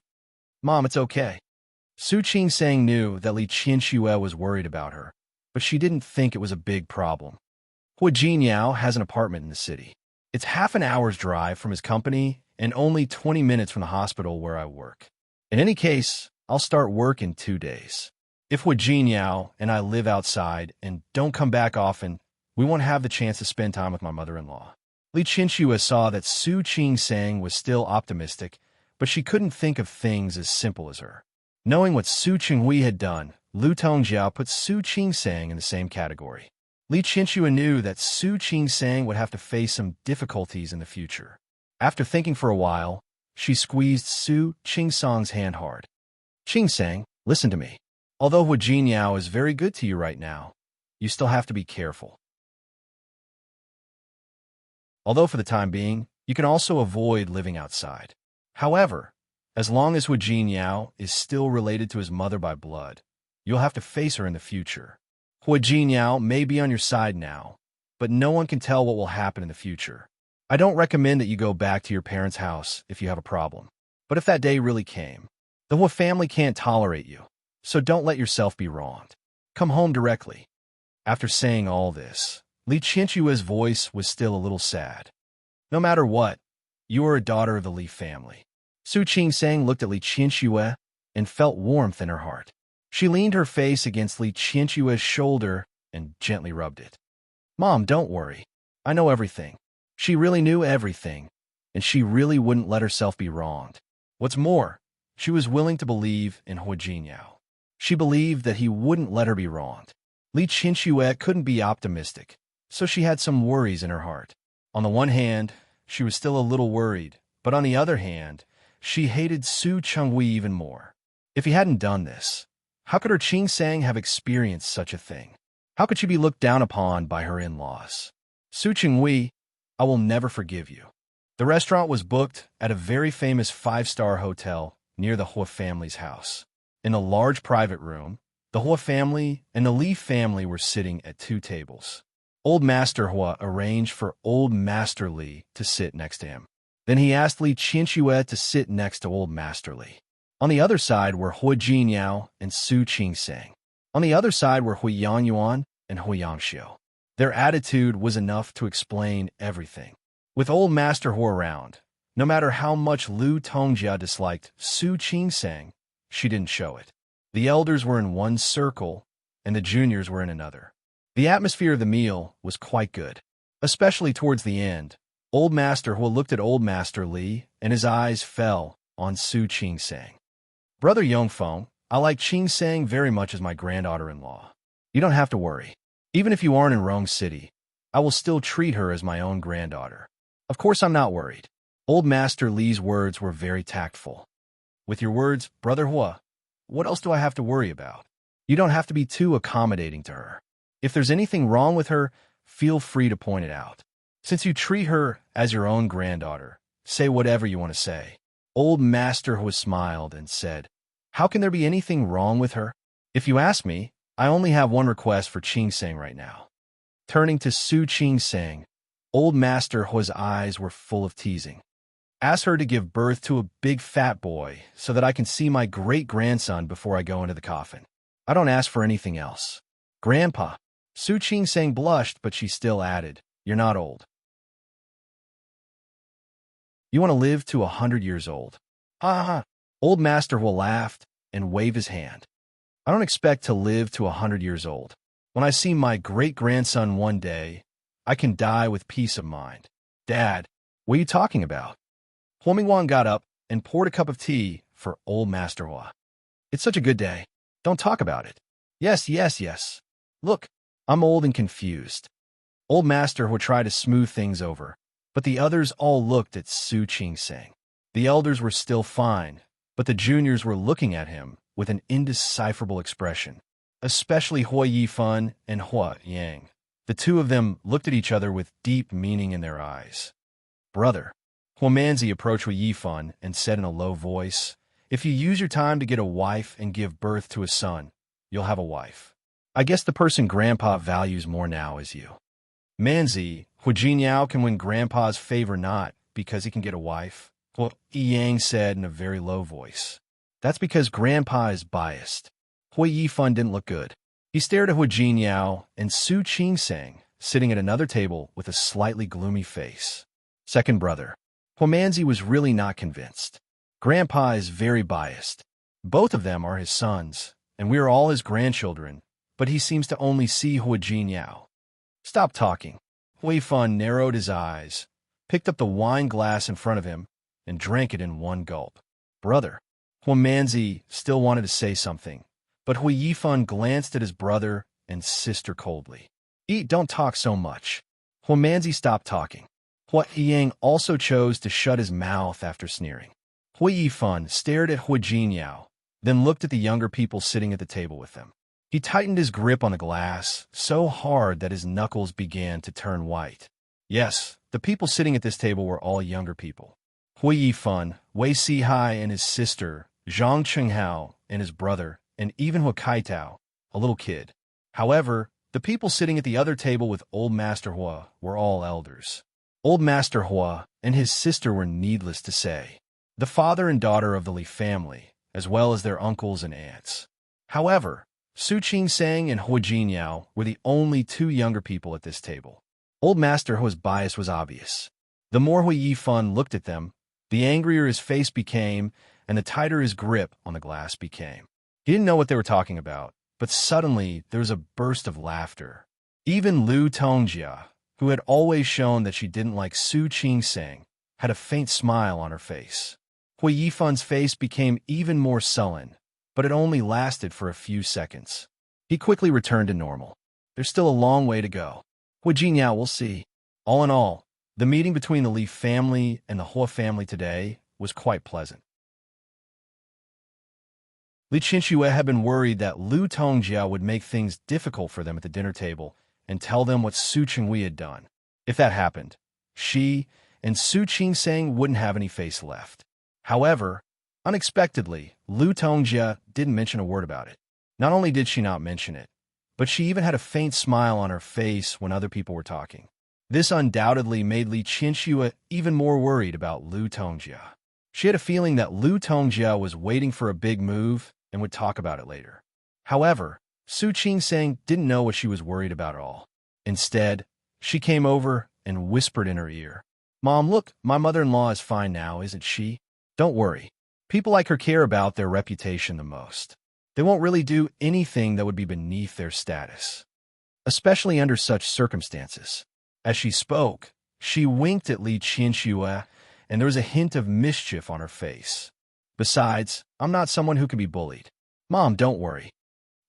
Mom, it's okay. Su Qing knew that Li Qianxue was worried about her, but she didn't think it was a big problem. Hua Jinyao has an apartment in the city. It's half an hour's drive from his company and only 20 minutes from the hospital where I work. In any case, I'll start work in 2 days. If Hua Jinyao and I live outside and don't come back often, we won't have the chance to spend time with my mother-in-law. Li Qianxue saw that Su Qing was still optimistic, but she couldn't think of things as simple as her. Knowing what Su Qinghui had done, Lu Tongjia put Su Qing in the same category. Li Qianxue knew that Su Qing would have to face some difficulties in the future. After thinking for a while, she squeezed Su Qing's hand hard. Qing, listen to me. Although Hua Jinyao is very good to you right now, you still have to be careful. Although for the time being, you can also avoid living outside. However, as long as Hua Jinyao is still related to his mother by blood, you'll have to face her in the future. Hua Jinyao may be on your side now, but no one can tell what will happen in the future. I don't recommend that you go back to your parents' house if you have a problem. But if that day really came, the Hua family can't tolerate you, so don't let yourself be wronged. Come home directly. After saying all this, Li Qianxue's voice was still a little sad. No matter what, you are a daughter of the Li family. Su Qing looked at Li Qianxue and felt warmth in her heart. She leaned her face against Li Qianxue's shoulder and gently rubbed it. Mom, don't worry. I know everything. She really knew everything, and she really wouldn't let herself be wronged. What's more, she was willing to believe in Hua Jinyao. She believed that he wouldn't let her be wronged. Li Qianxue couldn't be optimistic, so she had some worries in her heart. On the one hand, she was still a little worried, but on the other hand, she hated Su Qinghui even more. If he hadn't done this, how could her Qing have experienced such a thing? How could she be looked down upon by her in-laws? Su Qinghui, I will never forgive you. The restaurant was booked at a very famous 5-star hotel near the Hua family's house. In a large private room, the Hua family and the Li family were sitting at 2 tables. Old Master Hua arranged for Old Master Li to sit next to him. Then he asked Li Qianxue to sit next to Old Master Li. On the other side were Hua Jinyao and Su Qing. On the other side were Hui Yangyuan and Hui Yangxiu. Their attitude was enough to explain everything. With Old Master Hua around, no matter how much Lu Tongjia disliked Su Qing, she didn't show it. The elders were in one circle, and the juniors were in another. The atmosphere of the meal was quite good. Especially towards the end, Old Master Hua looked at Old Master Li, and his eyes fell on Su Qing. Brother Yongfeng, I like Qing very much as my granddaughter-in-law. You don't have to worry. Even if you aren't in Rome City, I will still treat her as my own granddaughter. Of course I'm not worried. Old Master Li's words were very tactful. With your words, Brother Hua, what else do I have to worry about? You don't have to be too accommodating to her. If there's anything wrong with her, feel free to point it out. Since you treat her as your own granddaughter, say whatever you want to say. Old Master Hua smiled and said, How can there be anything wrong with her? If you ask me, I only have one request for Qing right now. Turning to Su Qing, Old Master Hua's eyes were full of teasing. Ask her to give birth to a big fat boy so that I can see my great-grandson before I go into the coffin. I don't ask for anything else. Grandpa. Su Qing blushed, but she still added, You're not old. You want to live to 100 years old. Ha ha. Old Master Hua laughed and waved his hand. I don't expect to live to 100 years old. When I see my great-grandson one day, I can die with peace of mind. Dad, what are you talking about? Hua Mingwan got up and poured a cup of tea for old Master Hua. It's such a good day. Don't talk about it. Yes, yes, yes. Look, I'm old and confused. Old Master Hua tried to smooth things over, but the others all looked at Su Qingsang. The elders were still fine, but the juniors were looking at him with an indecipherable expression, especially Hua Yifan and Hua Yang. The two of them looked at each other with deep meaning in their eyes. Brother, Hua Manzi approached Hua Yifan and said in a low voice, if you use your time to get a wife and give birth to a son, you'll have a wife. I guess the person Grandpa values more now is you. Manzi, Hua Jinyao can win Grandpa's favor not because he can get a wife, Hua Yang said in a very low voice. That's because Grandpa is biased. Hua Yifan didn't look good. He stared at Hua Jinyao and Su Qingsang, sitting at another table with a slightly gloomy face. Second brother, Hua Manzi was really not convinced. Grandpa is very biased. Both of them are his sons, and we are all his grandchildren, but he seems to only see Hua Jinyao. Stop talking. Hua Yifan narrowed his eyes, picked up the wine glass in front of him, and drank it in one gulp. Brother, Hua Manzi still wanted to say something, but Hua Yifan glanced at his brother and sister coldly. Eat, don't talk so much. Hua Manzi stopped talking. Hua Yang also chose to shut his mouth after sneering. Hua Yifan stared at Hua Jinyao, then looked at the younger people sitting at the table with them. He tightened his grip on the glass so hard that his knuckles began to turn white. Yes, the people sitting at this table were all younger people. Hua Yifan, Wei Sihai and his sister, Zhang Chenghao and his brother, and even Hua Kaitao, a little kid. However, the people sitting at the other table with Old Master Hua were all elders. Old Master Hua and his sister were needless to say, the father and daughter of the Li family, as well as their uncles and aunts. However, Su Qingsang and Hua Jinyao were the only two younger people at this table. Old Master Hua's bias was obvious. The more Hua Yifan looked at them, the angrier his face became and the tighter his grip on the glass became. He didn't know what they were talking about, but suddenly there was a burst of laughter. Even Lu Tongjia, who had always shown that she didn't like Su Qingsang, had a faint smile on her face. Hua Yifan's face became even more sullen, but it only lasted for a few seconds. He quickly returned to normal. There's still a long way to go. Hua Jinyao will see. All in all, the meeting between the Li family and the Hua family today was quite pleasant. Li Qinxue had been worried that Lu Tongjia would make things difficult for them at the dinner table and tell them what Su Qinghui had done. If that happened, she and Su Qingsang wouldn't have any face left. However, unexpectedly, Lu Tongjia didn't mention a word about it. Not only did she not mention it, but she even had a faint smile on her face when other people were talking. This undoubtedly made Li Qinxue even more worried about Lu Tongjia. She had a feeling that Lu Tongjia was waiting for a big move and would talk about it later. However, Su Qingsang didn't know what she was worried about at all. Instead, she came over and whispered in her ear, "Mom, look, my mother-in-law is fine now, isn't she? Don't worry. People like her care about their reputation the most. They won't really do anything that would be beneath their status, especially under such circumstances." As she spoke, she winked at Li Qinxue, and there was a hint of mischief on her face. Besides, I'm not someone who can be bullied. Mom, don't worry.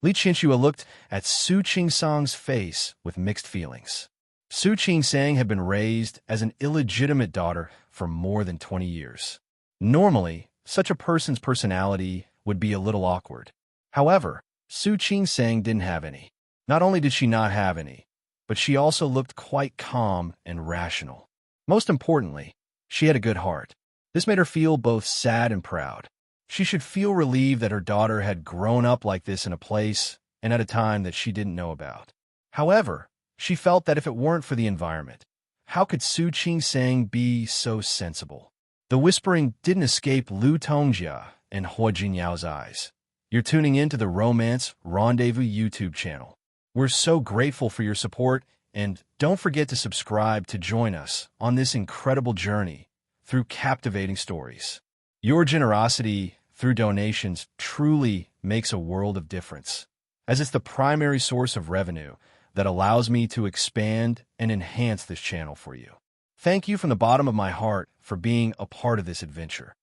Li Qinxue looked at Su Qingsang's face with mixed feelings. Su Qingsang had been raised as an illegitimate daughter for more than 20 years. Normally, such a person's personality would be a little awkward. However, Su Qingsang didn't have any. Not only did she not have any, but she also looked quite calm and rational. Most importantly, she had a good heart. This made her feel both sad and proud. She should feel relieved that her daughter had grown up like this in a place and at a time that she didn't know about. However, she felt that if it weren't for the environment, how could Su Qingsang be so sensible? The whispering didn't escape Lu Tongjia and Hua Jinyao's eyes. You're tuning in to the Romance Rendezvous YouTube channel. We're so grateful for your support, and don't forget to subscribe to join us on this incredible journey through captivating stories. Your generosity through donations truly makes a world of difference. as it's the primary source of revenue that allows me to expand and enhance this channel for you. Thank you from the bottom of my heart for being a part of this adventure.